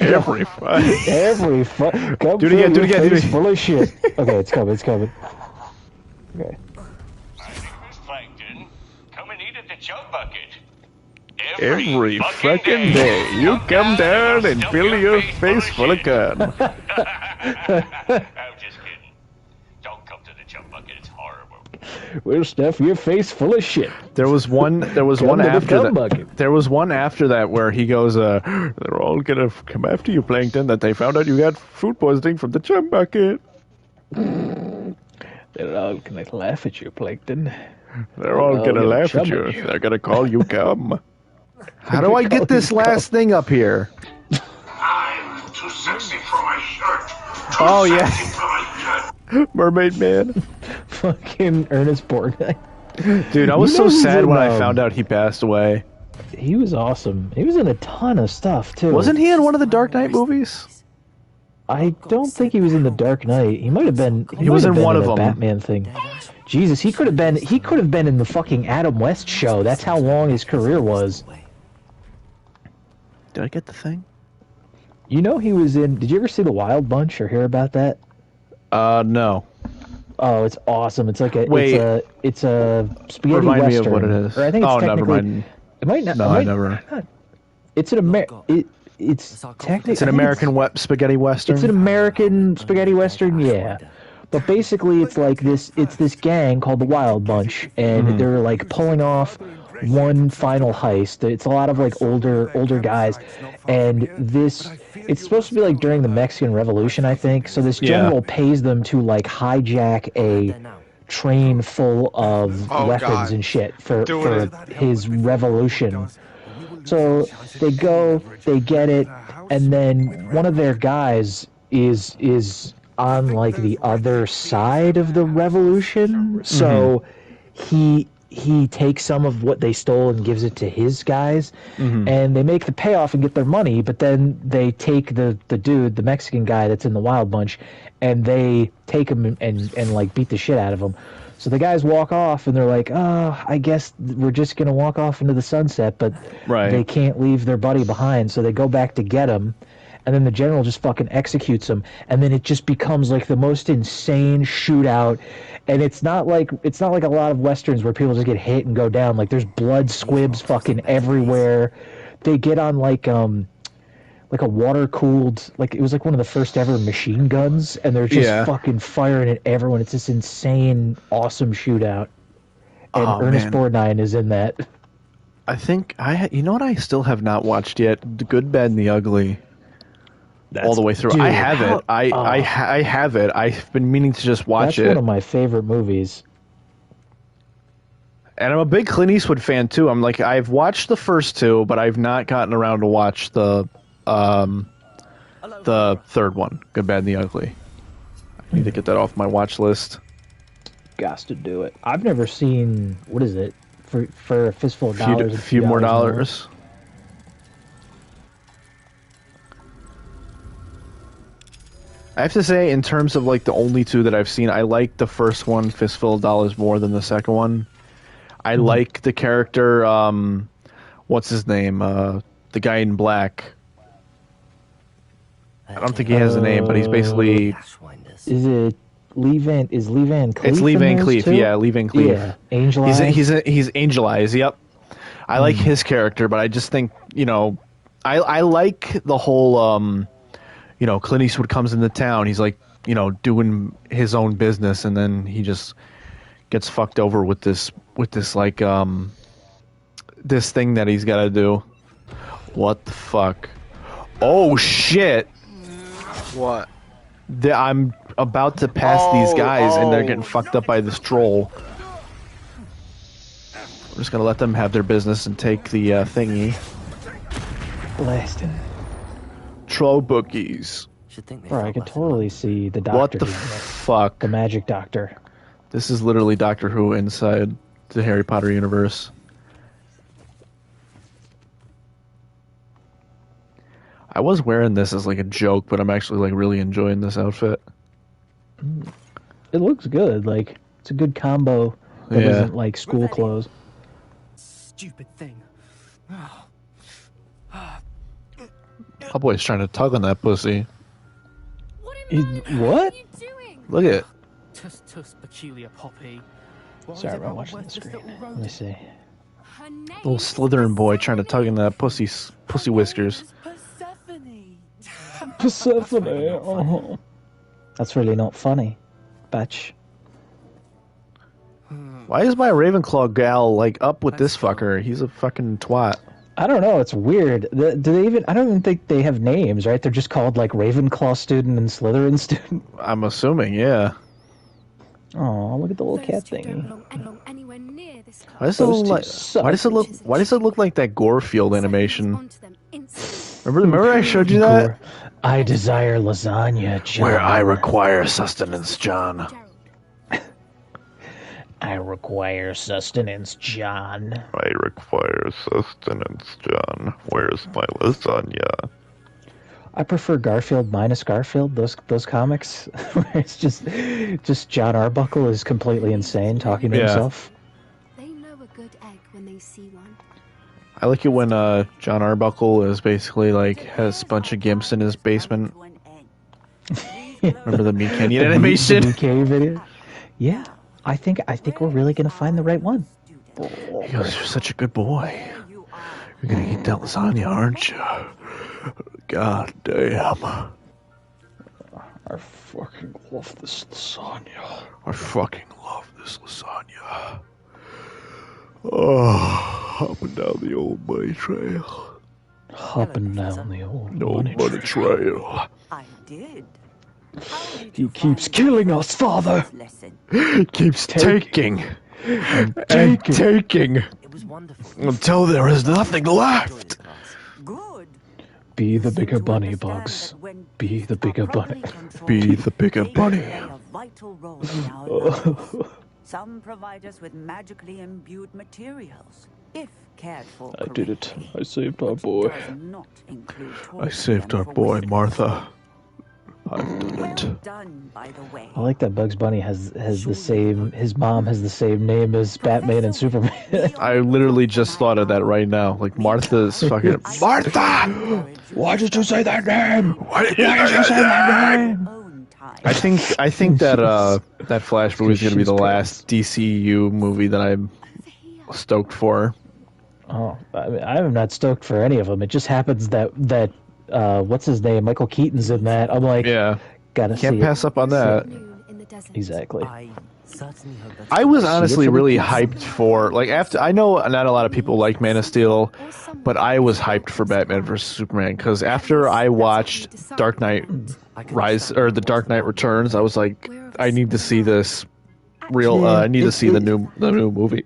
Every fuck. Every fuck. Come Do it again, through do it your again, do face it. full of shit. Okay, it's coming. Okay. Plankton, come and eat at the chug bucket. Every fucking day, you come down and fill your face full of cum. I'm just kidding. Don't come to the chug bucket. It's horrible. We'll stuff your face full of shit. There was one Come to the after cum that. bucket. There was one after that where he goes, they're all gonna come after you, Plankton, that they found out you got food poisoning from the chum bucket. They're all gonna laugh at you, Plankton. They're all gonna gonna laugh at chum you. at you. They're gonna call you cum. How do I get this last thing up here? I'm too sexy for my shirt. Oh yeah, Mermaid Man. Fucking Ernest Borgnine. dude, I was You so know he's sad in, when I found out he passed away. He was awesome. He was in a ton of stuff too. Wasn't he in one of the Dark Knight movies? I don't think he was in the Dark Knight. He might have been. He was might have in been one a of them. Batman thing. Jesus, he could have been. He could have been in the fucking Adam West show. That's how long his career was. Did I get the thing? You know, he was in. Did you ever see The Wild Bunch or hear about that? No. Oh, it's awesome. It's like a. Wait. It's a spaghetti Remind western. me of what it is. Or I think it's Oh, never technically. mind. It might not. No, it might, I never. It's an It's technically. It's an American spaghetti western. It's an American spaghetti western, yeah. But basically, it's like this. It's this gang called the Wild Bunch, and they're like pulling off one final heist. It's a lot of like older guys, and this. It's supposed to be like during the Mexican Revolution, I think. So this general pays them to like hijack a train full of weapons and shit for his revolution. So they go, they get it, and then one of their guys is on like the other side of the revolution. So he takes some of what they stole and gives it to his guys, and they make the payoff and get their money. But then they take the dude, the Mexican guy that's in the Wild Bunch, and they take him and like beat the shit out of him. So the guys walk off, and they're like, "Oh, I guess we're just gonna walk off into the sunset." But they can't leave their buddy behind, so they go back to get him. And then the general just fucking executes him, and then it just becomes like the most insane shootout. And it's not like a lot of westerns where people just get hit and go down. Like there's blood squibs fucking everywhere. They get on like a water cooled, like it was like one of the first ever machine guns, and they're just fucking firing at everyone. It's this insane, awesome shootout. And Ernest Borgnine is in that. I think you know what I still have not watched yet? The Good, Bad, and the Ugly. All the way through. Dude, I have it. I have it. I've been meaning to just watch it. That's one of my favorite movies. And I'm a big Clint Eastwood fan too. I'm like, I've watched the first two, but I've not gotten around to watch the third one, Good, Bad, and the Ugly. I need to get that off my watch list. Gots to do it. I've never seen, what is it, for a fistful of dollars. A few more dollars. I have to say, in terms of like the only two that I've seen, I like the first one, Fistful of Dollars, more than the second one. I like the character, what's his name? The guy in black. I don't think he has a name, but he's basically... Is it Lee Van Cleef? It's Lee Van Cleef, yeah, Lee Van Cleef. Yeah, Angel Eyes. He's Angel Eyes, yep. I like his character, but I just think, I like the whole... Clint Eastwood comes into town. He's like, doing his own business, and then he just gets fucked over with this like this thing that he's got to do. What the fuck? Oh shit! What? I'm about to pass these guys, and they're getting fucked up by this troll. We're just gonna let them have their business and take the thingy. Blasting. Troll bookies. Bro, I could totally see the doctor. What the doing fuck? The magic doctor. This is literally Doctor Who inside the Harry Potter universe. I was wearing this as like a joke, but I'm actually like really enjoying this outfit. It looks good. Like, it's a good combo that Yeah. isn't like school clothes. Stupid thing. Oh boy's trying to tug on that pussy. What? Look at it. Tuss tuss peculiar poppy. Sorry about watching the screen. Let me see. Little Slytherin boy trying to tug in that pussy whiskers. Persephone. Oh. That's really not funny. Batch. Why is my Ravenclaw gal like up with this fucker? He's a fucking twat. I don't know. It's weird. Do they even? I don't even think they have names, right? They're just called like Ravenclaw student and Slytherin student. I'm assuming, yeah. Oh, look at the little cat thingy. Why does it look like? Why does it look like that Gorefield animation? Remember I showed you that? I desire lasagna, John. Where I require sustenance, John. I require sustenance, John. I require sustenance, John. Where's my lasagna? I prefer Garfield minus Garfield. Those comics, where it's just John Arbuckle is completely insane talking to himself. They know a good egg when they see one. I like it when John Arbuckle is basically like has a bunch of gimps in his basement. Remember the Meat Canyon animation? The MK video. Yeah, I think we're really gonna find the right one. He goes, "You're such a good boy. You're gonna eat that lasagna, aren't you? God damn. I fucking love this lasagna. I fucking love this lasagna. Oh, hopping down the old money trail. Hopping down the old money trail. I did. He keeps killing us, Father. Keeps taking. And taking. It was wonderful. Until there is nothing left. Be the bigger bunny, Bugs. Be the bigger bunny. Be the bigger bunny. A vital role in our lives. Some provide us with magically imbued materials, if cared for I did it. correctly, I saved our boy. does not include I saved our boy, Martha. I've done it. done, by the way. I like that Bugs Bunny has the same. His mom has the same name as Batman and Superman. I literally just thought of that right now. Like Martha's fucking Martha. Why did you say that name? Why did you say that name? I think that that Flash movie is gonna be the last DCU movie that I'm stoked for. Oh, I'm not stoked for any of them. It just happens that what's his name? Michael Keaton's in that. I'm like, yeah, gotta can't see pass it. up on that. Exactly. I was honestly really hyped for like after I know not a lot of people like Man of Steel, but I was hyped for Batman vs Superman because after I watched Dark Knight Rise or The Dark Knight Returns, I was like, I need to see this real. I need to see the new movie.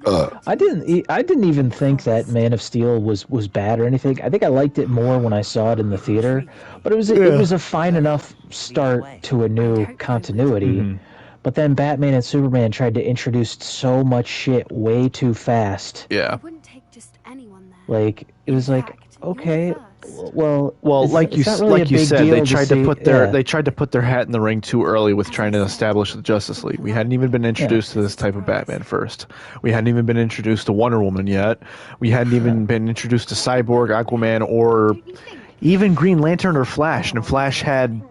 I didn't even think that Man of Steel was bad or anything. I think I liked it more when I saw it in the theater, but it was a fine enough start to a new continuity. Mm-hmm. But then Batman and Superman tried to introduce so much shit way too fast. Yeah. Like it was like, okay, well, like you said, they tried to put their hat in the ring too early with trying to establish the Justice League. We hadn't even been introduced to this type of Batman first. We hadn't even been introduced to Wonder Woman yet. We hadn't even been introduced to Cyborg, Aquaman, or even Green Lantern or Flash. And Flash had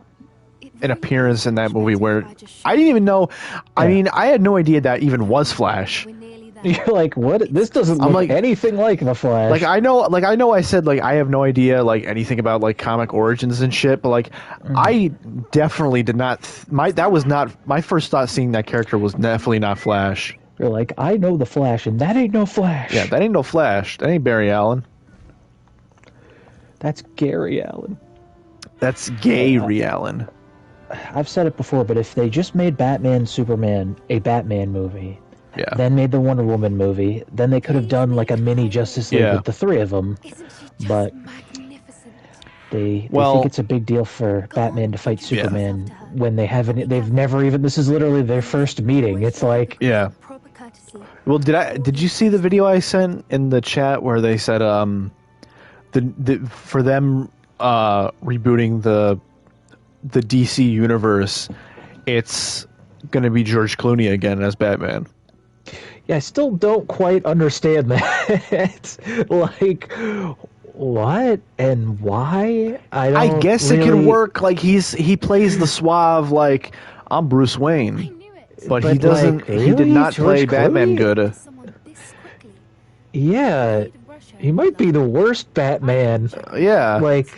an appearance in that movie where I didn't even know. I mean, I had no idea that even was Flash. You're like, what? This doesn't look anything like the Flash. Like I know I said like I have no idea like anything about like comic origins and shit, but like I definitely did not that was not my first thought seeing that character was definitely not Flash. You're like, I know the Flash and that ain't no Flash. Yeah, that ain't no Flash. That ain't Barry Allen. That's Gary Allen. That's Gary Allen. I've said it before, but if they just made Batman Superman a Batman movie, Yeah. Then made the Wonder Woman movie. Then they could have done like a mini Justice League with the three of them. But they think it's a big deal for Batman to fight Superman when they've never even, this is literally their first meeting. It's like... Yeah. Well, did you see the video I sent in the chat where they said for them rebooting the DC universe, it's going to be George Clooney again as Batman? Yeah, I still don't quite understand that. It's like, what and why? I guess it can work. Like he plays the suave, like, I'm Bruce Wayne. But he doesn't. Like, really? He did not George play Batman Clooney? good. Yeah, he might be the worst Batman. Yeah. Like,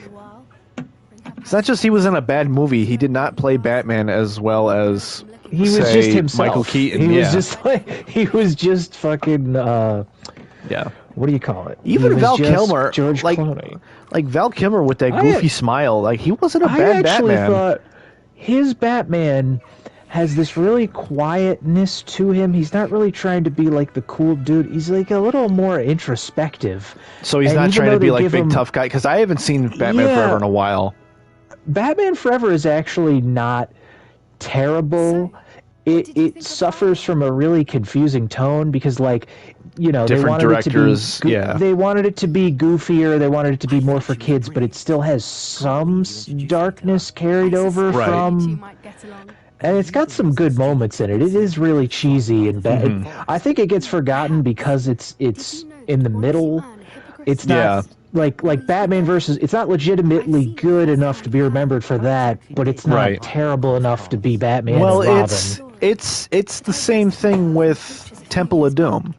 it's not just he was in a bad movie. He did not play Batman as well as he was just himself. Michael Keaton. He was just like fucking. Yeah. What do you call it? Even Val Kilmer, George like Clooney. Like Val Kilmer with that goofy smile. Like he wasn't a bad actually Batman. Thought his Batman has this really quietness to him. He's not really trying to be like the cool dude. He's like a little more introspective. So he's not trying to be like big tough guy. Because I haven't seen Batman Forever in a while. Batman Forever is actually not terrible. It suffers from a really confusing tone because, like, you know, different directors. They wanted it to be goofier. They wanted it to be more for kids, but it still has some darkness carried over from. And it's got some good moments in it. It is really cheesy and bad. I think it gets forgotten because it's in the middle. It's not like Batman versus. It's not legitimately good enough to be remembered for that, but it's not terrible enough to be Batman. Well, and Robin. it's the same thing with Temple of Doom.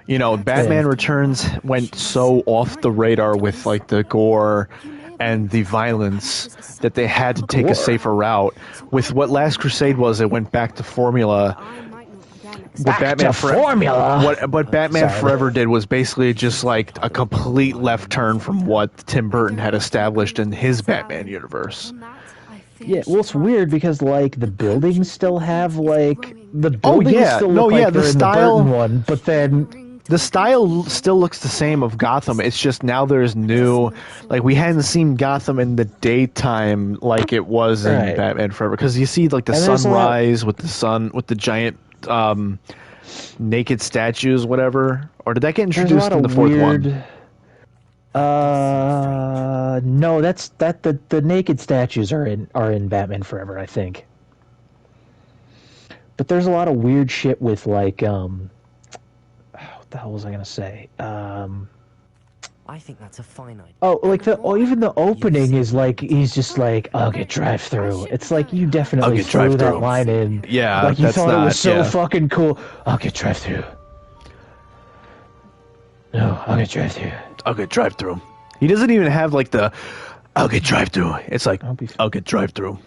You know, Batman Returns went so off the radar with like the gore and the violence that they had to take a safer route. With what Last Crusade was, it went back to formula. What Batman Forever did was basically just like a complete left turn from what Tim Burton had established in his Batman universe. Yeah, well, it's weird because like the buildings still have like the buildings still look like the they're style in the Burton one, but then the style still looks the same of Gotham. It's just now there's new, like we hadn't seen Gotham in the daytime like it was in Batman Forever, because you see like the sunrise with the sun with the giant naked statues, whatever. Or did that get introduced in the fourth one? No, the naked statues are in Batman Forever, I think. But there's a lot of weird shit with like what the hell was I gonna say? I think that's a fine idea. Oh, like even the opening is like he's just like, I'll get drive through. It's like you definitely threw that line in. Yeah, like you that's thought not, it was so fucking cool. I'll get drive through. No, I'll get drive through. I'll get drive through. He doesn't even have like the I'll get drive through. It's like I'll get drive through.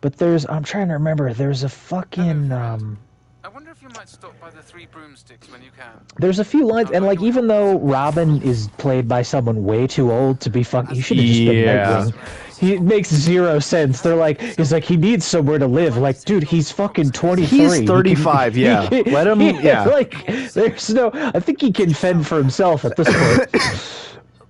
But I'm trying to remember. There's a fucking I wonder if you might stop by the Three Broomsticks when you can. There's a few lines, and like even though Robin is played by someone way too old to be fucking, he should have just been Nightwing. It makes zero sense. They're like, he's like, he needs somewhere to live. Like, dude, he's fucking 23. He's 35. Let him. Yeah. Like, there's no. I think he can fend for himself at this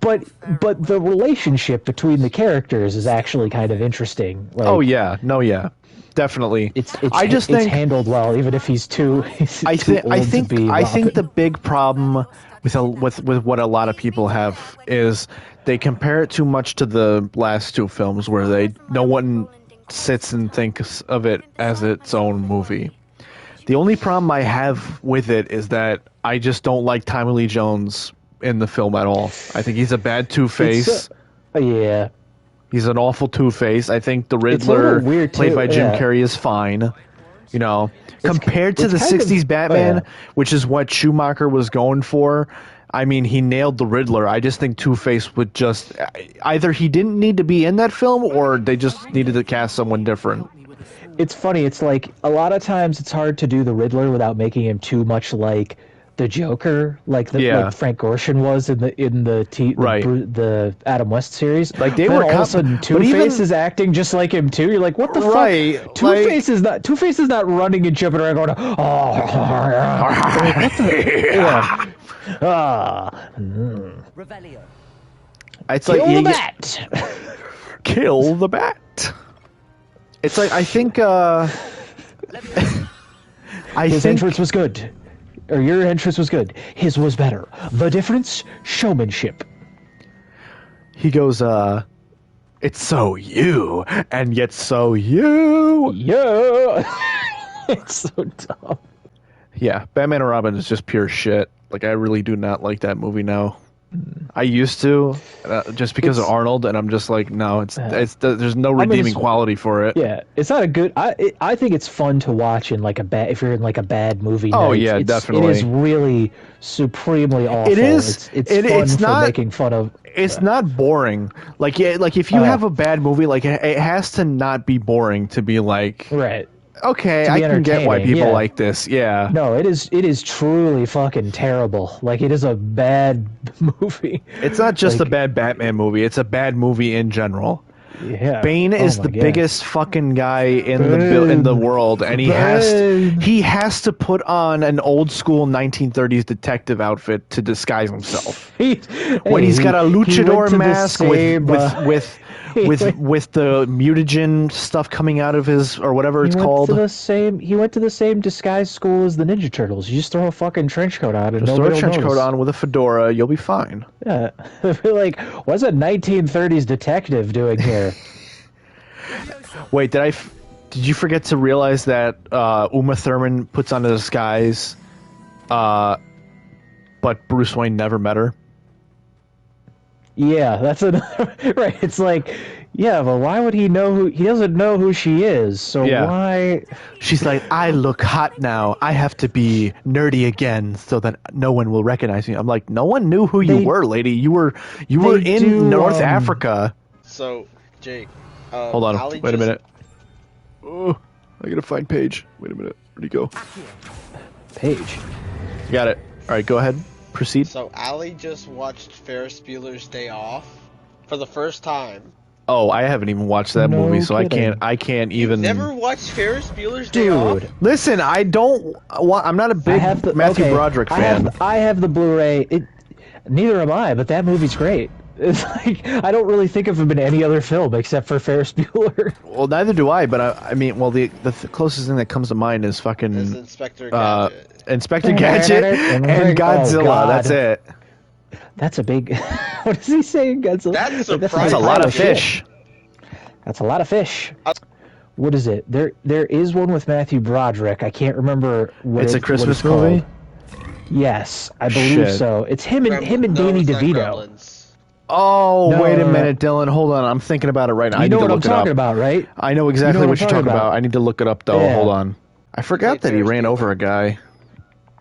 point. But the relationship between the characters is actually kind of interesting. Like, definitely. It's handled well, even if he's too. I think the big problem with what a lot of people have is they compare it too much to the last two films, where no one sits and thinks of it as its own movie. The only problem I have with it is that I just don't like Tommy Lee Jones in the film at all. I think he's a bad Two-Face. Yeah. He's an awful Two-Face. I think the Riddler, played by Jim Carrey, is fine. You know, compared to the 60s Batman, which is what Schumacher was going for, I mean, he nailed the Riddler. I just think Two-Face would just... Either he didn't need to be in that film, or they just needed to cast someone different. It's funny. It's like, a lot of times it's hard to do the Riddler without making him too much like the Joker, like Frank Gorshin was in the Adam West series. Like they then were all of a sudden Two-Face is acting just like him too. You're like, what the fuck? Two-Face is not running and jumping around going, oh, like, what the? Revelio. It's Kill like the bat. Kill the bat. It's like I think his entrance was good. Or your entrance was good. His was better. The difference? Showmanship. He goes, it's so you, and yet so you. Yeah. It's so dumb. Yeah, Batman and Robin is just pure shit. Like, I really do not like that movie now. I used to, just because of Arnold, and I'm just like, no, there's no redeeming quality for it. Yeah, it's not a good. I think it's fun to watch in like a bad. If you're in like a bad movie. Oh night. yeah, definitely. It is really supremely awful. It is. It's fun for making fun of. It's not boring. Like if you have a bad movie, like it has to not be boring to be like. Right. Okay, I can get why people like this. Yeah. No, it is truly fucking terrible. Like, it is a bad movie. It's not just a bad Batman movie. It's a bad movie in general. Yeah. Bane is the biggest fucking guy in the world, and he has to put on an old school 1930s detective outfit to disguise himself. When he's got a luchador mask with the mutagen stuff coming out of his, or whatever it's called. He went to the same disguise school as the Ninja Turtles. You just throw a fucking trench coat on and just throw a trench coat on with a fedora, you'll be fine. Yeah. Like, what's a 1930s detective doing here? Wait, did you forget to realize that Uma Thurman puts on a disguise, but Bruce Wayne never met her? Yeah, that's another. Right, it's like, yeah, but why would he know he doesn't know who she is, so why? She's like, I look hot now. I have to be nerdy again so that no one will recognize me. I'm like, no one knew who you were, lady. You were in North Africa. So, Jake. Hold on. Wait a minute. Oh, I gotta find Paige. Wait a minute. Where'd he go? Paige. Got it. All right, go ahead. Proceed. So Allie just watched Ferris Bueller's Day Off for the first time. Oh, I haven't even watched that movie, so kidding. I can't even. You've never watched Ferris Bueller's Day Off? Listen, I don't. I'm not a big Matthew Broderick fan. I have the Blu-ray. Neither am I, but that movie's great. It's like, I don't really think of him in any other film except for Ferris Bueller. Well, neither do I, but I mean, well, the closest thing that comes to mind is fucking Inspector Gadget. Inspector Gadget and Godzilla. That's it. That's a big. What does he say in Godzilla? That's a lot of fish. That's a lot of fish. What is it? There is one with Matthew Broderick. I can't remember what it's a Christmas movie. Yes, I believe so. It's him and Danny DeVito. Oh, no, wait a minute, Dylan. Hold on. I'm thinking about it right now. You know what I'm talking about, right? I know exactly what you're talking about. I need to look it up, though. Yeah. Hold on. I forgot that he ran over a guy.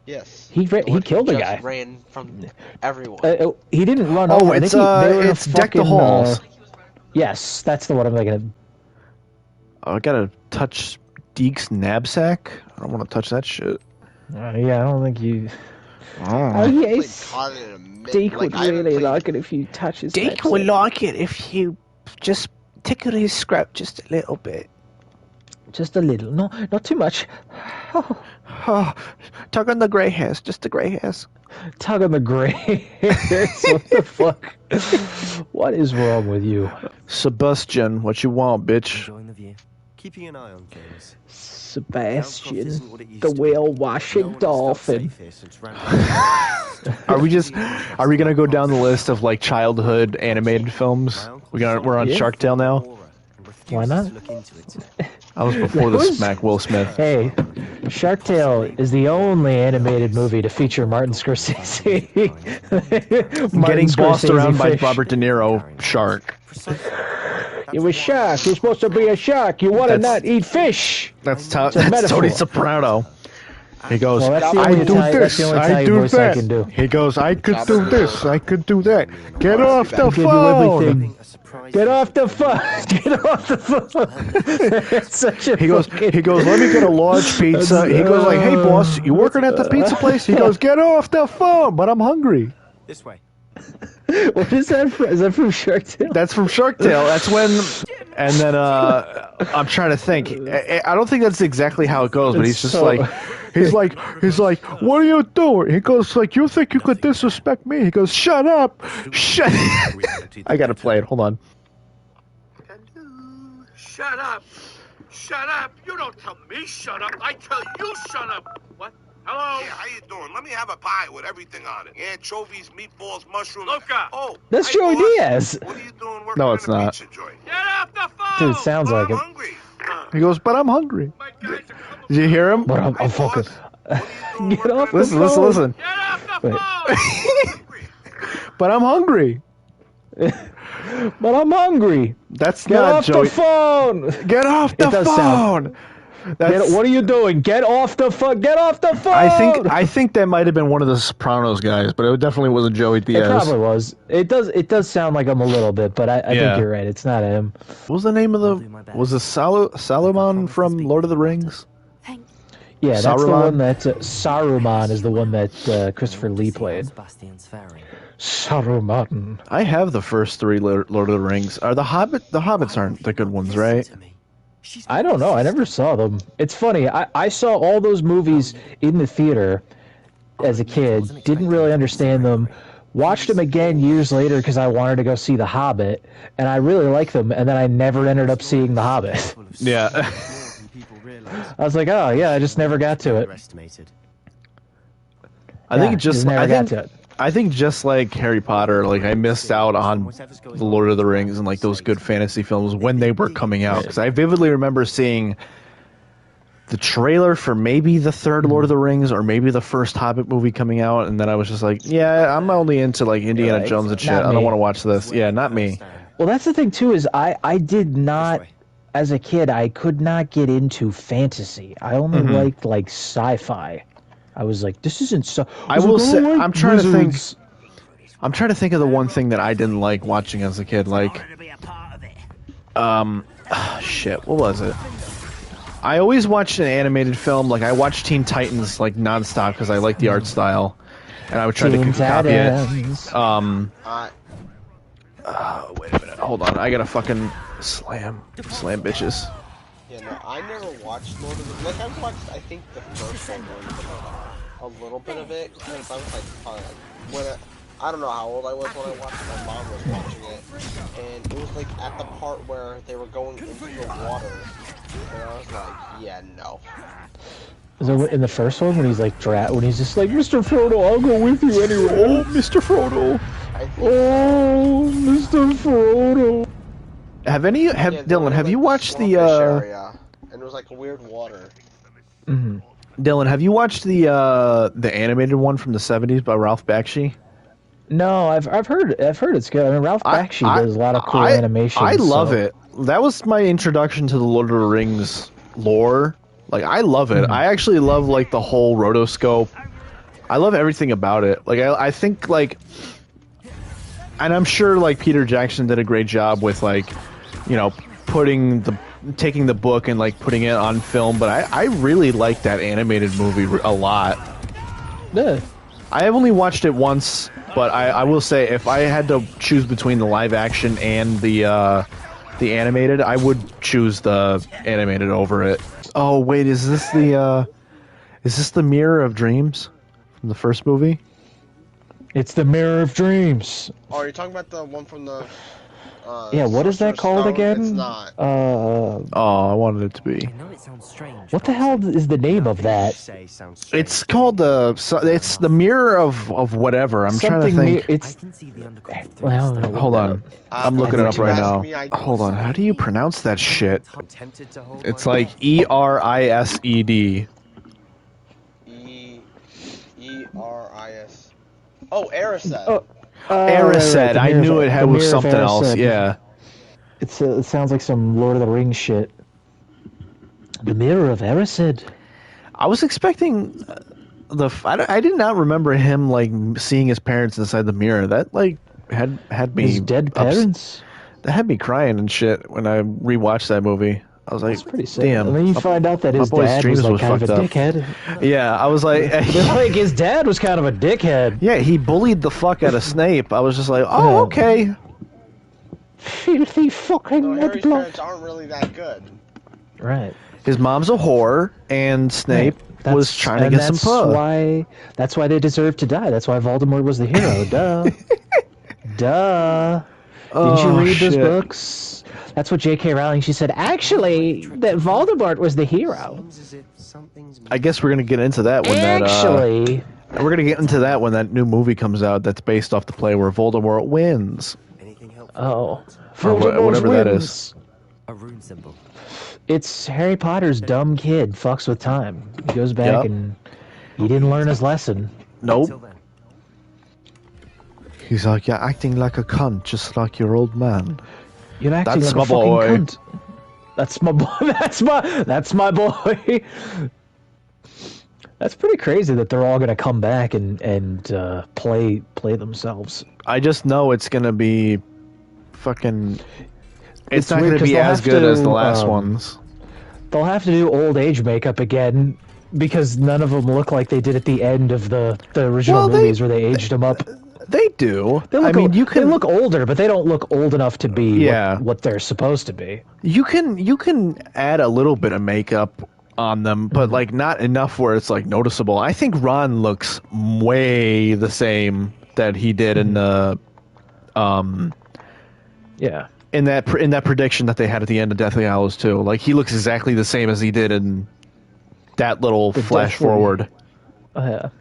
Yes. He killed a guy. Ran from everyone. He didn't run over. It's Deck the Halls. Yes, that's the one I'm thinking of. Oh, I gotta touch Deke's knapsack? I don't want to touch that shit. Yeah, I don't think you... Oh, yes. Deke would really like it if you touch his Deke would like it if you just tickle his scrap just a little bit. Just a little. No, not too much. Oh, tug on the grey hairs. Just the grey hairs. Tug on the grey hairs? What the fuck? What is wrong with you? Sebastian, what you want, bitch? Enjoying the view. Keeping an eye on things. Sebastian, the whale-washing dolphin. Are we gonna go down the list of like childhood animated films? We're on Shark Tale now. Why not? I was before the smack Will Smith. Hey, Shark Tale is the only animated movie to feature Martin Scorsese. Getting bossed around by Robert De Niro shark. You a shark. You're supposed to be a shark. You want to not eat fish. That's Tony Soprano. He goes, Well, that's the I only do Italian- that's this, the only I Italian do voice I that. can do. He goes, I could do this, I could do that. Get I'll off the give you phone. everything. Get off the phone. Get off the phone. Such a He goes, let me get a large pizza. He goes like, hey boss, you working at the pizza place? He goes, get off the phone, but I'm hungry. This way. What is that from? Is that from Shark Tale? That's from Shark Tale. That's when, and then I'm trying to think. I don't think that's exactly how it goes, but he's just like, he's like, what are you doing? He goes like, you think you could disrespect me? He goes, shut up, shut. I gotta play it. Hold on. Shut up! Shut up! You don't tell me shut up. I tell you shut up. What? Hello? Yeah, how you doing? Let me have a pie with everything on it. Anchovies, meatballs, mushrooms. Luca! Oh, That's hi, Joey boss. Diaz. What are you doing working No, in it's the not. pizza joint? Get off the phone! Dude, sounds like it. He goes, but I'm hungry. Did you hear him? But I'm fucking. Get off the Listen, phone. listen. But I'm hungry. But I'm hungry. That's Get not off Joey. the phone. Get off the It does phone. sound- what are you doing? Get off the phone. Get off the phone. I think that might have been one of the Sopranos guys, but it definitely wasn't Joey It Diaz. probably was. It does sound like him a little bit, but I Yeah. think you're right. It's not him. What was the name of the? Was it Saruman from Lord of the Rings? Yeah, that's the Saruman? one that Saruman is the one that Christopher Lee played. Saruman. I have the first three Lord of the Rings. Are the Hobbits aren't the good ones, right? I don't know. I never saw them. It's funny. I saw all those movies in the theater as a kid. Didn't really understand them. Watched them again years later because I wanted to go see The Hobbit, and I really liked them. And then I never ended up seeing The Hobbit. Yeah. I was like, oh yeah, I just never got to it. I think Yeah, it just. just never I got think. to it. I think just like Harry Potter, like I missed out on the Lord of the Rings and like those good fantasy films when they were coming out because I vividly remember seeing the trailer for maybe the third Lord of the Rings or maybe the first Hobbit movie coming out, and then I was just like, yeah, I'm only into like Indiana like, Jones and shit. not I don't me. want to watch this. Yeah, not me. Well, that's the thing too. Is I did not, as a kid, I could not get into fantasy. I only liked like sci-fi. I was like, this isn't so. I will say, I'm trying to think. I'm trying to think of the one thing that I didn't like watching as a kid. Like, shit, what was it? I always watched an animated film. Like, I watched Teen Titans like nonstop because I like the art style, and I would try to Teen copy Titans. it. Wait a minute, hold on. I gotta fucking slam bitches. Yeah, no, I never watched Lord of the... Like, I watched, I think, the first one, a little bit of it, because I was, like, probably, like, when I don't know how old I was when I watched it, my mom was watching it, and it was, like, at the part where they were going into the water, and I was like, yeah, no. Is it in the first one when he's like when he's just like, Mr. Frodo, I'll go with you anyway. Oh, Mr. Frodo. Oh, Mr. Frodo. Dylan, have you watched the area, and it was like weird water. Dylan, have you watched the animated one from the 70s by Ralph Bakshi? No, I've heard it's good. I mean, Ralph Bakshi does a lot of cool animations. I love it. That was my introduction to the Lord of the Rings lore. Like, I love it. I actually love like the whole rotoscope. I love everything about it. Like, I think like, and I'm sure like Peter Jackson did a great job with like, you know, taking the book and like putting it on film. But I really like that animated movie a lot. Yeah. I have only watched it once, but I will say if I had to choose between the live action and the animated, I would choose the animated over it. Oh wait, is this the Mirror of Dreams from the first movie? It's the Mirror of Dreams. Oh, are you talking about the one from the... yeah, what is that called again? It's not. Oh, I wanted it to be. What the hell is the name of that? It's called it's the Mirror of whatever. I'm trying to think. Hold on. I'm looking it up right now. Hold on. How do you pronounce that shit? It's like Erised. E-R-I-S... Oh, Erised. Erised. I knew it had was something else. Yeah. It sounds like some Lord of the Rings shit. The Mirror of Erised. I was expecting I did not remember him like seeing his parents inside the mirror. That like had me His dead parents. That had me crying and shit when I rewatched that movie. I was like, That's pretty sad. damn. And then you find out that his boy's dad dreams was like kind of a fucked up. dickhead. Yeah, I was like, like his dad was kind of a dickhead. Yeah, he bullied the fuck out of Snape. I was just like, oh, okay. Filthy fucking So Harry's mudblood. parents aren't really that good. Right. His mom's a whore, and Snape was trying to get some puh. That's why they deserve to die. That's why Voldemort was the hero. Duh. Duh. Didn't you read those books? That's what J.K. Rowling, she said, actually, that Voldemort was the hero. I guess we're gonna get into that when we're gonna get into that when that new movie comes out. That's based off the play where Voldemort wins. Oh, or whatever that is. A rune symbol. It's Harry Potter's dumb kid fucks with time. He goes back and he didn't learn his lesson. Nope. He's like, you're acting like a cunt, just like your old man. You're acting That's like my a fucking boy. cunt. That's my boy. That's my boy. That's pretty crazy that they're all gonna come back and play themselves. I just know it's gonna be fucking. It's not weird gonna 'cause be they'll as have good to, as the last ones. They'll have to do old age makeup again because none of them look like they did at the end of the original movies where they aged them up. They do. They look, I mean, they look older, but they don't look old enough to be what they're supposed to be. You can add a little bit of makeup on them, but like not enough where it's like noticeable. I think Ron looks way the same that he did in the in that prediction that they had at the end of Deathly Hallows 2. Like he looks exactly the same as he did in that little flash forward. The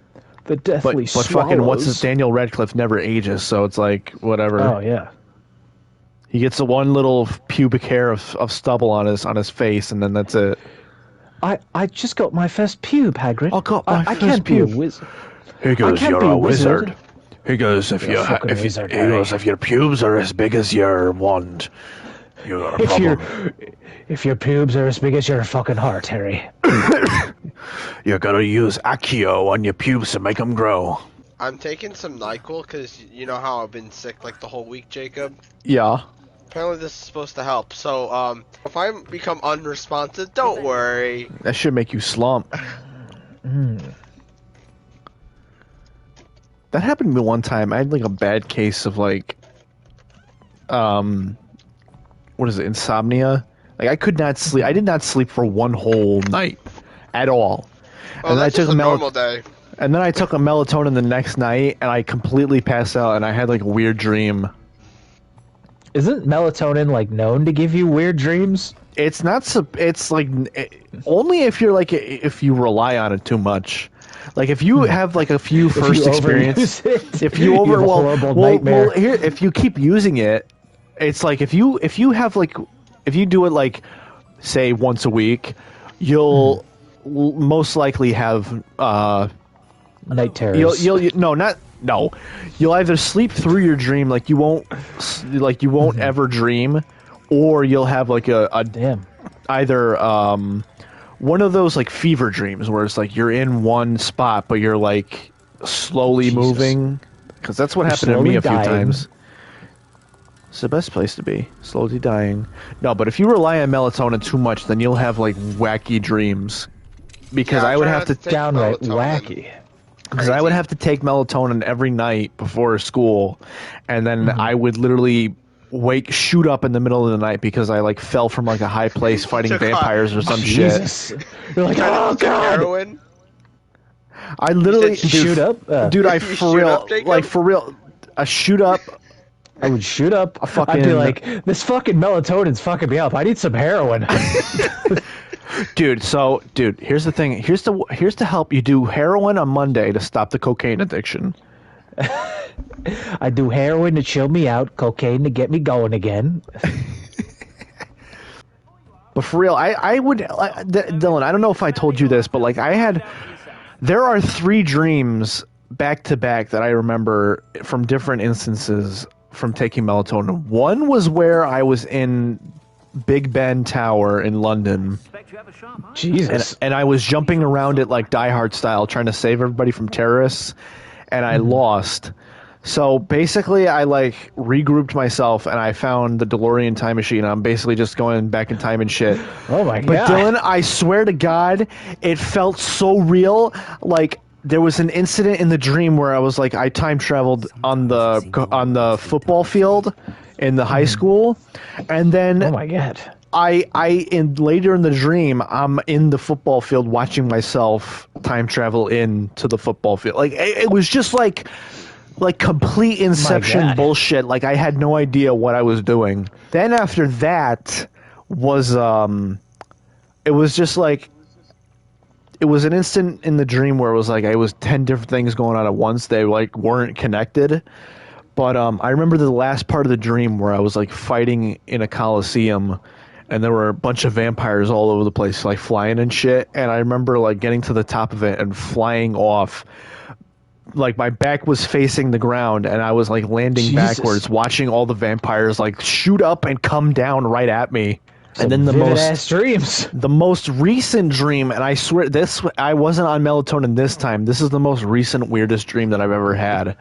Deathly But fucking what's his Daniel Radcliffe never ages, so it's like whatever. Oh yeah. He gets the one little pubic hair of stubble on his face, and then that's it. I just got my first pube, Hagrid. I first can't be a pube. wizard. He goes, can't you're be a a wizard. wizard. He goes, if You're a fucking wizard, he goes, if your pubes are as big as your wand, you got a problem. If your pubes are as big as your fucking heart, Harry. You gotta use Accio on your pubes to make them grow. I'm taking some NyQuil because you know how I've been sick like the whole week, Jacob? Yeah. Apparently this is supposed to help. So, if I become unresponsive, don't worry. That should make you slump. That happened to me one time. I had like a bad case of like, what is it, insomnia? Like I could not sleep. I did not sleep for one whole night at all. Oh, and that's just a normal day. And then I took a melatonin the next night, and I completely passed out, and I had like a weird dream. Isn't melatonin like known to give you weird dreams? It's not. It's like only if you're like if you rely on it too much. Like if you have like a few first experience, if you have a horrible nightmare. here, if you keep using it, it's like if you have like if you do it like say once a week, you'll most likely have night terrors. You'll either sleep through your dream like you won't ever dream, or you'll have like either one of those like fever dreams where it's like you're in one spot but you're like slowly moving, because that's what happened to me a few times. It's the best place to be, slowly dying. No, but if you rely on melatonin too much, then you'll have like wacky dreams. Because I would have to downright wacky. Because I would have to take melatonin every night before school, and then I would literally shoot up in the middle of the night because I like fell from like a high place fighting vampires or some Jesus. shit. You're like, oh god. Heroin? I literally shoot up, dude. I for real, I shoot up. I would shoot up. I'd be like, this fucking melatonin's fucking me up. I need some heroin. Dude, here's the thing. Here's to help you do heroin on Monday to stop the cocaine addiction. I do heroin to chill me out, cocaine to get me going again. But for real, I would, Dylan, I don't know if I told you this, but like there are 3 dreams back to back that I remember from different instances from taking melatonin. One was where I was in Big Ben Tower in London. Jesus. And I was jumping around it like Die Hard style, trying to save everybody from terrorists, and I lost. So basically, I like regrouped myself, and I found the DeLorean time machine. I'm basically just going back in time and shit. Oh my god! But Dylan, I swear to God, it felt so real. Like there was an incident in the dream where I was like, I time traveled on the football field in the high school, and then oh my god. Later in the dream, I'm in the football field watching myself time travel into the football field. Like it was just like complete Inception bullshit. Like I had no idea what I was doing. Then after that was it was just like it was an instant in the dream where it was like it was 10 different things going on at once. They like weren't connected. But I remember the last part of the dream where I was like fighting in a coliseum, and there were a bunch of vampires all over the place, like flying and shit. And I remember like getting to the top of it and flying off. Like my back was facing the ground, and I was like landing backwards, watching all the vampires like shoot up and come down right at me. And then the most recent dream, and I swear I wasn't on melatonin this time. This is the most recent weirdest dream that I've ever had.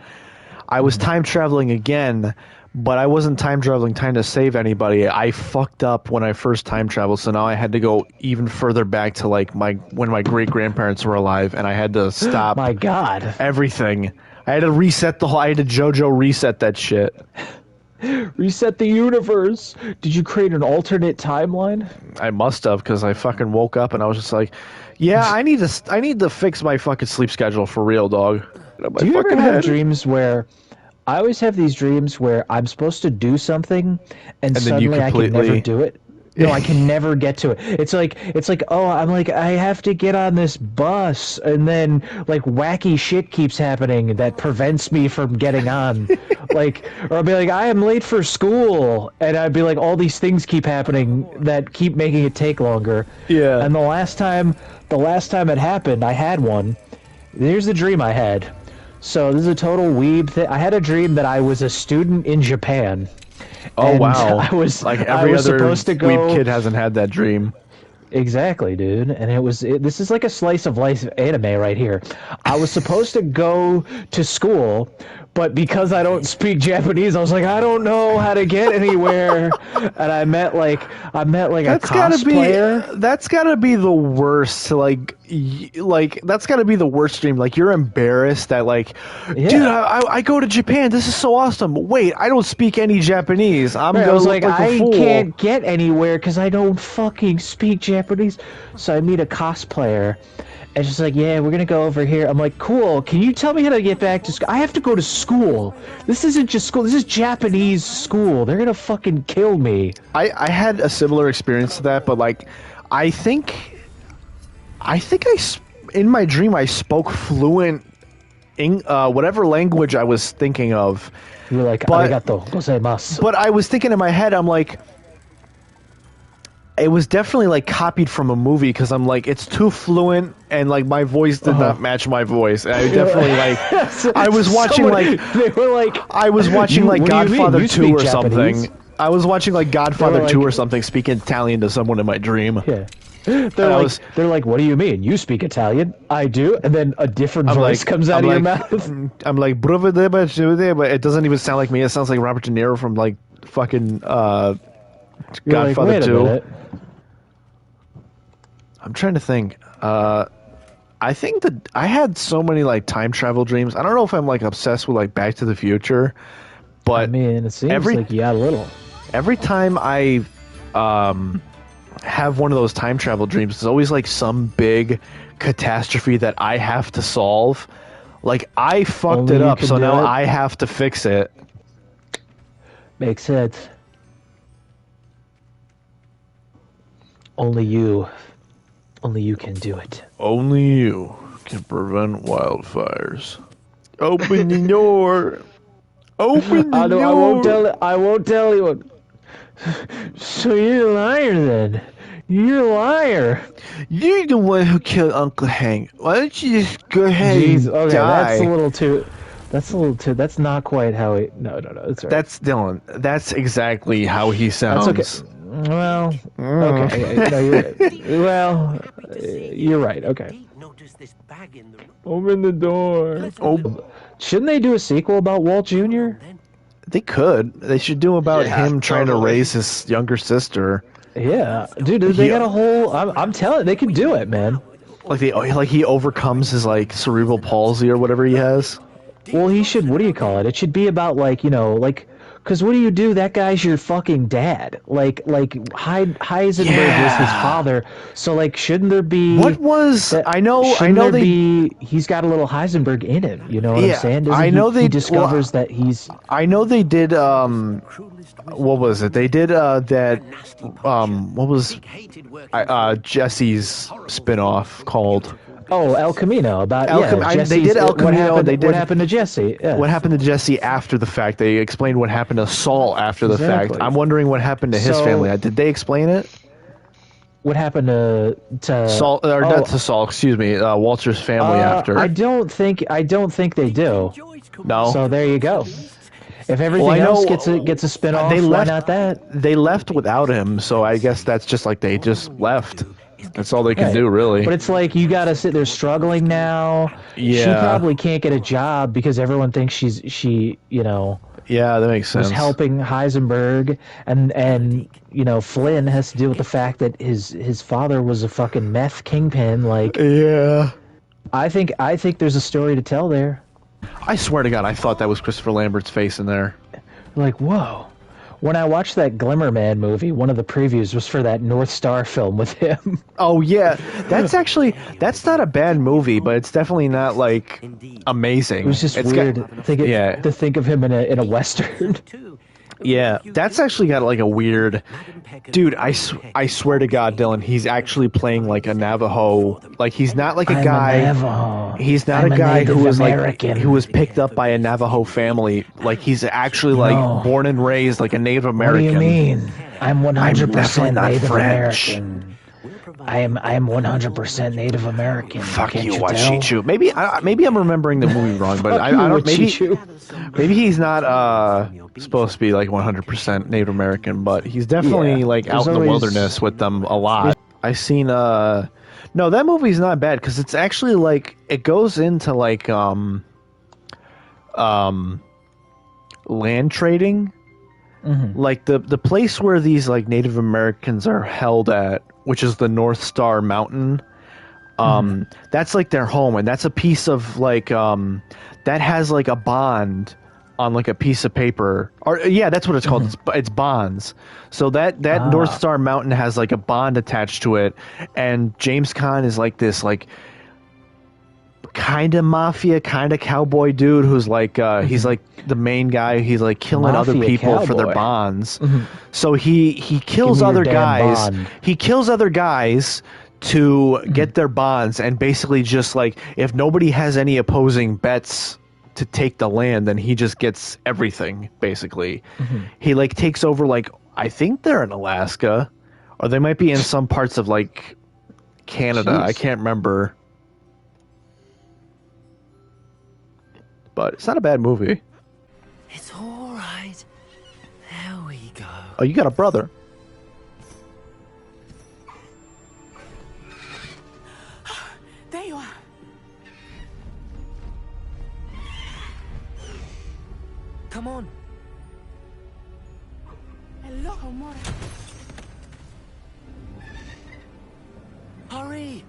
I was time traveling again, but I wasn't time traveling trying to save anybody. I fucked up when I first time traveled, so now I had to go even further back to like when my great grandparents were alive, and I had to stop. My God, everything. I had to reset I had to JoJo reset that shit. Reset the universe. Did you create an alternate timeline? I must have, because I fucking woke up and I was just like, yeah, I need to fix my fucking sleep schedule for real, dog. Do you ever have dreams where I always have these dreams where I'm supposed to do something and suddenly I can never do it? No, I can never get to it. It's like, oh, I'm like, I have to get on this bus, and then like wacky shit keeps happening that prevents me from getting on. Like, or I'll be like, I am late for school, and I'd be like, all these things keep happening that keep making it take longer. Yeah. And the last time it happened, I had one. Here's the dream I had. So this is a total weeb thing. I had a dream that I was a student in Japan. Oh wow! I was like every other supposed to go... weeb kid hasn't had that dream. Exactly, dude. And this is like a slice of life anime right here. I was supposed to go to school, but because I don't speak Japanese, I was like, I don't know how to get anywhere. And I met like a cosplayer. That's gotta be the worst. Like that's gotta be the worst dream. Like you're embarrassed that dude, I go to Japan. This is so awesome. Wait, I don't speak any Japanese. I was like I a fool. Can't get anywhere because I don't fucking speak Japanese. So I meet a cosplayer. And she's like, yeah, we're going to go over here. I'm like, cool. Can you tell me how to get back to school? I have to go to school. This isn't just school. This is Japanese school. They're going to fucking kill me. I had a similar experience to that, but like, I think in my dream, I spoke fluent whatever language I was thinking of. You were like, arigato gozaimasu. But I was thinking in my head, I'm like, it was definitely like copied from a movie because I'm like, it's too fluent and like my voice did not match my voice. And I definitely I was watching they were like, I was watching like Godfather 2 or something. I was watching like Godfather 2 or something, speaking Italian to someone in my dream. Yeah. They're like, what do you mean? You speak Italian? I do. And then a different voice comes out of your mouth. I'm like, but it doesn't even sound like me. It sounds like Robert De Niro from like fucking Godfather 2. I'm trying to think. I think that I had so many like time travel dreams. I don't know if I'm like obsessed with like Back to the Future, but I mean, it seems like a little. Every time I have one of those time travel dreams, it's always like some big catastrophe that I have to solve. Like I fucked it up, so now I have to fix it. Makes sense. Only you can do it. Only you can prevent wildfires. Open the door. Open the door. I won't tell you. So you're a liar then. You're a liar. You're the one who killed Uncle Hank. Why don't you just go ahead and die? That's a little too. That's not quite how he. No. That's right. That's Dylan. That's exactly how he sounds. That's okay. Well, okay. No, you're right. Okay. Open the door. Oh, shouldn't they do a sequel about Walt Jr.? They could. They should do about him trying to raise his younger sister. Yeah, dude, they got a whole. I'm telling you, they can do it, man. Like he overcomes his like cerebral palsy or whatever he has. Well, he should. What do you call it? It should be about like because what do you do? That guy's your fucking dad. Heisenberg was his father. So shouldn't there be? What was I know he's got a little Heisenberg in him. You know what I'm saying? He discovers that he's. I know they did. What was it? They did that. What was Jesse's spinoff called? Oh, El Camino. About they did El Camino. What happened to Jesse? Yeah. What happened to Jesse after the fact? They explained what happened to Saul after the fact. I'm wondering what happened to his family. Did they explain it? What happened to Saul? Or not to Saul? Excuse me. Walter's family after. I don't think they do. No. So there you go. If everything else gets a spin-off, why not that? They left without him, so I guess that's just like they just left. That's all they can do, really. But it's like you gotta sit there struggling now. Yeah. She probably can't get a job because everyone thinks she Yeah, that makes sense. Was helping Heisenberg, and Flynn has to deal with the fact that his father was a fucking meth kingpin. Yeah. I think there's a story to tell there. I swear to God, I thought that was Christopher Lambert's face in there. Whoa. When I watched that Glimmer Man movie, one of the previews was for that North Star film with him. Oh yeah, that's not a bad movie, but it's definitely not amazing. It was just weird to think of him in a Western. Yeah, that's actually got a weird... Dude, I swear to God, Dylan, he's actually playing a Navajo. He's not a guy... He's not a guy who was who was picked up by a Navajo family. He's actually born and raised a Native American. What do you mean? I'm 100% Native French. American. I am 100% Native American. Fuck you, Wachichu. Maybe I'm remembering the movie wrong, but I don't. Maybe he's not supposed to be 100% Native American, but he's definitely out in the wilderness with them a lot. I seen no, that movie's not bad because it's actually it goes into land trading. Mm-hmm. The place where these Native Americans are held at, which is the North Star Mountain, that's their home, and that's a piece of that has a bond on a piece of paper, or that's what it's called. It's bonds. So that North Star Mountain has a bond attached to it, and James Caan is this kind of mafia, kind of cowboy dude who's he's the main guy. He's killing mafia other people cowboy. for their bonds. So he kills other guys. Bond. He kills other guys to get their bonds, and basically just if nobody has any opposing bets to take the land, then he just gets everything basically. He takes over I think they're in Alaska, or they might be in some parts of Canada. Jeez. I can't remember. But it's not a bad movie. It's all right. There we go. Oh, you got a brother. There you are. Come on. Hello, Mora. Hurry.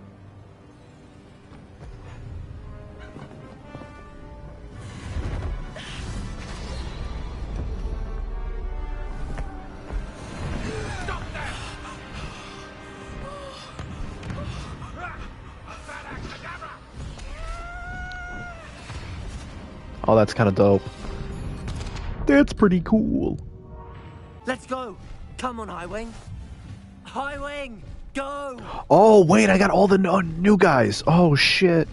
Oh, that's kind of dope. That's pretty cool. Let's go. Come on, Highwing. Highwing, go. Oh, wait, I got all the new guys. Oh, shit.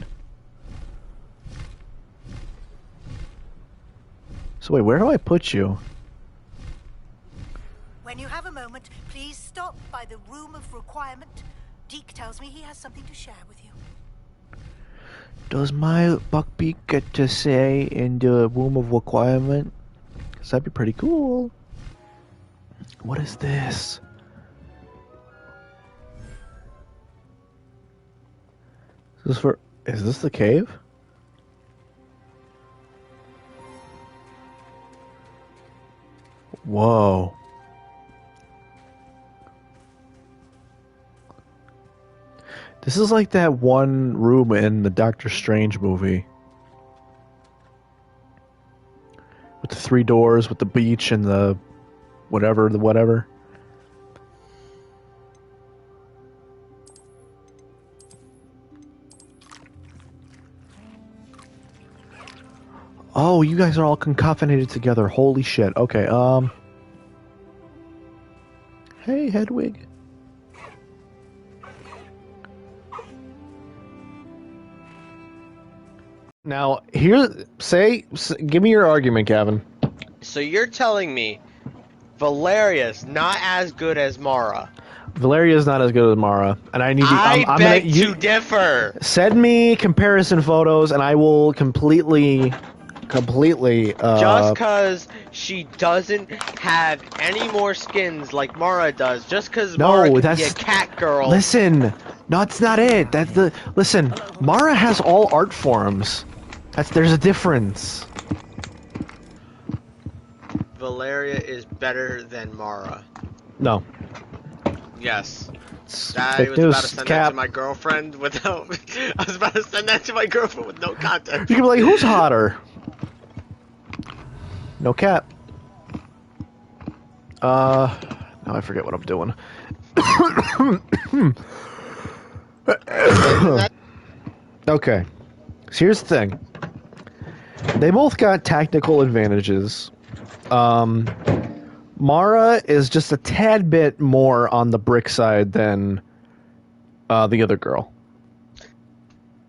So wait, where do I put you? When you have a moment, please stop by the room of requirement. Deke tells me he has something to share with you. Does my Buckbeak get to say in the room of requirement? Because that'd be pretty cool. What is this? Is this the cave? Whoa. This is like that one room in the Doctor Strange movie. With the 3 doors, with the beach and the whatever. Oh, you guys are all concatenated together. Holy shit. Okay, Hey, Hedwig. Now, give me your argument, Gavin. So you're telling me Valeria's not as good as Mara? Valeria's not as good as Mara, and I need. I beg to differ. Send me comparison photos, and I will completely. Just because she doesn't have any more skins like Mara does, just because Mara can be a cat girl. Listen, that's not it. Listen. Mara has all art forms. There's a difference. Valeria is better than Mara. No. Yes. I was about to send that to my girlfriend without. I was about to send that to my girlfriend with no context. You can be like, who's hotter? No cap. Now I forget what I'm doing. Okay. So here's the thing. They both got tactical advantages. Mara is just a tad bit more on the brick side than the other girl.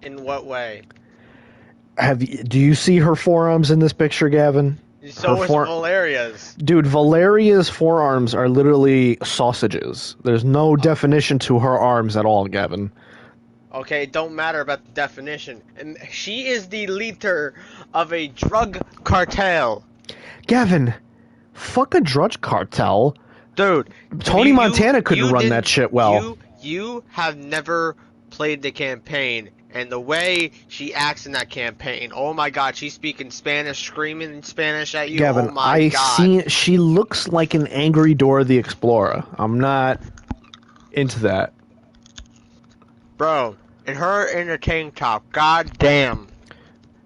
In what way? Do you see her forearms in this picture, Gavin? So is Valeria's. Dude, Valeria's forearms are literally sausages. There's no definition to her arms at all, Gavin. Okay, it don't matter about the definition. And she is the leader of a drug cartel. Gavin, fuck a drug cartel. Dude. Tony Montana couldn't run that shit well. You have never played the campaign. And the way she acts in that campaign, oh my god, she's speaking Spanish, screaming in Spanish at you. Gavin, oh my god. She looks like an angry Dora the Explorer. I'm not into that. Bro, and her in a tank top, god damn.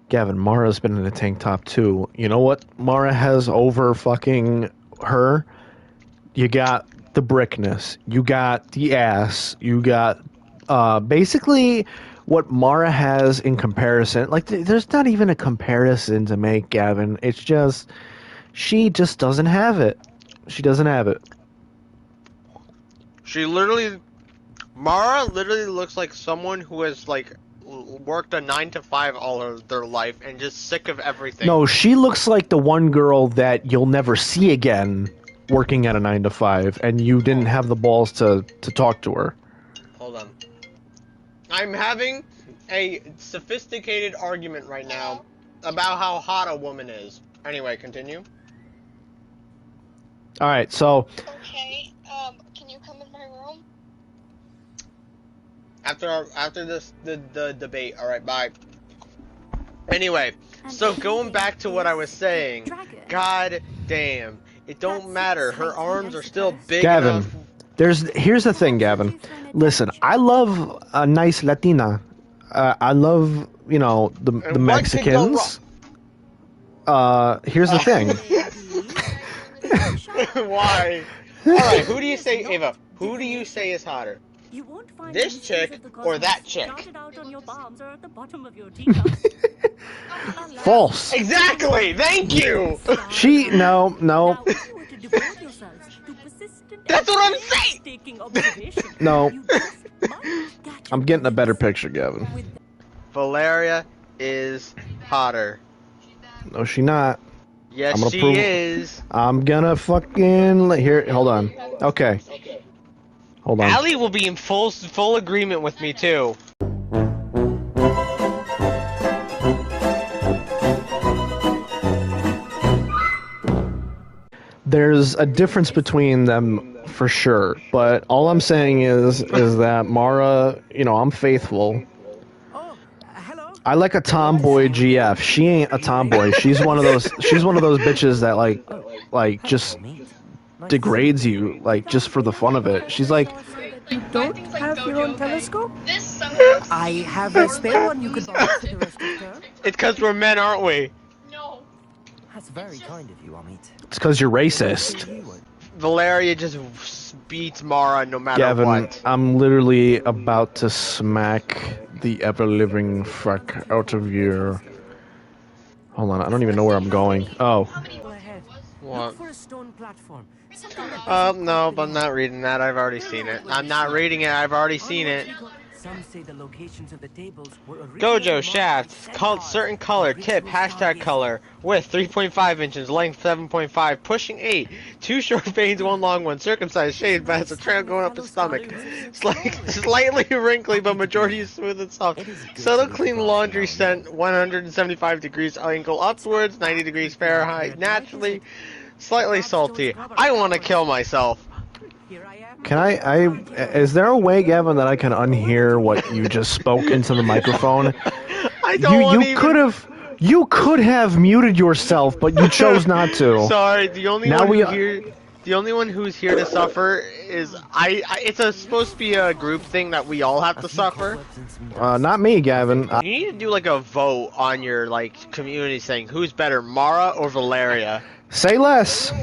Gavin, Mara's been in a tank top too. You know what Mara has over fucking her? You got the brickness. You got the ass. You got, basically what Mara has in comparison. Like, there's not even a comparison to make, Gavin. It's just, she just doesn't have it. She doesn't have it. Mara literally looks like someone who has, like, worked a 9-to-5 all of their life and just sick of everything. No, she looks like the one girl that you'll never see again working at a 9-to-5, and you didn't have the balls to talk to her. Hold on. I'm having a sophisticated argument right now about how hot a woman is. Anyway, continue. Alright, so... Okay, can you come in my room? After the debate, alright, bye. Anyway, so going back to what I was saying, god damn, it don't matter, her arms are still big enough. Here's the thing, Gavin. Listen, I love a nice Latina. I love, the Mexicans. Here's the thing. Why? Alright, who do you say, Ava, who do you say is hotter? This chick or that chick? False. Exactly, thank you! No. That's what I'm saying! No. I'm getting a better picture, Gavin. Valeria is hotter. No, she not. Yes, she is. I'm gonna fucking... Here, hold on. Okay. Hold on. Allie will be in full agreement with me, too. There's a difference between them for sure, but all I'm saying is that Mara, I'm faithful. I like a tomboy GF. She ain't a tomboy. She's one of those. She's one of those bitches that like just degrades you, like just for the fun of it. She's like, You don't have your own telescope? This summer. I have a spare one you could borrow for the rest of term. It's because we're men, aren't we? No. That's very kind of you, Amit. it's because you're racist. Valeria just beats Mara no matter Gavin, what. I'm literally about to smack the ever-living fuck out of your... Hold on, I don't even know where I'm going. Oh. What? For a stone platform. No, but I'm not reading that. I've already seen it. I'm not reading it. I've already seen it. Some say the locations of the tables were Gojo shaft, called certain color, tip, hashtag color, width 3.5 inches, length 7.5, pushing 8, 2 short veins, 1 long one, circumcised, shaved, but has a trail going up the stomach, slightly wrinkly, but majority is smooth and soft, subtle clean laundry scent, 175 degrees angle upwards, 90 degrees Fahrenheit, naturally, slightly salty. I want to kill myself. Can is there a way, Gavin, that I can unhear what you just spoke into the microphone? I don't You could have muted yourself, but you chose not to. Sorry, the only one who's here to suffer is it's supposed to be a group thing that we all have to suffer. Not me, Gavin. You need to do like a vote on your like community saying who's better, Mara or Valeria. Say less.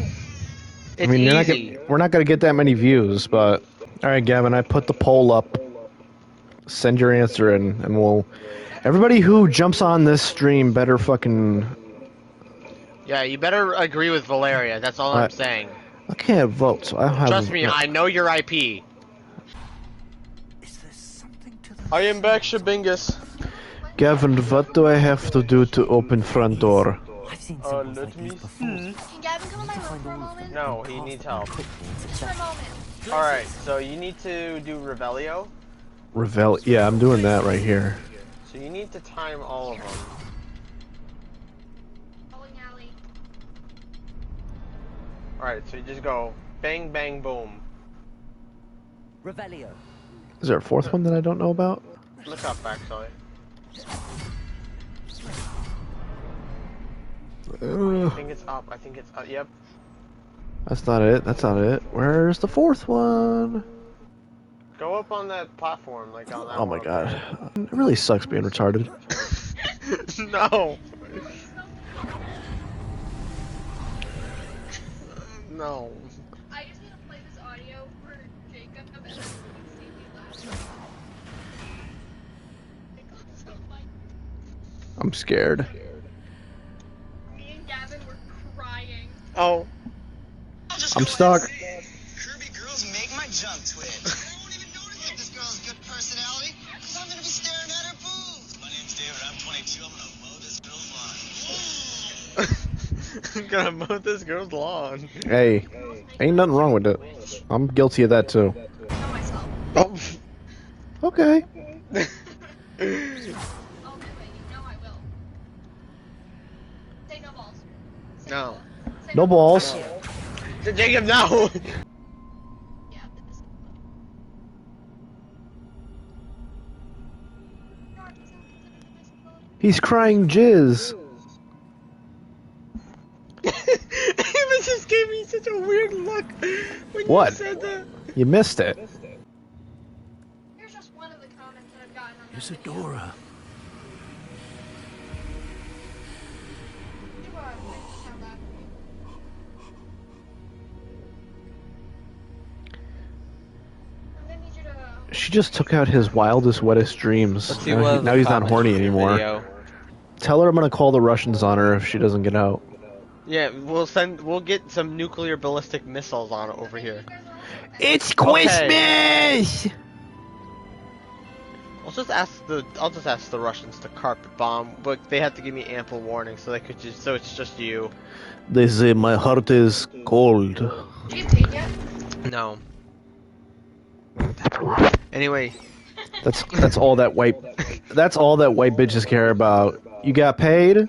It's I mean, easy. we're not gonna get that many views, but all right, Gavin, I put the poll up. Send your answer in, and we'll. Everybody who jumps on this stream better fucking. Yeah, you better agree with Valeria. That's all I'm saying. I can't vote, so I don't have. Trust me, I know your IP. I am back, Shabingus. Gavin, what do I have to do to open front door? Let me see. Can Gavin come in my room for a moment? No, he needs help. Just for a moment. Alright, so you need to do Revelio. Yeah, I'm doing that right here. So you need to time all of them. Alright, so you just go bang, bang, boom. Revelio. Is there a fourth one that I don't know about? Look up, actually. I think it's up. I think it's up. Yep. That's not it. That's not it. Where's the fourth one? Go up on that platform, like on that. Oh my god. It really sucks being retarded. No. No. I just need to play this audio for Jacob and see me laugh. I'm scared. Me and Gavin were crying. Oh. I'm stuck. Kirby girls make my junk twitch. I won't even notice if this girl has good personality, because I'm gonna be staring at her boobs. My name's David, I'm 22, I'm gonna mow this girl's lawn. I'm gonna mow this girl's lawn. Hey, ain't nothing wrong with it. I'm guilty of that too. Oh. Okay. No. No balls. Jacob, no! He's crying jizz. It just gave me such a weird look when What? you said that. You missed it. Here's just one of the comments that I've gotten on It's Adora. She just took out his wildest, wettest dreams. Let's see what Now the he's not comments horny for the anymore. video. Tell her I'm gonna call the Russians on her if she doesn't get out. Yeah, we'll get some nuclear ballistic missiles on it over here. It's Christmas! I'll just ask the Russians to carpet bomb, but they have to give me ample warning so it's just you. They say my heart is cold. Did you get paid yet? No. Anyway. That's all that white bitches care about. You got paid?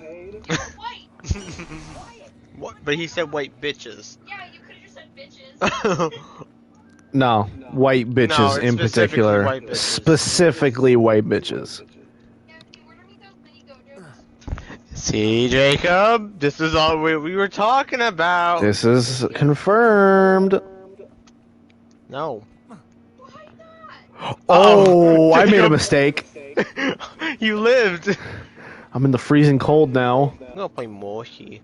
What? But he said white bitches. Yeah, you could have just said bitches. No, white bitches No, in specifically particular. white bitches. Specifically white bitches. See, Jacob, this is all we were talking about. This is confirmed. No. Oh, I made a Jacob. mistake. You lived. I'm in the freezing cold now. I'm gonna play Moshi.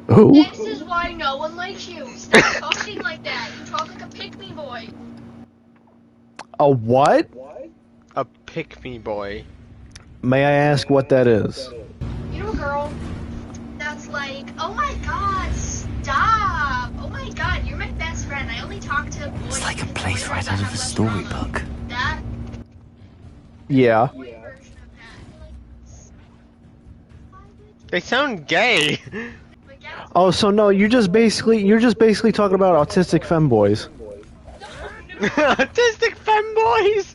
Who? This is why no one likes you. Stop talking like that. You talk like a pick-me boy. A what? A pick-me boy. May I ask what that is? You know a girl that's like, oh my god, stop. Oh my god, you're my best friend. I only talk to boys. It's like a place right out of a storybook. That Yeah. They sound gay. Oh, so no, you're just basically talking about autistic femboys. Autistic femboys.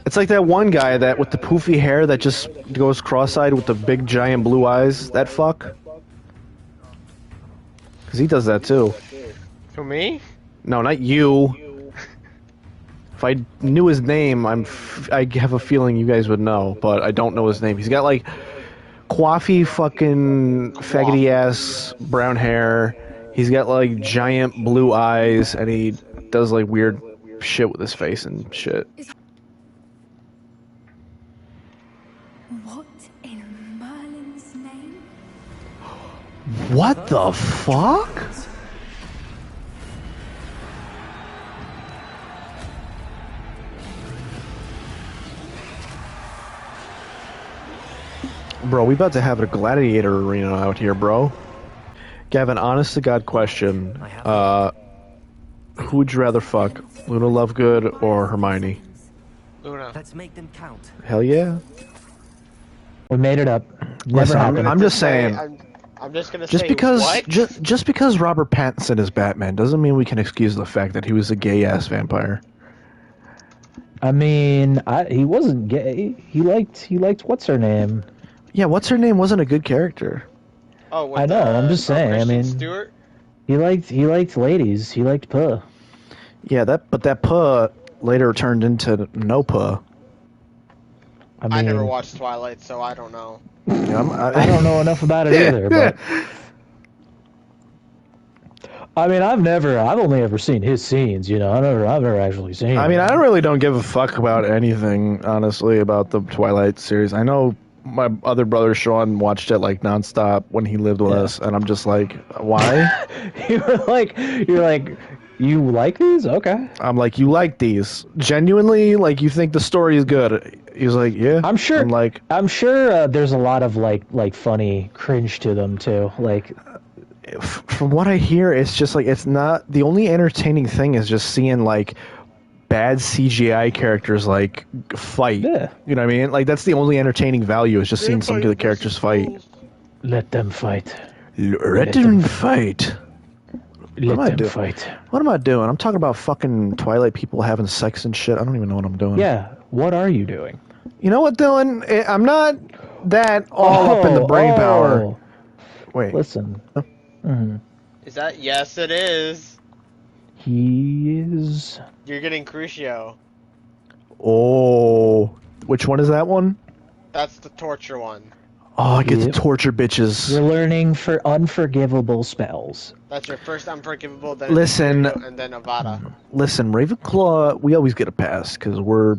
It's like that one guy that with the poofy hair that just goes cross-eyed with the big giant blue eyes. That fuck. Cause he does that too. For me? No, not you. If I knew his name, I have a feeling you guys would know, but I don't know his name. He's got like coiffy fucking faggoty ass brown hair. He's got like giant blue eyes, and he does like weird shit with his face and shit. What in Merlin's name? What the fuck? Bro, we about to have a gladiator arena out here, bro. Gavin, honest to God question. Who would you rather fuck? Luna Lovegood or Hermione? Luna. Let's make them count. Hell yeah. We made it up. Never Listen, happened. I'm just saying. I'm just gonna Just say because what? just because Robert Pattinson is Batman doesn't mean we can excuse the fact that he was a gay ass vampire. I mean, he wasn't gay. He liked what's her name. Yeah, what's her name wasn't a good character. Oh, I know. I'm just saying. I mean, Stewart? he liked ladies. He liked puh. Yeah, but that puh later turned into no puh. I never watched Twilight, so I don't know. Yeah, I don't know enough about it either, but I mean, I've only ever seen his scenes. You know, I've never actually seen. I mean, I really don't give a fuck about anything, honestly, about the Twilight series. I know my other brother Sean watched it like nonstop when he lived with us, and I'm just like, why? you're like, you like these? Okay. I'm like, you like these? Genuinely? Like, you think the story is good? He's like, yeah. I'm sure. I'm sure there's a lot of like funny cringe to them too. Like, from what I hear, it's just like it's not the only entertaining thing is just seeing like bad CGI characters like fight. Yeah. You know what I mean? Like that's the only entertaining value is just seeing some of the characters fight. Let them fight. Let them fight. Let them fight. What am I doing? I'm talking about fucking Twilight people having sex and shit. I don't even know what I'm doing. Yeah. What are you doing? You know what, Dylan? I'm not that all up in the brain power. Wait. Listen. Is that? Yes, it is. He is. You're getting Crucio. Oh. Which one is that one? That's the torture one. Oh, I get to torture bitches. You're learning for unforgivable spells. That's your first unforgivable, then Listen. and then Avada. Listen, Ravenclaw, we always get a pass because we're.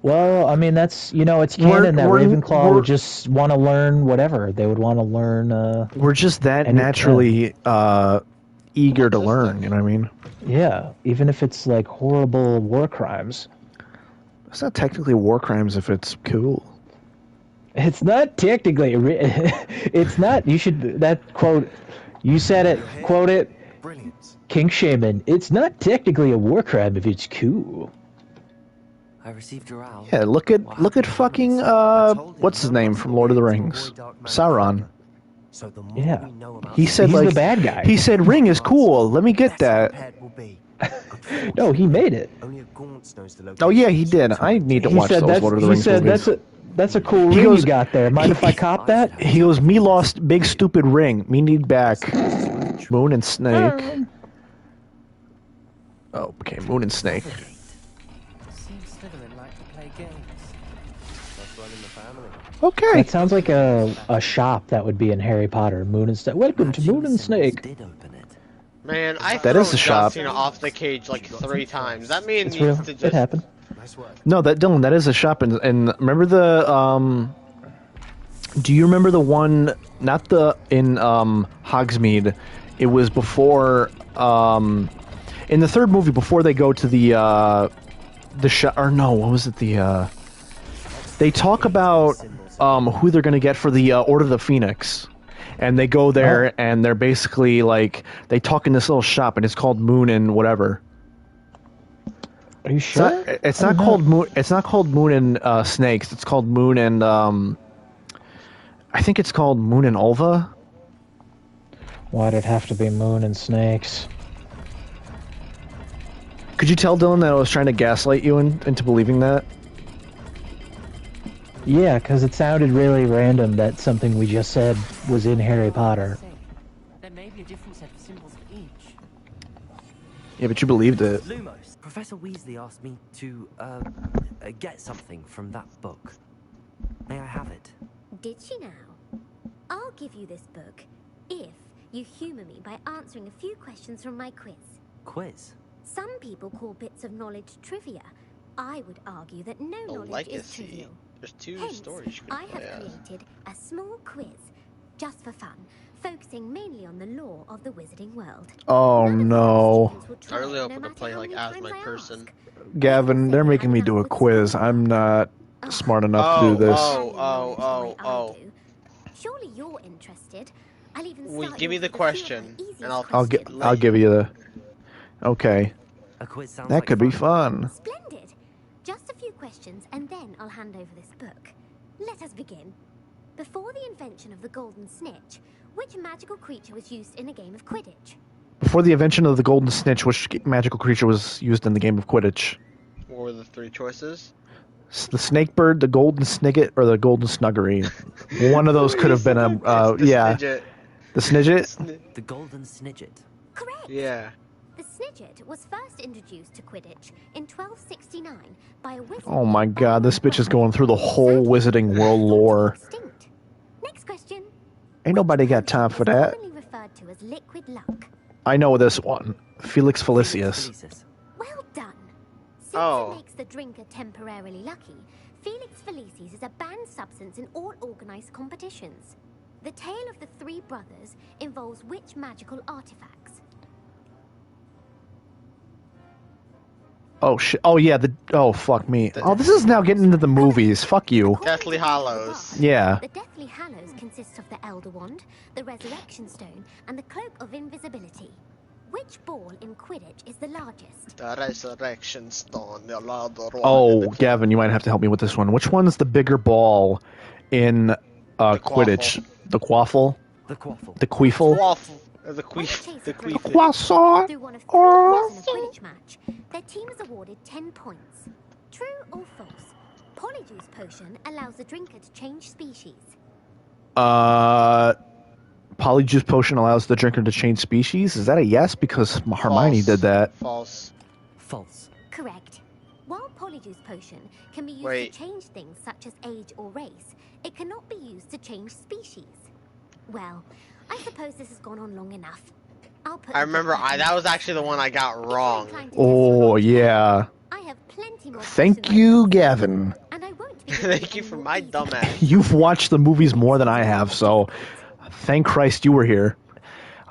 Well, I mean, that's, it's canon that Ravenclaw would just want to learn whatever. They would want to learn... we're just that naturally eager to learn, you know what I mean? Yeah, even if it's, like, horrible war crimes. It's not technically war crimes if it's cool. It's not technically... it's not... You should... That quote... You said it. Quote it. Brilliant. King Shaman. It's not technically a war crime if it's cool. I received your owl. Yeah, look at fucking what's his name from Lord of the Rings? Sauron. Yeah. He said He's like the bad guy. He said ring is cool. Let me get that. No, he made it. Oh yeah, he did. I need to watch those Lord of the Rings movies. That's a cool ring you got there. Mind if I cop that? He goes, me lost big stupid ring. Me need back. Moon and Snake. Oh, okay, Moon and Snake. Okay. That sounds like a shop that would be in Harry Potter. Moon and Snake. Welcome to Moon and Snake. Man, I That thrown is a John shop. Cena off the cage like 3 times. That man It's needs real. to just... It happened. No, that Dylan, that is a shop, and remember the do you remember the one? Not the in Hogsmeade. It was before in the third movie before they go to the shop. Or no, what was it? They talk about who they're gonna get for the Order of the Phoenix. And they go there, and they're basically like they talk in this little shop, and it's called Moon and whatever. Are you sure? It's not called Moon. It's not called Moon and Snakes. It's called Moon and I think it's called Moon and Ulva. Why'd it have to be Moon and Snakes? Could you tell Dylan that I was trying to gaslight you into believing that? Yeah, because it sounded really random that something we just said was in Harry Potter. There may be a different set of symbols for each. Yeah, but you believed it. Lumos. Professor Weasley asked me to, get something from that book. May I have it? Did she now? I'll give you this book if you humour me by answering a few questions from my quiz. Quiz? Some people call bits of knowledge trivia. I would argue that no knowledge is trivial. There's 2 Hence, stories you could I have play as. created a small quiz, just for fun, focusing mainly on the lore of the wizarding world. Oh no, I really hope we can play like as my person. Gavin, they're making me do a quiz. I'm not smart enough to do this. Oh. Surely you're interested. I'll even Well, start give me the question, and I'll give you the. Okay. A quiz sounds That like could be fun. Splendid. Just a few questions, and then I'll hand over this book. Let us begin. Before the invention of the golden snitch, which magical creature was used in a game of Quidditch? Before the invention of the golden snitch, which magical creature was used in the game of Quidditch? What were the 3 choices? The snake bird, the golden snigget, or the golden snuggery. One of those could have been a yeah. Snidget. The snidget. The golden snidget. Correct. Yeah. The snidget was first introduced to Quidditch in 1269 by a wizard. Oh my god, this bitch is going through the whole Wizarding World lore. Next question. Ain't nobody got time for that. Commonly referred to as liquid luck. I know this one. Felix Felicius. Well done. Since it makes the drinker temporarily lucky, Felix Felicis is a banned substance in all organized competitions. The tale of the 3 brothers involves which magical artifacts? Oh shit. Oh yeah. Oh fuck me. Oh, this is now getting into the movies. Fuck you. Deathly Hallows. Yeah. The Deathly Hallows consists of the Elder Wand, the Resurrection Stone, and the Cloak of Invisibility. Which ball in Quidditch is the largest? The Resurrection Stone, the Elder Wand. Oh, Gavin, you might have to help me with this one. Which one is the bigger ball in Quidditch? The quaffle? The quaffle. The queefle? Quaffle. The queef. The queef. Croissant. Through one of 3 rounds in a Quidditch match, their team is awarded 10 points. True or false? Polyjuice Potion allows the drinker to change species. Polyjuice Potion allows the drinker to change species? Is that a yes? Because Hermione did that. False. False. Correct. While Polyjuice Potion can be used Wait. to change things such as age or race, it cannot be used to change species. Well, I suppose this has gone on long enough. I'll put I remember that was actually the one I got wrong. Oh, yeah. I have plenty more. Thank you, Gavin. And I won't be Thank you for my dumbass. You've watched the movies more than I have, so thank Christ you were here.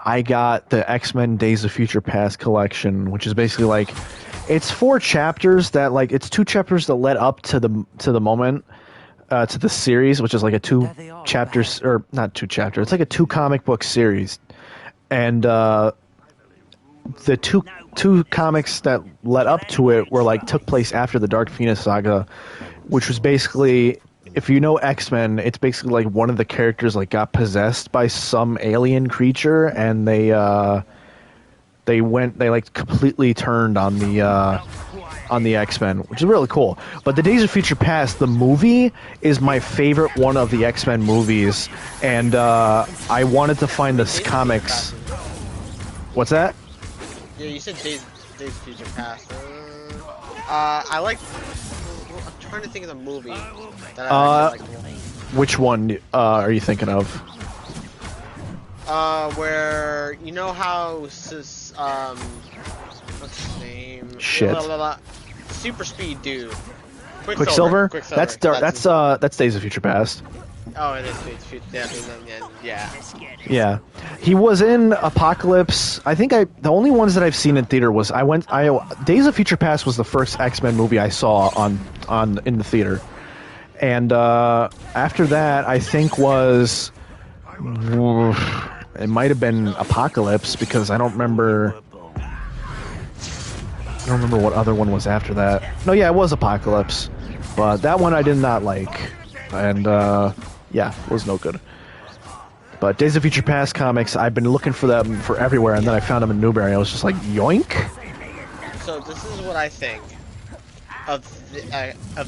I got the X-Men Days of Future Past collection, which is basically like, it's 4 chapters that like, it's 2 chapters that led up to the moment, to the series, which is like a 2 chapters, or not 2 chapters, it's like a 2 comic book series. And the two comics that led up to it were like took place after the Dark Phoenix saga, which was basically, if you know X-Men, it's basically like one of the characters like got possessed by some alien creature, and they like completely turned on the X-Men, which is really cool. But the Days of Future Past, the movie, is my favorite one of the X-Men movies, and I wanted to find this comics. What's that? Yeah, you said Days of Future Past. I like. I'm trying to think of the movie that I actually liked. Which one are you thinking of? Where you know how what's his name? Shit. Super speed dude. Quicksilver? That's Days of Future Past. Oh, it is Days of Future Past. Yeah. Yeah, he was in Apocalypse. I think the only ones that I've seen in theater was Days of Future Past was the first X-Men movie I saw in the theater, and after that I think was it might have been Apocalypse because I don't remember what other one was after that. No, yeah, it was Apocalypse, but that one I did not like, and yeah, it was no good. But Days of Future Past comics, I've been looking for them for everywhere, and then I found them in Newberry. I was just like, yoink! So this is what I think of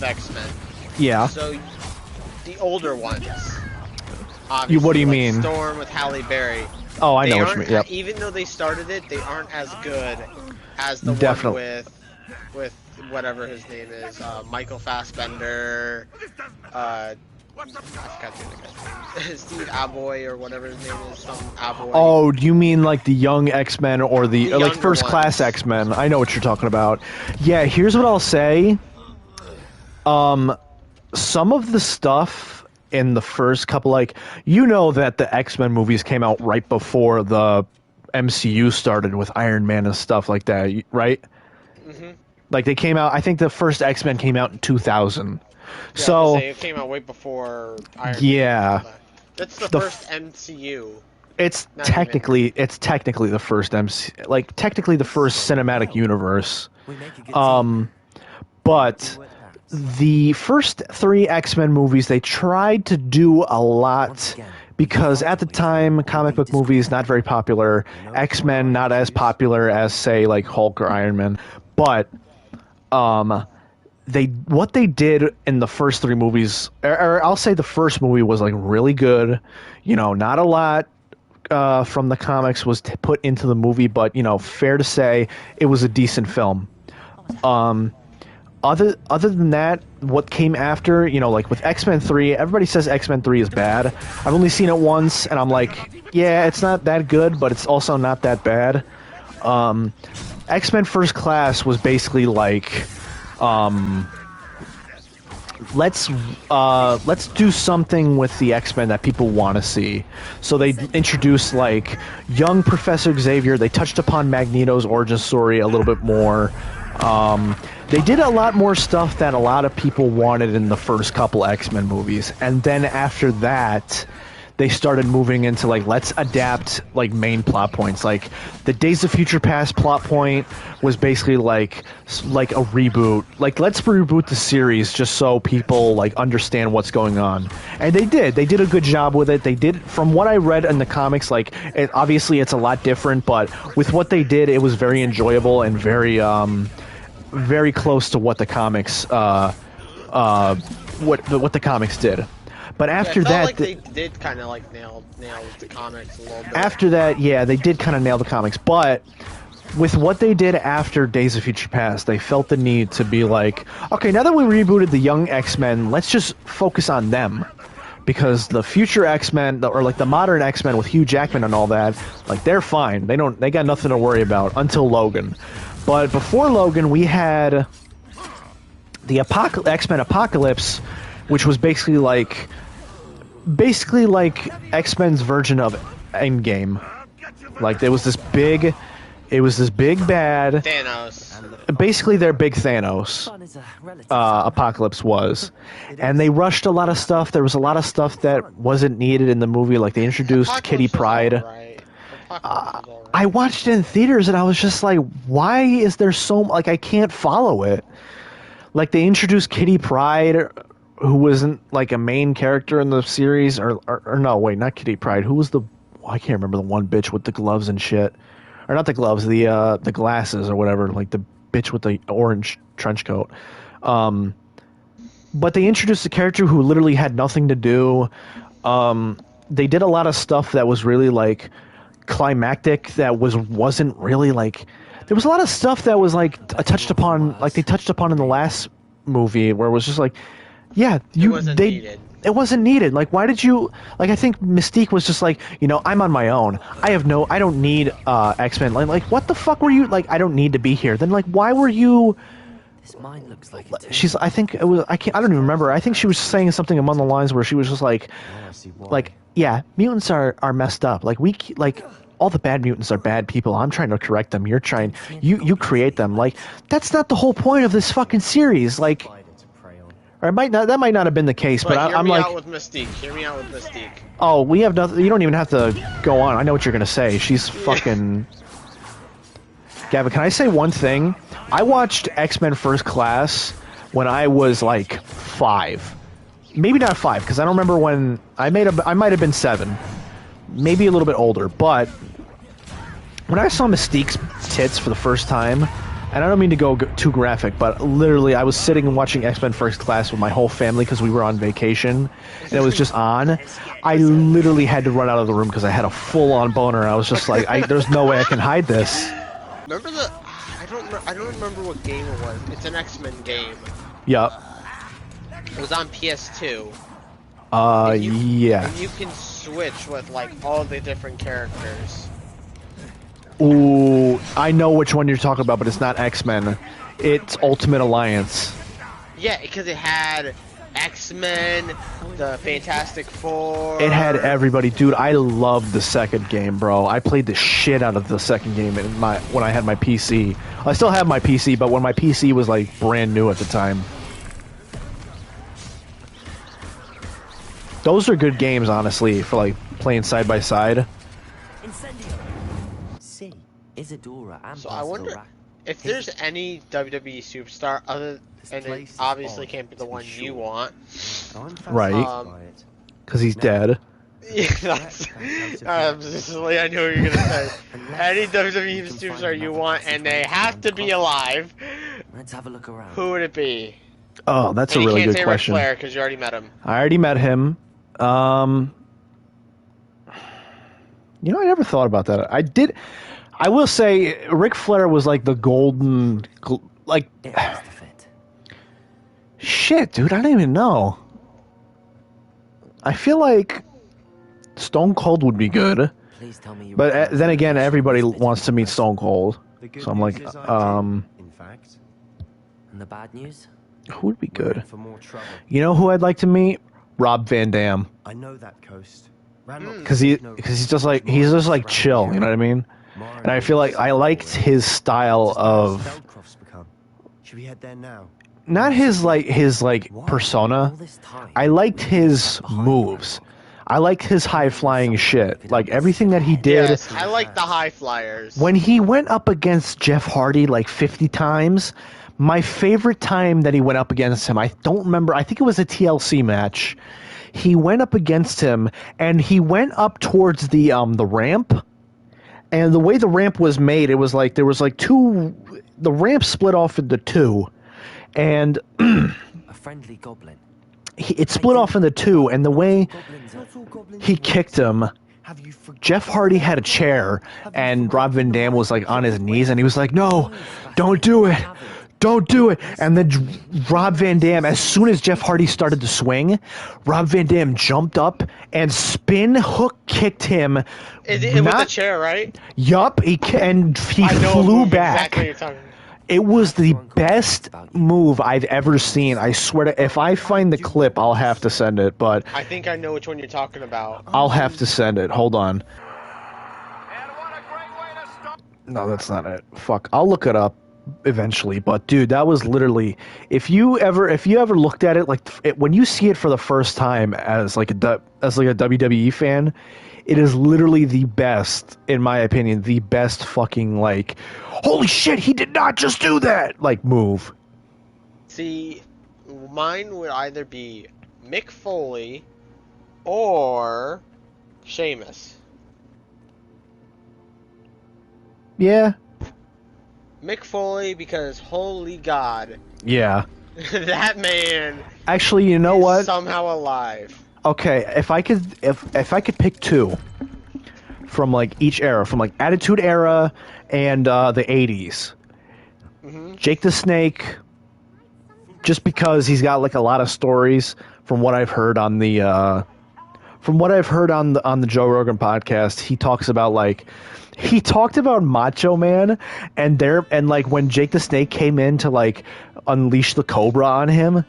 X-Men. Yeah. So the older ones. What do you mean? Storm with Halle Berry. Oh, I know what you mean. Yep. Even though they started it, they aren't as good as the Definitely. one with whatever his name is, Michael Fassbender. I forgot the guy's name. Steve Aboy or whatever his name is. Some Aboy. Oh, do you mean like the young X-Men or like first class X-Men? I know what you're talking about. Yeah, here's what I'll say. Some of the stuff in the first couple, like, you know that the X-Men movies came out right before the MCU started with Iron Man and stuff like that, right? Mm-hmm. Like, they came out, I think the first X-Men came out in 2000. Yeah, so it came out way before Iron Man. Yeah. That's the first MCU. It's technically the first technically the first cinematic universe. But the first 3 X-Men movies, they tried to do a lot because at the time, comic book movies not very popular, X-Men not as popular as say like Hulk or Iron Man, but what they did in the first 3 movies, or I'll say the first movie was like really good. You know, not a lot from the comics was put into the movie, but you know, fair to say it was a decent film. Other than that, what came after, you know, like with X-Men 3, everybody says X-Men 3 is bad. I've only seen it once, and I'm like, yeah, it's not that good, but it's also not that bad. X-Men First Class was basically like, let's do something with the X-Men that people want to see. So they introduced like young Professor Xavier. They touched upon Magneto's origin story a little bit more. They did a lot more stuff that a lot of people wanted in the first couple X-Men movies. And then after that, they started moving into like, let's adapt like main plot points. Like the Days of Future Past plot point was basically like a reboot. Like, let's reboot the series just so people like understand what's going on. And they did. They did a good job with it. They did, from what I read in the comics, like obviously it's a lot different, but with what they did, it was very enjoyable and very very close to what the comics what the comics did. But after that, like they did kind of like nail the comics a little bit. After that, yeah, they did kind of nail the comics. But with what they did after Days of Future Past, they felt the need to be like, okay, now that we rebooted the young X-Men, let's just focus on them. Because the future X-Men, or like the modern X-Men with Hugh Jackman and all that, like they're fine. They got nothing to worry about until Logan. But before Logan, we had the X-Men Apocalypse, which was basically like X-Men's version of Endgame. Like there was this big bad Thanos. Basically their big Thanos. Apocalypse was. And they rushed a lot of stuff. There was a lot of stuff that wasn't needed in the movie. Like they introduced Kitty Pryde. I watched it in theaters and I was just like, why is there so like I can't follow it. Like they introduced Kitty Pryde, who wasn't like a main character in the series, or no, wait, not Kitty Pryde. Who was I can't remember the one bitch with the gloves and shit, or not the gloves, the glasses or whatever, like the bitch with the orange trench coat. But they introduced a character who literally had nothing to do. They did a lot of stuff that was really like climactic. That wasn't really like. There was a lot of stuff that was like touched upon, like they touched upon in the last movie where it was just like, yeah, you needed. It wasn't needed. Like, why did you? Like, I think Mystique was just like, I'm on my own. I don't need X-Men. Like, what the fuck were you? Like, I don't need to be here. Then, like, why were you? This mine looks like I think it was. I don't even remember. I think she was saying something among the lines where she was just like, yeah, mutants are messed up. Like all the bad mutants are bad people. I'm trying to correct them. You're trying. You create them. Like, that's not the whole point of this fucking series. Like. Or it might not. That might not have been the case, but I'm like. Hear me out with Mystique. Hear me out with Mystique. Oh, we have nothing. You don't even have to go on. I know what you're gonna say. She's fucking. Gavin, can I say one thing? I watched X-Men First Class when I was like 5, maybe not 5, because I don't remember when I might have been 7, maybe a little bit older. But when I saw Mystique's tits for the first time. And I don't mean to go too graphic, but literally I was sitting and watching X-Men First Class with my whole family because we were on vacation, and it was just on. I literally had to run out of the room because I had a full-on boner. I was just like, there's no way I can hide this. Remember I don't remember what game it was. It's an X-Men game. Yup. It was on PS2. Yeah. And you can switch with, like, all the different characters. Ooh, I know which one you're talking about, but it's not X-Men. It's Ultimate Alliance. Yeah, because it had X-Men, the Fantastic Four. It had everybody. Dude, I loved the second game, bro. I played the shit out of the second game when I had my PC. I still have my PC, but when my PC was, like, brand new at the time. Those are good games, honestly, for, like, playing side by side. Isadora and so I wonder if there's any WWE superstar other, and it obviously can't be the one you want. Right. Because he's dead. Yeah, I knew what you were gonna say. Any WWE superstar you want, and they have to be alive. Let's have a look around. Who would it be? Oh, that's a really good question. Ric Flair because you already met him. I already met him. I never thought about that. I did. I will say, Ric Flair was like the golden, like. Shit, dude, I don't even know. I feel like Stone Cold would be good, but then again, everybody wants to meet Stone Cold, so I'm like, In fact, and the bad news? Who would be good? You know who I'd like to meet? Rob Van Dam. I know that coast. Because he's just like chill, you know what I mean? And I feel like I liked his style of. Should we head there now? Not his persona. I liked his moves. I liked his high flying shit. Like everything that he did. Yes, I like the high flyers. When he went up against Jeff Hardy like 50 times, my favorite time that he went up against him, I don't remember. I think it was a TLC match. He went up against him, and he went up towards the ramp. And the way the ramp was made, it was like there was like two. The ramp split off into two, and a friendly goblin. It split off into two, and the way he kicked him, Jeff Hardy had a chair, and Rob Van Dam was like on his knees, and he was like, "No, don't do it." Don't do it. And then Rob Van Dam, as soon as Jeff Hardy started to swing, Rob Van Dam jumped up and spin hook kicked him. With the chair, right? Yup. He flew back. Exactly. It was the best move I've ever seen. I swear to, if I find the clip, I'll have to send it. But I think I know which one you're talking about. I'll have to send it. Hold on. No, that's not it. Fuck. I'll look it up eventually, but dude, that was literally, if you ever looked at it, like when you see it for the first time as like a WWE fan, it is literally the best, in my opinion, the best fucking like, holy shit, he did not just do that, like move. See, mine would either be Mick Foley or Sheamus. Yeah. Mick Foley, because holy God. Yeah. That man. Actually, you know what? Somehow alive. Okay, if I could pick two from like each era, from like Attitude Era and the 80s. Mm-hmm. Jake the Snake, just because he's got like a lot of stories from what I've heard on the Joe Rogan podcast. He talks about he talked about Macho Man and like when Jake the Snake came in to like unleash the Cobra on him.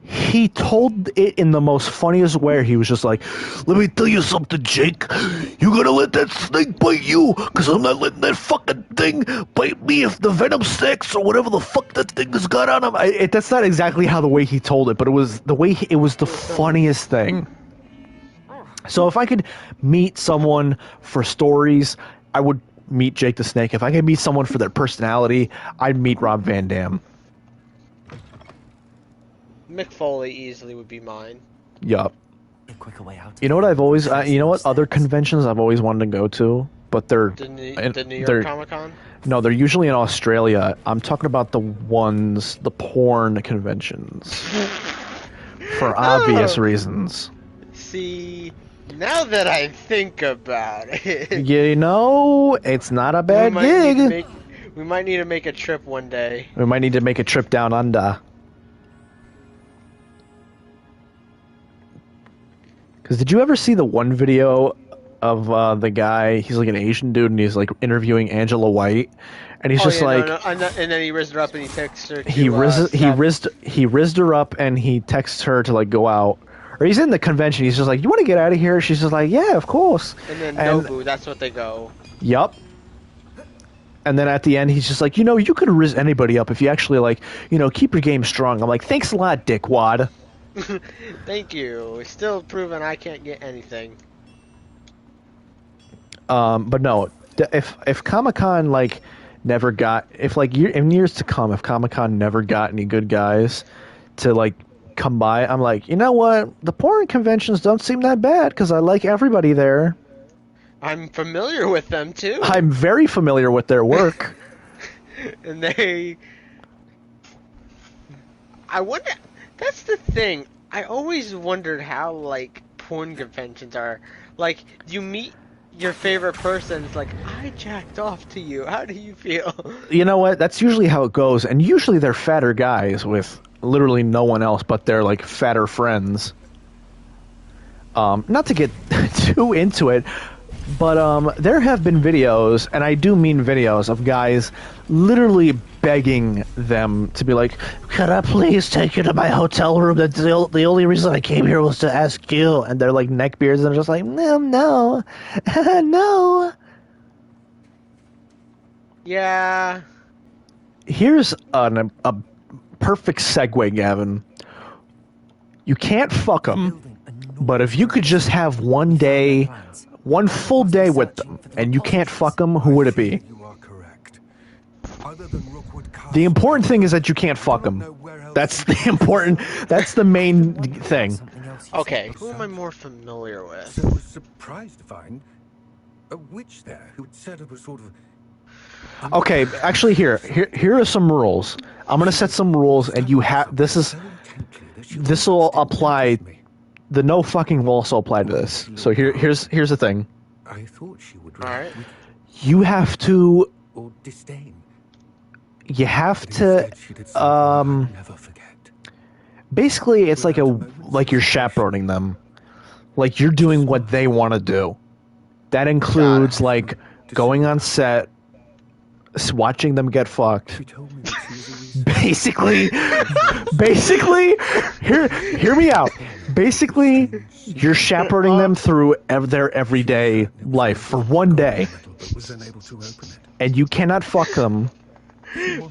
He told it in the most funniest way. He was just like, "Let me tell you something, Jake. You gotta let that snake bite you, because I'm not letting that fucking thing bite me if the venom sticks or whatever the fuck that thing has got on him." That's not exactly how the way he told it, but it was the way it was the funniest thing. So if I could meet someone for stories, I would meet Jake the Snake. If I could meet someone for their personality, I'd meet Rob Van Dam. Mick Foley easily would be mine. Yup. A quicker way out. You know what I've always, you know what other conventions I've always wanted to go to, but they're The New York Comic Con? No, they're usually in Australia. I'm talking about the porn conventions, for obvious reasons. See, now that I think about it, You know, it's not a bad gig. We might need to make a trip one day. We might need to make a trip down under. Because did you ever see the one video of the guy? He's like an Asian dude, and he's like interviewing Angela White, and he's just like, and then he rizzed her up and he texts her. He rizzed her up and he texts her to like go out. Or he's in the convention. He's just like, "You want to get out of here?" She's just like, "Yeah, of course." And then Nobu, that's what they go. Yup. And then at the end, he's just like, "You could rizz anybody up if you actually like, keep your game strong." I'm like, "Thanks a lot, dickwad." Thank you. It's still proven I can't get anything. But no, if Comic-Con like never got, in years to come, if Comic-Con never got any good guys to like come by, I'm like, you know what? The porn conventions don't seem that bad because I like everybody there. I'm familiar with them too. I'm very familiar with their work. And I wonder. That's the thing. I always wondered how like porn conventions are. Like, you meet your favorite person. It's like, I jacked off to you. How do you feel? You know what? That's usually how it goes, and usually they're fatter guys with literally no one else but their like fatter friends. Not to get too into it, but there have been videos, and I do mean videos, of guys literally begging them to be like, "Could I please take you to my hotel room? That's the only reason I came here was to ask you." And they're like neckbeards, and they're just like, "No, no, no." Yeah. Here's a perfect segue, Gavin. You can't fuck them, but if you could just have one full day with them, and you can't fuck them, who would it be? The important thing is that you can't fuck them. That's the main thing. Okay, who am I more familiar with? So I was surprised to find a witch there who had set up a sort of... Okay, actually, here are some rules. I'm gonna set some rules, and this will apply. The no fucking will also apply to this. So here's the thing. I thought she would. All right. You have to. Or disdain. You have to. Basically, it's like you're chaperoning them, like you're doing what they want to do. That includes like going on set, watching them get fucked. Basically, hear me out. Basically, you're chaperoning them through their everyday life for one day, and you cannot fuck them.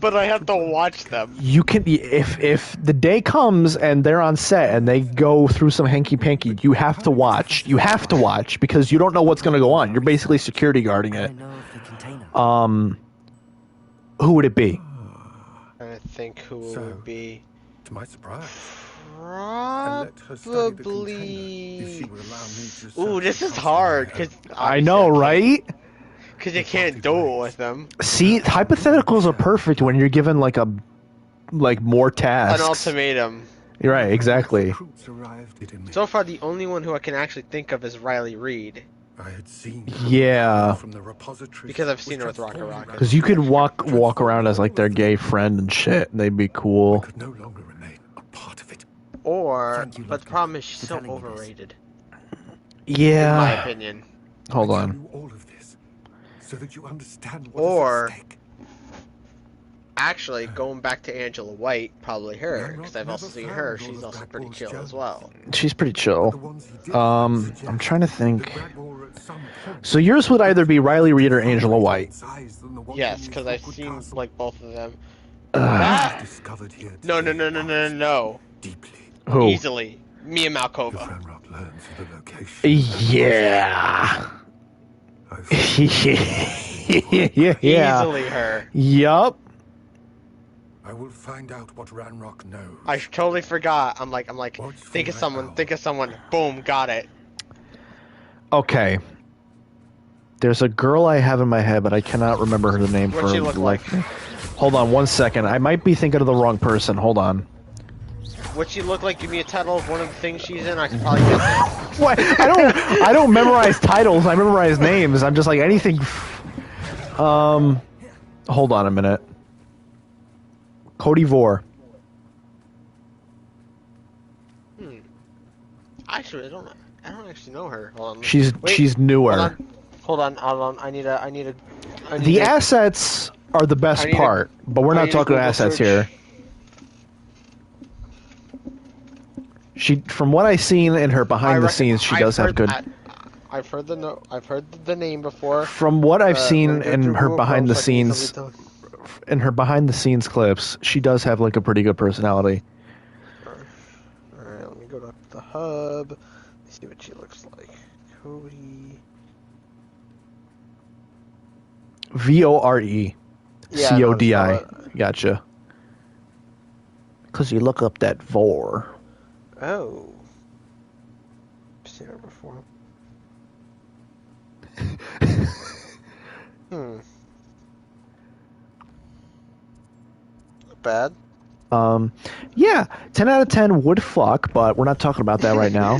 But I have to watch them. You can, if the day comes and they're on set and they go through some hanky panky, you have to watch. You have to watch because you don't know what's going to go on. You're basically security guarding it. Who would it be? I think who would be. To my surprise. Probably. Ooh, this is hard because I know, right? Because you can't duel with them. See, hypotheticals are perfect when you're given like more tasks. An ultimatum. You're right, exactly. So far, the only one who I can actually think of is Riley Reid. I had seen from the repository because I've seen her with Rocket Rocket. Because you could walk around as like their gay friend and shit, and they'd be cool. Could no longer remain. Or, but the problem is she's so overrated. Yeah. In my opinion. Hold on. All of this, so that you understand what Or, is at stake. actually, going back to Angela White, probably her, because I've also seen her. She's also pretty chill as well. She's pretty chill. I'm trying to think. So yours would either be Riley Reid or Angela White. Yes, because I've seen like both of them. No. Who? Easily, Mia Malkova. Yeah. Yeah. Easily her. Yup. I will find out what Ranrock knows. I totally forgot. I'm like, think of someone. Boom, got it. Okay. There's a girl I have in my head, but I cannot remember her name What's she look like? Hold on 1 second. I might be thinking of the wrong person. Hold on. What's she look like? Give me a title of one of the things she's in. I can probably guess it. What? I don't memorize titles. I memorize names. I'm just like anything. Hold on a minute. Cody Vore. Actually, I don't actually know her. Hold on. She's newer. Hold on. I need a. The assets are the best part, but we're not talking assets here. From what I've seen in her behind the scenes, she does have good. I've heard the name before. From what I've seen in her behind the scenes, clips, she does have like a pretty good personality. Alright, let me go to the hub. Let's see what she looks like. Cody. Vore. Yeah, Codi. Gotcha. Because you look up that Vore. Oh. I've seen her before. Not bad. Yeah, 10 out of 10 would fuck, but we're not talking about that right now.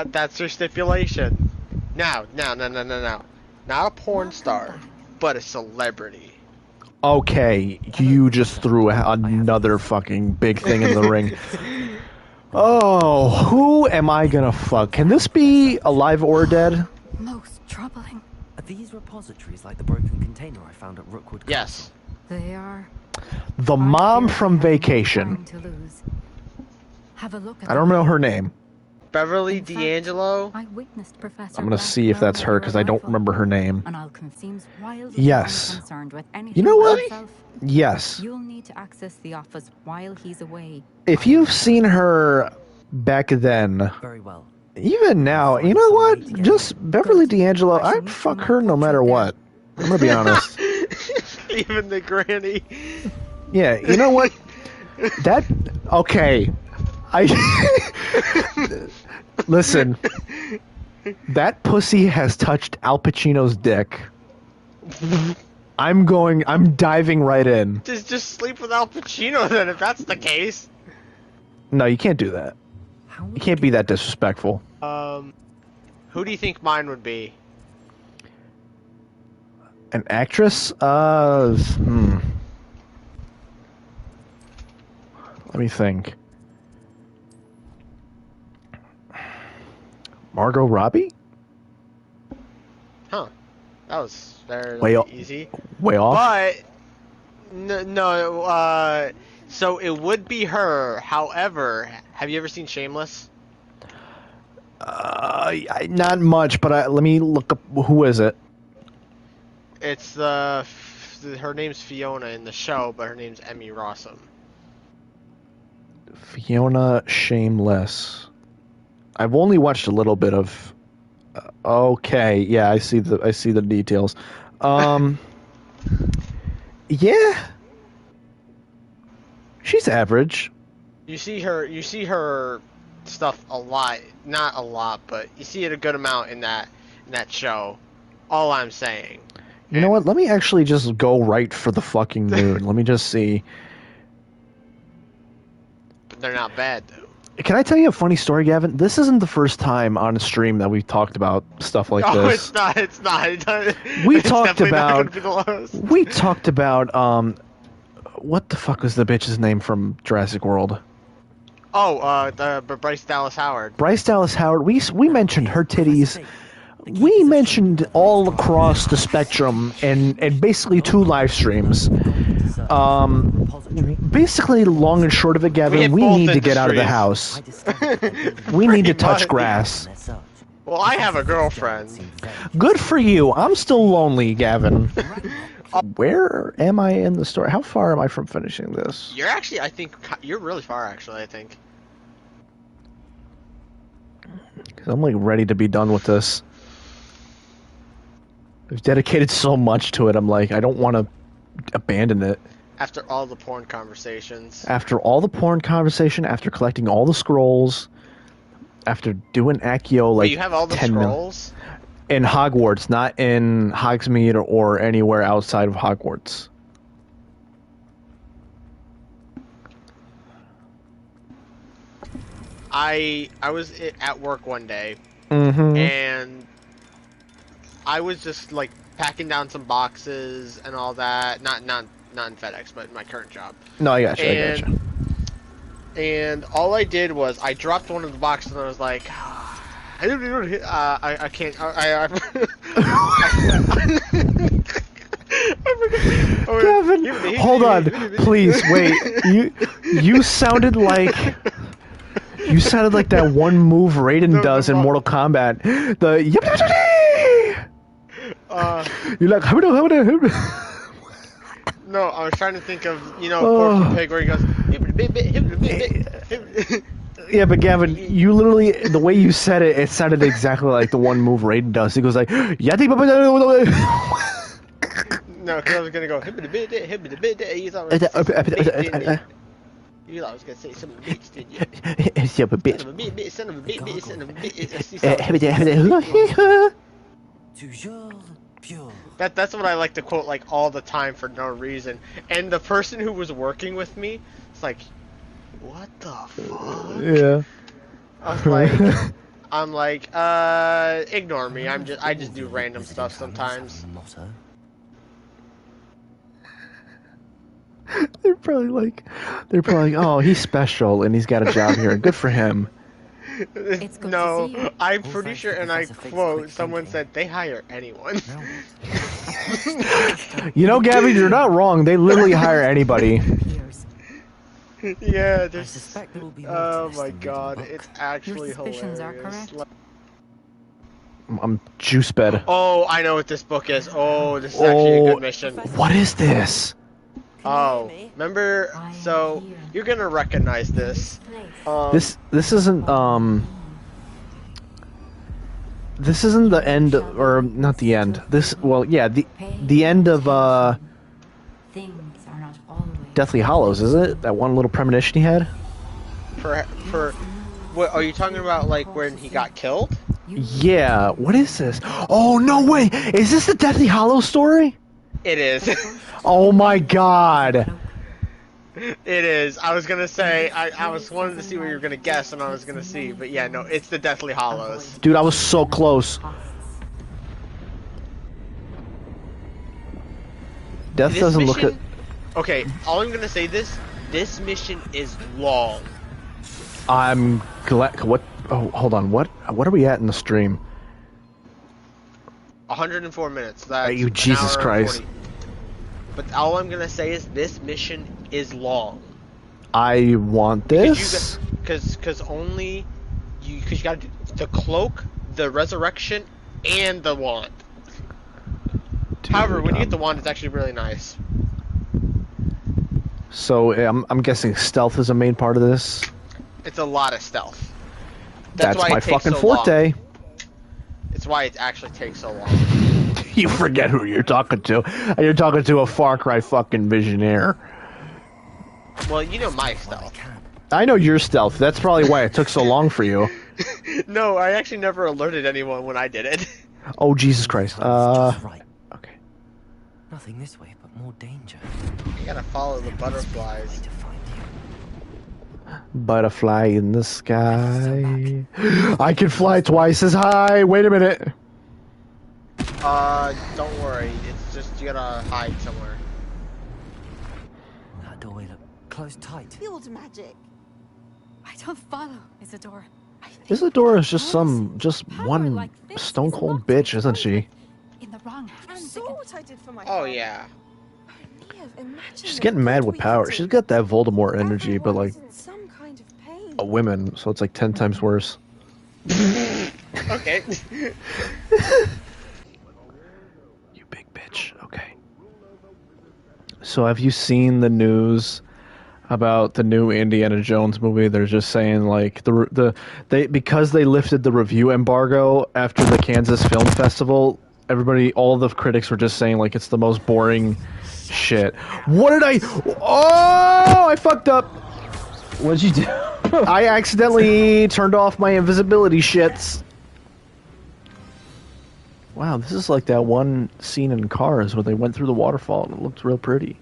That's her stipulation. Now. Not a porn star, but a celebrity. Okay, you just threw another fucking big thing in the ring. Oh, who am I gonna fuck? Can this be alive or dead? Most troubling. Are these repositories like the broken container I found at Rookwood? Yes. They are. The mom from Vacation. Have a look at I don't know her name. Beverly D'Angelo? I witnessed Professor I'm gonna see if that's her because I don't remember her name. Yes. You know what? Yes. You'll need to access the office while he's away. If you've seen her back then, very well. Even now, you know what? Just Beverly D'Angelo, I'd fuck her no matter what. I'm gonna be honest. Even the granny. Yeah, you know what? Okay. Listen. That pussy has touched Al Pacino's dick. I'm diving right in. Just sleep with Al Pacino then, if that's the case. No, you can't do that. You can't be that disrespectful. Who do you think mine would be? An actress? Let me think. Margot Robbie? Huh. That was very easy. Way off? But, no, so it would be her. However, have you ever seen Shameless? Not much, but let me look up. Who is it? It's her name's Fiona in the show, but her name's Emmy Rossum. Fiona Shameless. I've only watched a little bit of. Okay, yeah, I see the details. Yeah, she's average. You see her stuff a lot, not a lot, but you see it a good amount in that show. All I'm saying. You know what? Let me actually just go right for the fucking moon. Let me just see. But they're not bad though. Can I tell you a funny story, Gavin? This isn't the first time on a stream that we've talked about stuff like this. Oh, it's not. We talked about what the fuck was the bitch's name from Jurassic World? Oh, Bryce Dallas Howard. Bryce Dallas Howard. We mentioned her titties. We mentioned all across the spectrum and basically 2 live streams. Basically, long and short of it, Gavin, we need to get out of the house. We need to touch grass. Well, I have a girlfriend. Good for you. I'm still lonely, Gavin. Where am I in the story? How far am I from finishing this? You're actually, I think, you're really far, actually, I think. 'Cause I'm, like, ready to be done with this. I've dedicated so much to it, I'm like, I don't want to abandon it. After all the porn conversations. After all the porn conversation, after collecting all the scrolls, after doing Accio, like, Wait, you have all the scrolls? In Hogwarts, not in Hogsmeade or anywhere outside of Hogwarts. I was at work one day, Mm-hmm. and I was just like packing down some boxes and all that. Not in FedEx, but in my current job. No, I got you. I got you. And all I did was I dropped one of the boxes and I was like, I can't. Gavin, hold on, please wait. You sounded like. You sounded like that one move Raiden does in Mortal Kombat. The you're like No, I was trying to think of Porky Pig where he goes. Yeah, but Gavin, you literally the way you said it, it sounded exactly like the one move Raiden does. He goes like No, because I was gonna go. You thought I was gonna say son of a bitch, didn't you? Yeah, but bitch. Son of a bitch, son of a bitch. That's what I like to quote like all the time for no reason. And the person who was working with me, it's like, what the fuck? Yeah. I'm like, ignore me. I just do random stuff sometimes. They're probably like, oh, he's special and he's got a job here. Good for him. No, I'm pretty sure, and I quote, someone said they hire anyone. You know, Gavin, you're not wrong. They literally hire anybody. Yeah, there's. Oh my god, it's actually hilarious. I'm juice bed. Oh, I know what this book is. Oh, this is actually a good mission. What is this? Oh, remember? So you're gonna recognize this. This isn't This isn't the end, or not the end. This, well, yeah, the end of Deathly Hallows, is it? That one little premonition he had. For what are you talking about? Like when he got killed? Yeah. What is this? Oh no way! Is this the Deathly Hallows story? It is. Oh my god. It is. I was gonna say, I was wanting to see what you were gonna guess, and I was gonna see, but yeah, no, it's the Deathly Hallows. Dude, I was so close. Death doesn't look at. Okay, all I'm gonna say this mission is long. I'm glad. What? Oh, hold on. What are we at in the stream? 104 minutes. That's you Jesus Christ. 40. But all I'm gonna say is this mission is long. I want this. Because only you gotta do the cloak, the resurrection, and the wand. Dude, however, when you get the wand, it's actually really nice. So I'm guessing stealth is a main part of this. It's a lot of stealth. That's why my it takes fucking so forte. Long. It's why it actually takes so long. You forget who you're talking to. You're talking to a Far Cry fucking visionaire. Well, you know my stealth. I know your stealth. That's probably why it took so long for you. No, I actually never alerted anyone when I did it. Oh, Jesus Christ. Right. Okay. Nothing this way, but more danger. You gotta follow the butterflies. Butterfly in the sky. I can fly twice as high. Wait a minute. Don't worry. It's just you gotta hide somewhere. That doorway looked closed tight. Field magic. I don't follow, Isadora. Isadora is just one stone cold bitch, isn't she? In the wrong hands. You saw what I did for my Oh yeah. She's getting mad with power. She's got that Voldemort energy, but like some kind of pain. a woman, so it's like 10 times worse. Okay. You big bitch. Okay. So have you seen the news about the new Indiana Jones movie? They're just saying like they because they lifted the review embargo after the Kansas Film Festival, all the critics were just saying like it's the most boring shit. What did I? Oh, I fucked up. What'd you do? I accidentally turned off my invisibility shits. Wow, this is like that one scene in Cars where they went through the waterfall and it looked real pretty.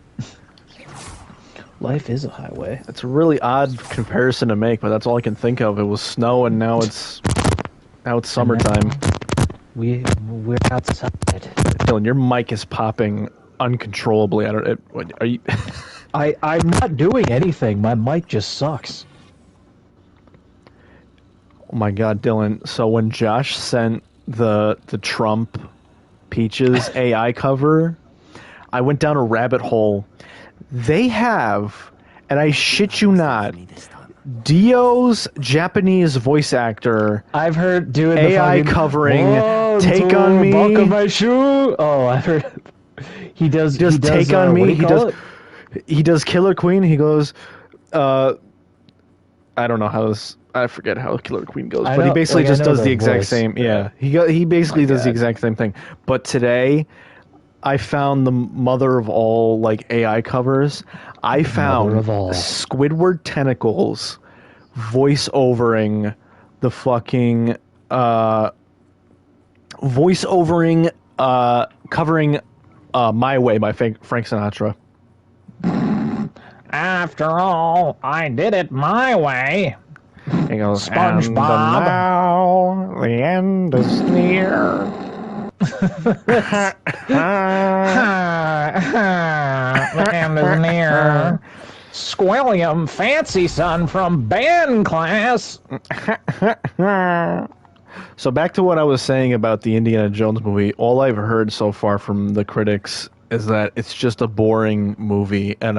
Life is a highway. It's a really odd comparison to make, but that's all I can think of. It was snow and now it's summertime. We're outside. Dylan, your mic is popping uncontrollably. Are you? I'm not doing anything. My mic just sucks. Oh my god, Dylan. So when Josh sent the Trump Peaches AI cover, I went down a rabbit hole. They have, and I shit you not, Dio's Japanese voice actor. I've heard doing AI covering "Take on Me." My shoe. Oh, I've heard. He does "Take on Me." He does Killer Queen. He goes, I don't know how this. I forget how Killer Queen goes, but he basically just does the exact same. Yeah, he basically does the exact same thing. But today, I found the mother of all like AI covers. I found Squidward Tentacles voice-overing the fucking covering "My Way" by Frank Sinatra. After all, I did it my way. He goes, SpongeBob. And now the end is near. The end is near. Squilliam Fancy Son from band class. So back to what I was saying about the Indiana Jones movie. All I've heard so far from the critics is that it's just a boring movie, and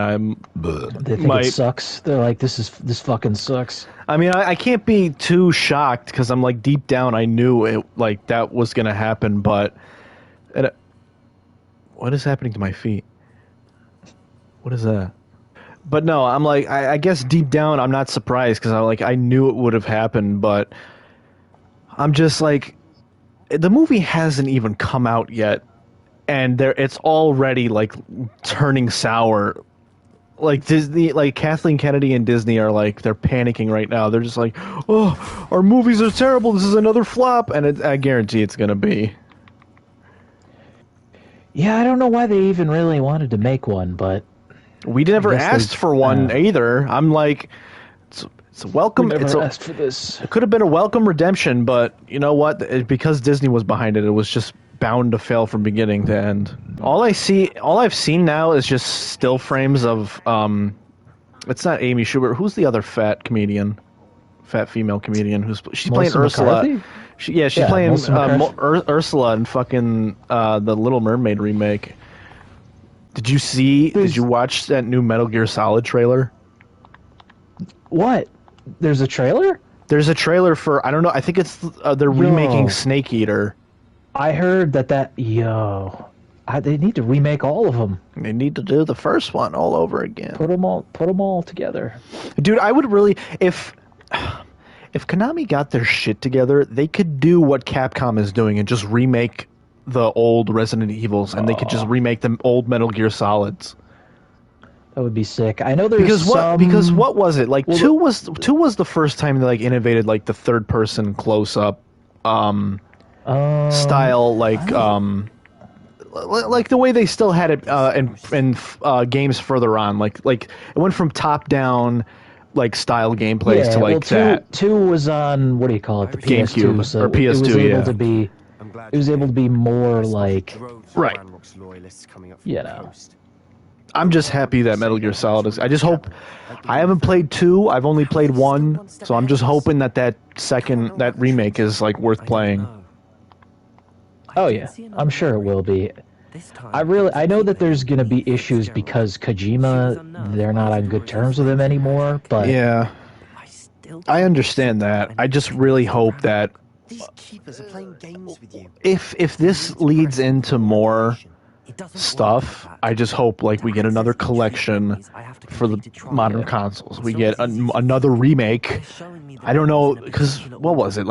they think it sucks. They're like, this fucking sucks. I mean, I can't be too shocked because I'm like deep down I knew it like that was gonna happen, but what is happening to my feet? What is that? But no, I'm like I guess deep down I'm not surprised because I knew it would have happened, but I'm just like the movie hasn't even come out yet. And it's already like turning sour. Like Disney, like Kathleen Kennedy and Disney are like they're panicking right now. They're just like, "Oh, our movies are terrible. This is another flop," and I guarantee it's gonna be. Yeah, I don't know why they even really wanted to make one, but we never asked for one either. I'm like, it's a welcome. We never asked for this. It could have been a welcome redemption, but you know what? Because Disney was behind it, it was just bound to fail from beginning to end. All I've seen now is just still frames of it's not Amy Schubert. Who's the other fat female comedian she's playing Ursula? She's playing Ursula in fucking the Little Mermaid remake. Did you watch that new Metal Gear Solid trailer? What? There's a trailer? There's a trailer for, I don't know, I think it's they're remaking Snake Eater. I heard that they need to remake all of them. They need to do the first one all over again. Put them all together. Dude, I would really, if Konami got their shit together, they could do what Capcom is doing and just remake the old Resident Evils, and they could just remake the old Metal Gear Solids. That would be sick. I know there's because what was it like? Two was the first time they like innovated like the third person close up style, like the way they still had it in games further on. Like it went from top down like style gameplays to like that. Two was on what do you call it? The GameCube PS2, so or PS2. It was able to be more like right. You know. I'm just happy that Metal Gear Solid is. I just hope. I haven't played 2. I've only played 1, so I'm just hoping that that remake is like worth playing. Oh yeah, I'm sure it will be. I know that there's gonna be issues because Kojima, they're not on good terms with him anymore. But yeah, I understand that. I just really hope that if this leads into more stuff, I just hope like we get another collection for the modern consoles. We get another remake. I don't know, because what was it?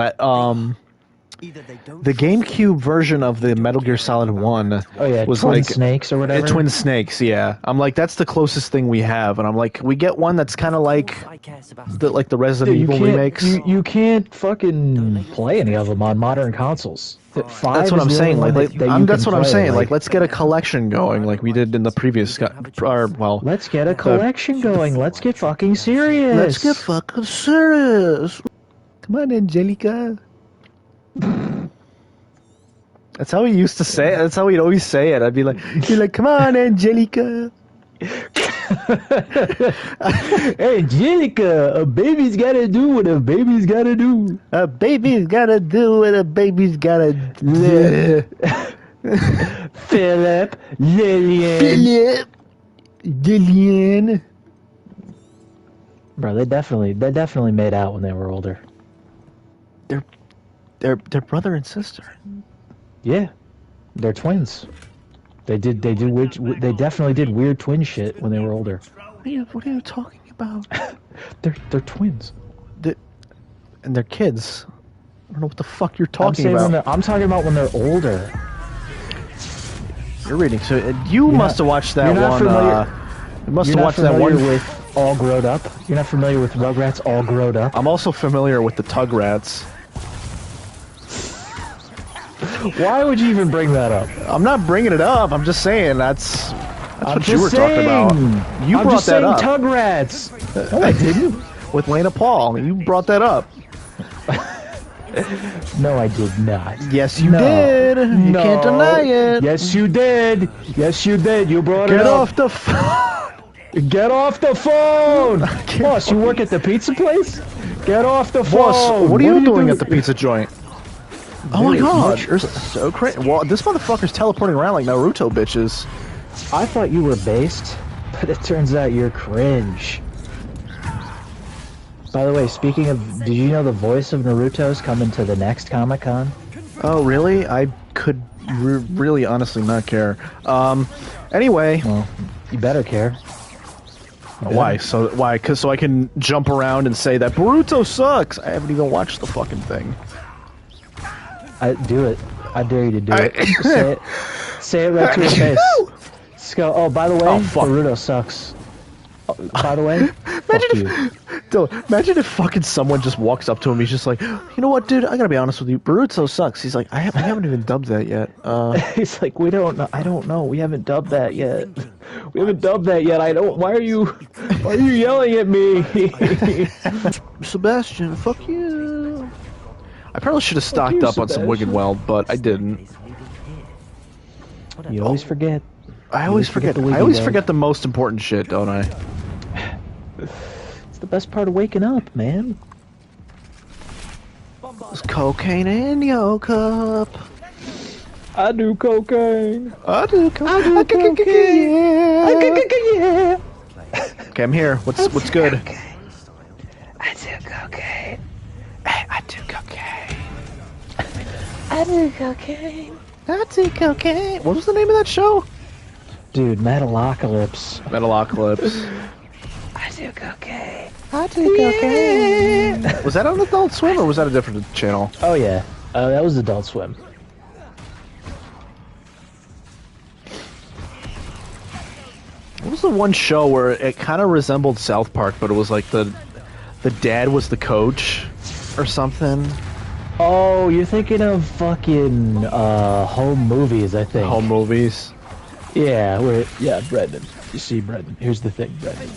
The GameCube version of the Metal Gear Solid 1 was Twin like Snakes or whatever. Twin Snakes, yeah. I'm like, that's the closest thing we have, and I'm like, we get one that's kind of like the Resident Evil remakes. You can't fucking play any of them on modern consoles. That's what I'm saying. That's what I'm saying. Like, let's get a collection going, like we did in the previous. Let's get a collection going. Let's get fucking serious. Let's get fucking serious. Come on, Angelica. That's how he used to say it. That's how he'd always say it. I'd be like, come on, Angelica. Angelica, a baby's gotta do what a baby's gotta do. A baby's gotta do what a baby's gotta do. Philip, Lillian. Bro, they definitely made out when they were older. They're brother and sister. Yeah, they're twins. They definitely did weird twin shit when they were older. What are you talking about? They're twins. And they're kids. I don't know what the fuck you're talking about. I'm talking about when they're older. You're reading. So you must have watched that one. You must have watched that one with All Growed Up. You're not familiar with Rugrats All Growed Up? I'm also familiar with the Tugrats. Why would you even bring that up? I'm not bringing it up. I'm just saying that's what you were talking about. You brought that up. Tugrats. No, I didn't. With Lena Paul, you brought that up. No, I did not. Yes, you did. You can't deny it. Yes, you did. Yes, you did. You brought it up. Get off the phone. Get off the phone. Boss, you work at the pizza place? Get off the phone. Boss, what are you doing at the pizza joint? Oh my god, you're so crazy. Well, this motherfucker's teleporting around like Naruto bitches. I thought you were based, but it turns out you're cringe. By the way, speaking of, did you know the voice of Naruto's coming to the next Comic-Con? Oh, really? I could really honestly not care. Anyway. Well, you better care. Why? So I can jump around and say that Boruto sucks. I haven't even watched the fucking thing. Do it. I dare you to do it. Say it. Say it right to his face. Let's go. Oh, by the way, Boruto sucks. Oh, by the way, imagine if fucking someone just walks up to him. He's just like, you know what, dude? I gotta be honest with you. Boruto sucks. He's like, I haven't even dubbed that yet. He's like, we don't know. I don't know. We haven't dubbed that yet. We haven't dubbed that yet. I don't. Why are you yelling at me? Sebastian, fuck you. I probably should have stocked up on some Wiggenweld, but I didn't. You always forget. I always forget the most important shit, don't I? It's the best part of waking up, man. There's cocaine in your cup. I do cocaine. I do cocaine. Yeah. Okay, I'm here. What's good? I do cocaine. I do cocaine. I do cocaine. I do cocaine. What was the name of that show? Dude, Metalocalypse. Metalocalypse. I do cocaine. I do cocaine. Was that on Adult Swim or was that a different channel? Oh yeah, that was Adult Swim. What was the one show where it kind of resembled South Park, but it was like the dad was the coach or something? Oh, you're thinking of fucking Home Movies, I think. Home Movies? Yeah, Brendan. You see, Brendan, here's the thing, Brendan.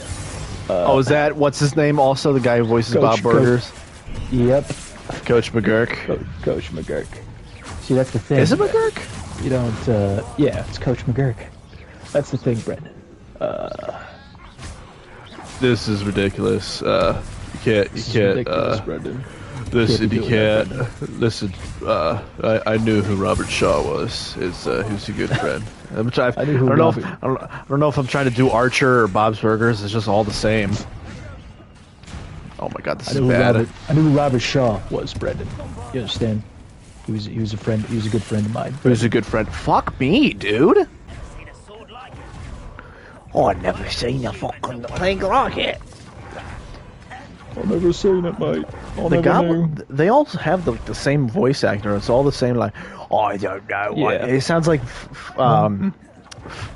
Is that, what's his name also? The guy who voices Bob Burgers? Yep. Coach McGurk. Coach McGurk. See, that's the thing. Is it McGurk? You don't, yeah, it's Coach McGurk. That's the thing, Brendan. This is ridiculous. You can't. Ridiculous, Brendan. Listen, you can't. Listen, I knew who Robert Shaw was. He was a good friend. I don't know if I'm trying to do Archer or Bob's Burgers. It's just all the same. Oh my God, this is bad. I knew who Robert Shaw was, Brendan. You understand? He was a friend. He was a good friend of mine. He was a good friend. Fuck me, dude. Oh, I never seen a fucking thing like it. I've never seen it, mate. They all have the same voice actor. It's all the same. Like, I don't know. Yeah. It sounds like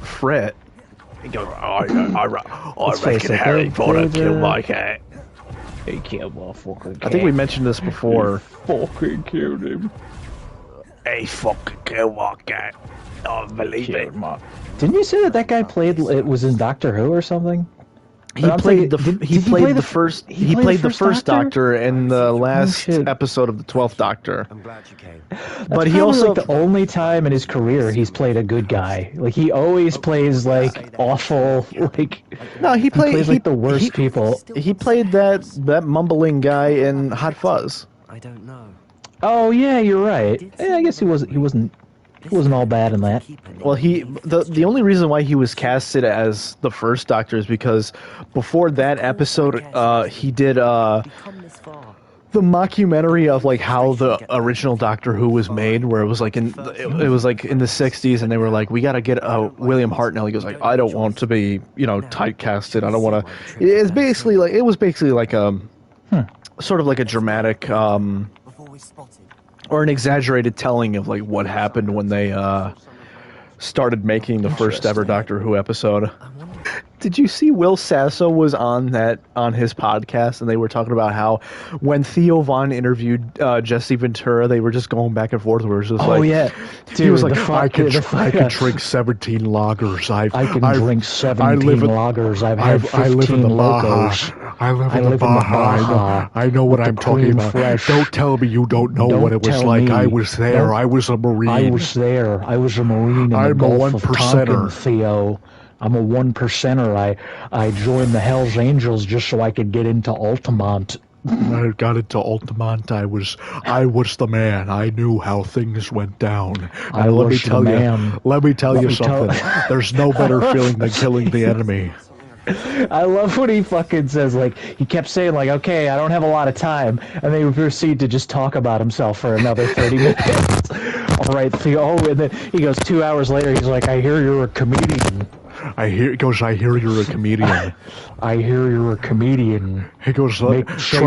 Fred. He goes, I reckon Harry Potter killed my cat. He killed my fucking cat. I think we mentioned this before. Fucking killed him. He fucking killed my cat. I believe it. Didn't you say that guy played? It was in Doctor Who or something? He played the first Doctor in the last episode of the 12th Doctor. I'm glad you came. But he also the only time in his career he's played a good guy. Like he always plays like awful. Like no, he plays like the worst people. He played that mumbling guy in Hot Fuzz. I don't know. Oh yeah, you're right. Yeah, I guess he wasn't all bad in that. Well, the only reason why he was casted as the first Doctor is because before that episode, he did the mockumentary of like how the original Doctor Who was made, where it was like in the 60s, and they were like, we got to get William Hartnell. He goes like, I don't want to be typecasted. I don't want to. It was basically like sort of like a dramatic or an exaggerated telling of like what happened when they started making the first ever Doctor Who episode. Did you see Will Sasso was on his podcast, and they were talking about how when Theo Von interviewed Jesse Ventura, they were just going back and forth. Where it was just yeah, dude, he was like, I can drink 17 lagers. I can drink 17 lagers. I live in the Baja. I live in the Baja. I know what I'm talking about. Fresh. Don't tell me you don't know what it was like. I was there. I was a Marine. I was there. I was a Marine in the Gulf of Tonkin, Theo. I'm a 1%er. I joined the Hells Angels just so I could get into Altamont. I got into Altamont. I was the man. I knew how things went down. And let me tell you something. There's no better feeling than killing the enemy. I love what he fucking says. Like, he kept saying, like, okay, I don't have a lot of time. And they would proceed to just talk about himself for another 30 minutes. All right, Theo. And then he goes 2 hours later, he's like, I hear you're a comedian. I hear you're a comedian. I hear you're a comedian. He goes, try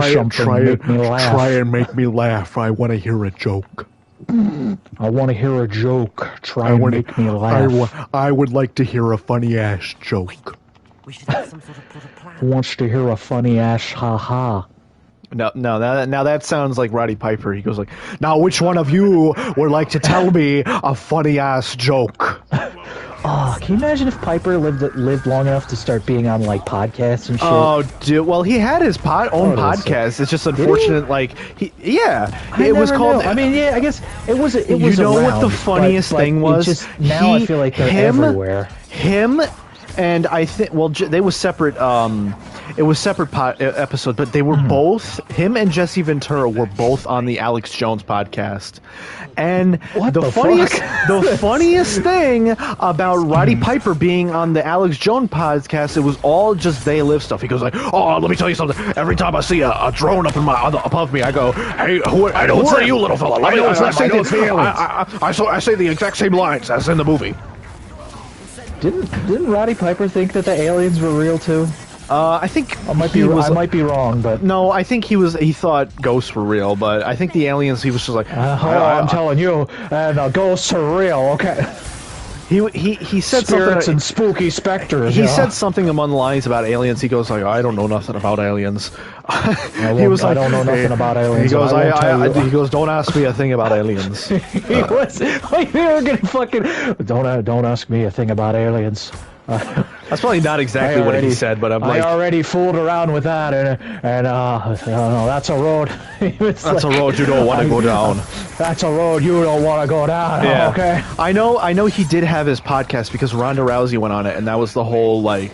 and make me laugh. I want to hear a joke. I want to hear a joke. Try and make me laugh. I would like to hear a funny ass joke. We should have some sort of plan. Who wants to hear a funny ass ha-ha? No, now that sounds like Roddy Piper. He goes like, now which one of you would like to tell me a funny ass joke? Oh, can you imagine if Piper lived long enough to start being on like podcasts and shit? Oh, dude. Well, he had his own podcast. It's just unfortunate. Like, it was called. I mean, yeah, I guess it was. It you was. know around, what the funniest thing was? Now I feel like they're everywhere. Him and I think. Well, they was separate. It was separate episode, but they were both. Him and Jesse Ventura were both on the Alex Jones podcast. And the funniest thing about Roddy Piper being on the Alex Jones podcast, it was all just they live stuff. He goes like, "Oh, let me tell you something. Every time I see a drone above me, I go, hey, who are you, little fella? I say the exact same lines as in the movie." Didn't Roddy Piper think that the aliens were real too? I think I might be wrong, but no, I think he thought ghosts were real, but I think the aliens, he was just like, I'm telling you, the ghosts are real. Okay. He said spirits something and spooky specters. He said something among the lines about aliens. He goes like, I don't know nothing about aliens. He was like, I don't know nothing about aliens. He goes, he goes, don't ask me a thing about aliens. He was like, they were gonna fucking don't ask me a thing about aliens. That's probably not exactly what he said, but I'm like, I already fooled around with that, and no, that's a road. That's a road you don't want to go down. That's a road you don't want to go down. Yeah. Okay. I know. He did have his podcast because Ronda Rousey went on it, and that was the whole like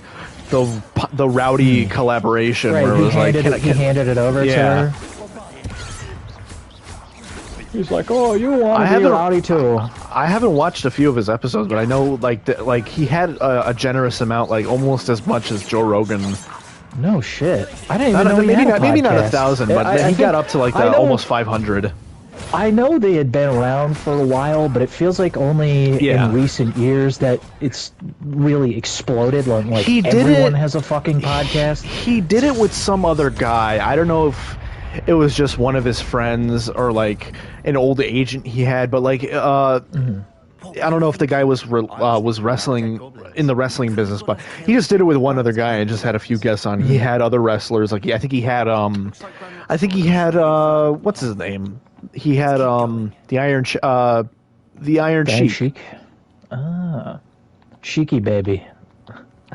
the rowdy collaboration Right, where it was he handed it over to her. He's like, "Oh, you want to be rowdy too?" I haven't watched a few of his episodes, but I know like he had a generous amount, like almost as much as Joe Rogan. No shit. I didn't even know he had a maybe not podcast. 1,000, but he got up to like almost 500. I know they had been around for a while, but it feels like only in recent years that it's really exploded. Like everyone has a fucking podcast. He did it with some other guy. I don't know if it was just one of his friends or like an old agent he had, but like I don't know if the guy was wrestling in the wrestling business, but he just did it with one other guy and just had a few guests on. He had other wrestlers, like I think he had what's his name? He had the Iron Sheik. Ah, Cheeky baby.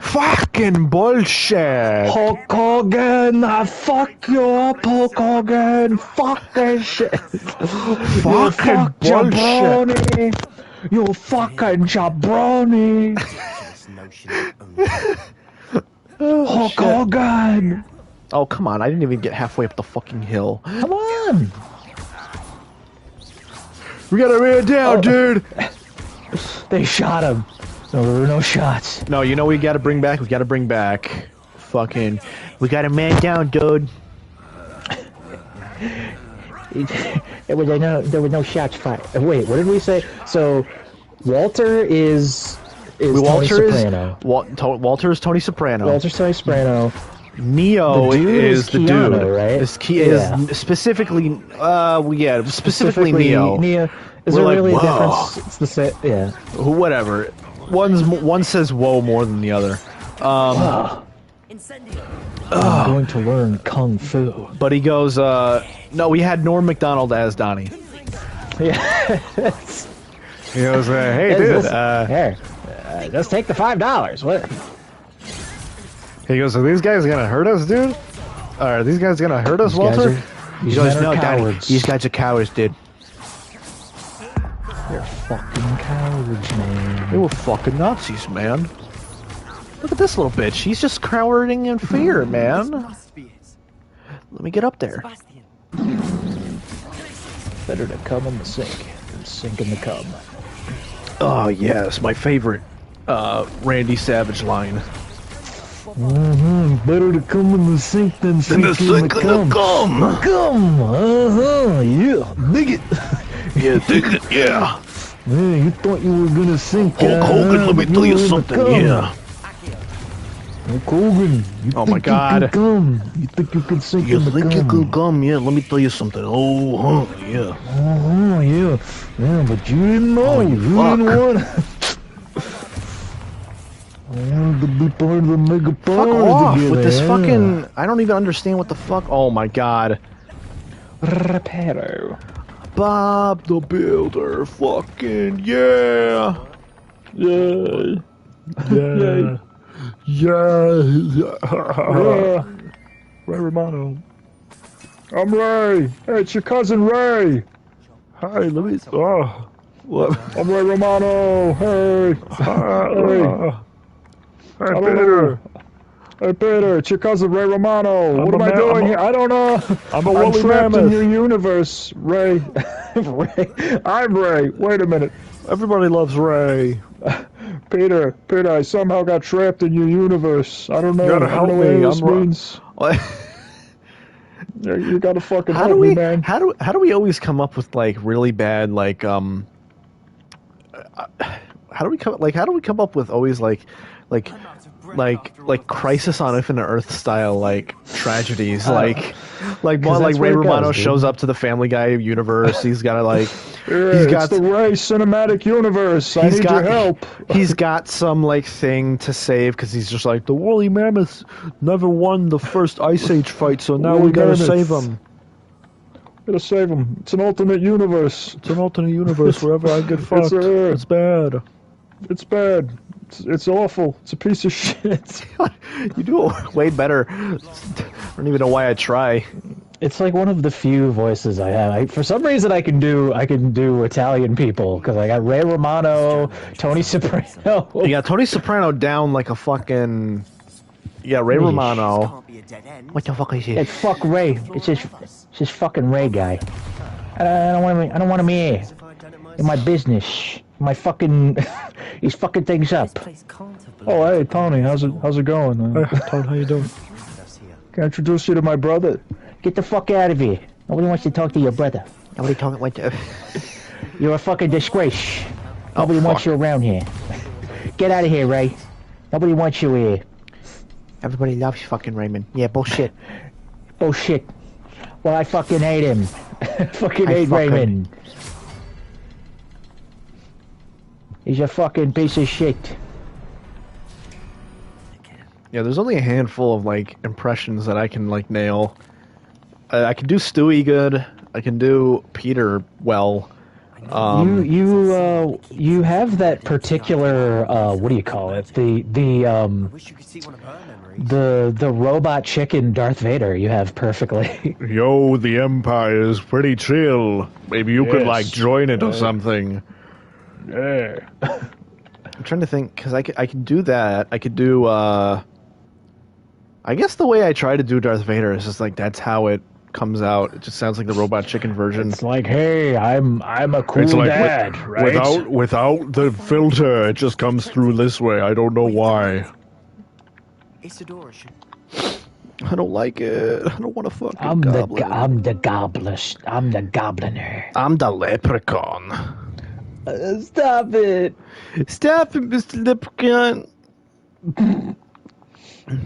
Fucking bullshit. Hulk Hogan, I fuck you up, Hulk Hogan. Fuck that shit. Fucking bullshit. You fucking jabroni. Hulk Hogan. Oh, come on. I didn't even get halfway up the fucking hill. Come on. We got a man down, dude. They shot him. No, there were no shots. No, you know we gotta bring back? We gotta bring back fucking... We got a man down, dude. There were no shots fired. Wait, what did we say? So, Walter is Tony Soprano. Walter is Tony Soprano. Walter's Tony Soprano. Neo is the Keanu, dude. Right? Is specifically, specifically Neo. Is there really a difference? It's the same. Yeah. Whatever. One says "whoa" more than the other. I'm going to learn kung fu. But he goes, no, we had Norm Macdonald as Donnie. Yeah. He goes, hey, dude. Here, just take the $5. What? He goes, are these guys gonna hurt us, dude? Are these guys gonna hurt us, Walter? He goes, no, Donnie, these guys are cowards, dude. They're fucking cowards, man. They were fucking Nazis, man. Look at this little bitch. She's just cowering in fear, man. Let me get up there. Better to come in the sink than sink in the cum. Oh, yes. My favorite Randy Savage line. Better to come in the sink than sink in the cum. Cum! Yeah. Dig it! Yeah, dig it, yeah. Man, you thought you were gonna sink. Hulk Hogan, let me tell you something, yeah. Hulk Hogan, you oh think my God. You can come? You think you can sink in the cum? You think you can come? Yeah, let me tell you something. Oh, yeah. Oh, yeah. Yeah, but you didn't know. You didn't want I wanted to be part of the mega Fuck off with this fucking... I don't even understand what the fuck... Oh my God. Reparo. Bob the Builder. Fucking yeah. Yeah. Yeah. Yeah. Ray Romano. I'm Ray. Hey, it's your cousin Ray. Hi, let me... What? I'm Ray Romano. Hey. Hey. Hey, Peter. Hey, Peter, it's your cousin Ray Romano. What am I doing here? I don't know. I'm a woolly trapped mammoth. in your universe, Ray. Ray. I'm Ray. Wait a minute. Everybody loves Ray. Peter, I somehow got trapped in your universe. I don't know. You gotta help me. What this means. You gotta fucking help me, man. How do we always come up with like really bad like how do we come up with always like Crisis on Infinite Earth style like tragedies like Ray Romano shows up to the Family Guy universe. He's got to like he's got the Ray cinematic universe. I need your help. He's got some like thing to save because he's just like the woolly mammoth never won the first Ice Age fight, so now we gotta save him. Gotta save him. It's an alternate universe. It's an alternate universe wherever I get fucked. It's bad. It's bad. It's awful. It's a piece of shit. You do it way better. I don't even know why I try. It's like one of the few voices I have. For some reason, I can do Italian people because I got Ray Romano, Tony Soprano. You got Tony Soprano down like a fucking. Yeah, Ray Romano. What the fuck is he? It's fuck Ray. It's just fucking Ray guy. I don't want him here. In my business. My fucking. He's fucking things up. Oh hey Tony, how's it going? Tony, how you doing? Can I introduce you to my brother? Get the fuck out of here. Nobody wants to talk to your brother. Nobody talking like that. You're a fucking disgrace. Nobody wants you around here. Get out of here, Ray. Nobody wants you here. Everybody loves fucking Raymond. Yeah, bullshit. Bullshit. Well, I fucking hate him. Fucking hate Raymond. He's a fucking piece of shit. Yeah, there's only a handful of like impressions that I can like nail. I can do Stewie good. I can do Peter well. You have that particular what do you call it? The robot chicken Darth Vader. You have perfectly. Yo, the Empire is pretty chill. Maybe you could like join it or something. Yeah. I'm trying to think because I could do that. I could do. I guess the way I try to do Darth Vader is just like that's how it comes out. It just sounds like the robot chicken version. It's like, hey, I'm a cool it's like dad, right? Without the filter, it just comes through this way. I don't know why. Isadora should. I don't like it. I don't want to fucking I'm goblin. I'm the gobliner. I'm the gobliner. I'm the leprechaun. Stop it. Stop it, Mr. Leprechaun.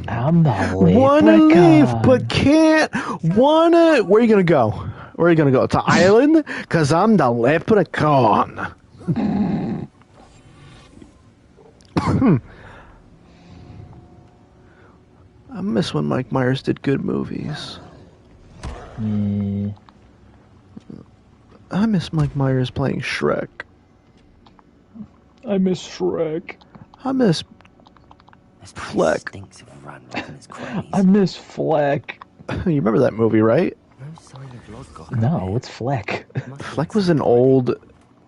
I'm the leprechaun. Wanna leave, but can't. Wanna. Where are you gonna go? Where are you gonna go? To Ireland? Cause I'm the leprechaun. I miss when Mike Myers did good movies. I miss Mike Myers playing Shrek. I miss Shrek. I miss Fleck. I miss Fleck. You remember that movie, right? No, it's Fleck. Fleck was an old,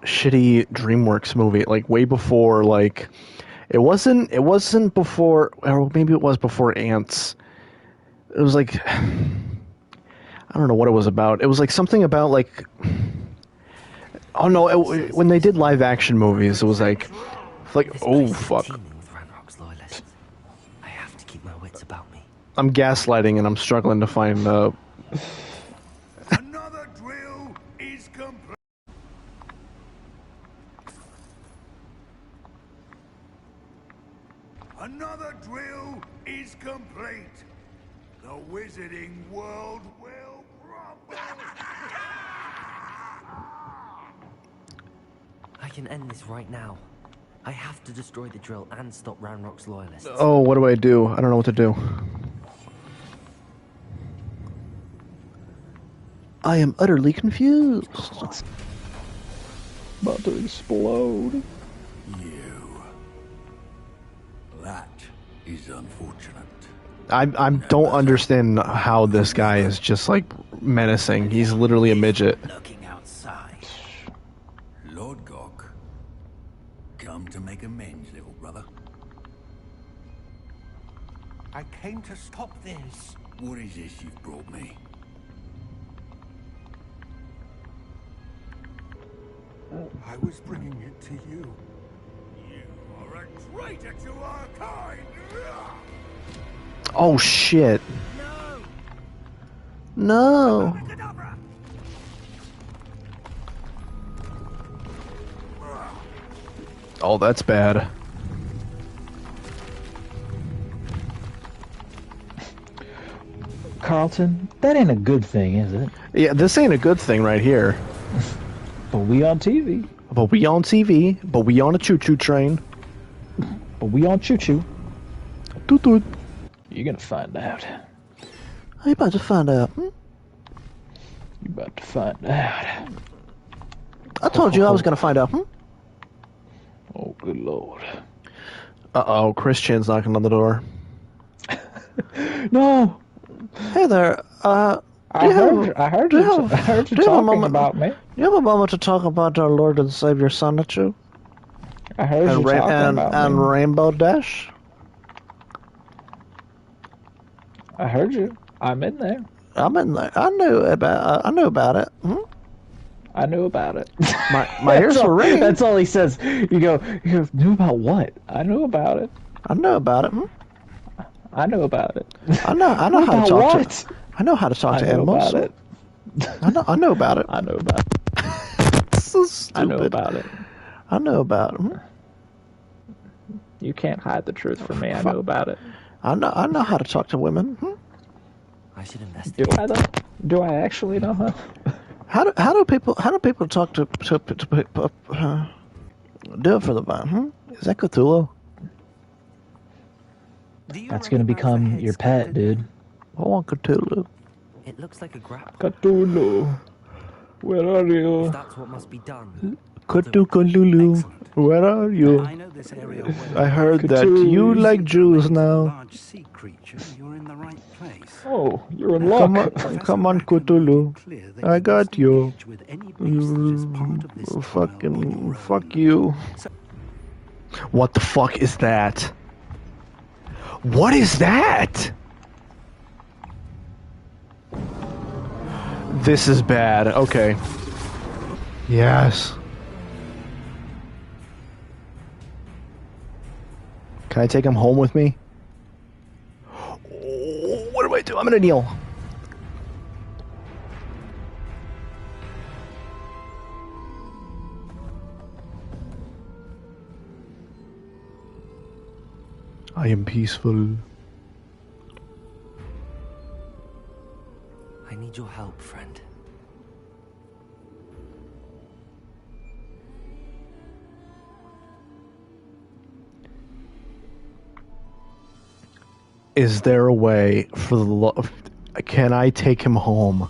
shitty DreamWorks movie, like way before, like, it wasn't before, or maybe it was before Ants. It was like, I don't know what it was about. It was like something about like, oh no, when they did live action movies, it was like oh fuck. I have to keep my wits about me. I'm gaslighting and I'm struggling to find Another drill is complete. Another drill is complete. The wizarding world will crumble. I can end this right now. I have to destroy the drill and stop Ranrock's loyalists. Oh, what do? I don't know what to do. I am utterly confused. About to explode. That is unfortunate. I don't understand how this guy is just like menacing. He's literally a midget. Looking outside. Lord Gok, come to make amends, little brother. I came to stop this. What is this you've brought me? I was bringing it to you. You are a traitor to our kind. Oh shit. No. Oh, that's bad. Carlton, that ain't a good thing, is it? Yeah, this ain't a good thing right here. But we on TV. But we on TV. But we on a choo-choo train. But we on choo-choo. Toot-toot. You're gonna find out. I'm about to find out. You're about to find out. I told you I was gonna find out. Oh, good lord. Uh-oh, Christian's knocking on the door. No. Hey there. I heard you talking about me. Do you have a moment to talk about our Lord and Savior Sonichu? I heard you talking about and me. Rainbow Dash? I heard you. I'm in there. I'm in there. I knew about it. Hmm? I knew about it. My ears were ringing. That's all he says. You go, knew about what? I knew about it. I knew about it. Hmm? I knew about it. I know how to talk to. I know how to talk to animals. About it. I know about it. I know about it. So stupid. I know about it. I know about it. Hmm? You can't hide the truth from me. I know about it. I know how to talk to women. Hmm? I should investigate. Do I though? Do I actually know how? How do people talk to people? Do it for the vine. Hmm? Is that Cthulhu? That's gonna become your pet, dude. I want Cthulhu. It looks like a grapple. Cthulhu, where are you? If that's what must be done. Cthulhu, where are you? I know this area well. I heard that you like Jews now. Large sea creature, you're in the right place. Oh, you're in luck. Come on, Cthulhu. I got you. Fucking fuck you. What the fuck is that? What is that? This is bad. Okay. Yes. Can I take him home with me? Oh, what do I do? I'm gonna kneel. I am peaceful. I need your help, friend. Is there a way for the love? Can I take him home?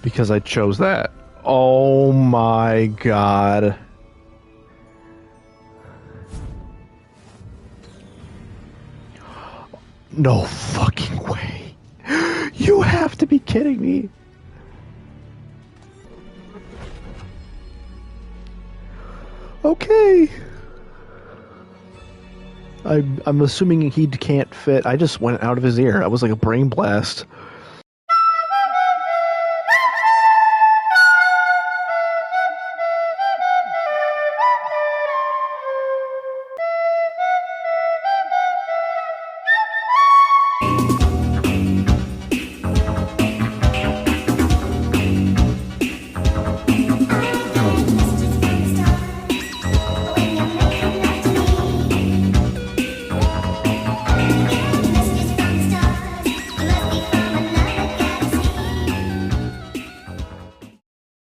Because I chose that. Oh my god. No fucking way. You have to be kidding me. Okay. I'm assuming he can't fit. I just went out of his ear. I was like a brain blast.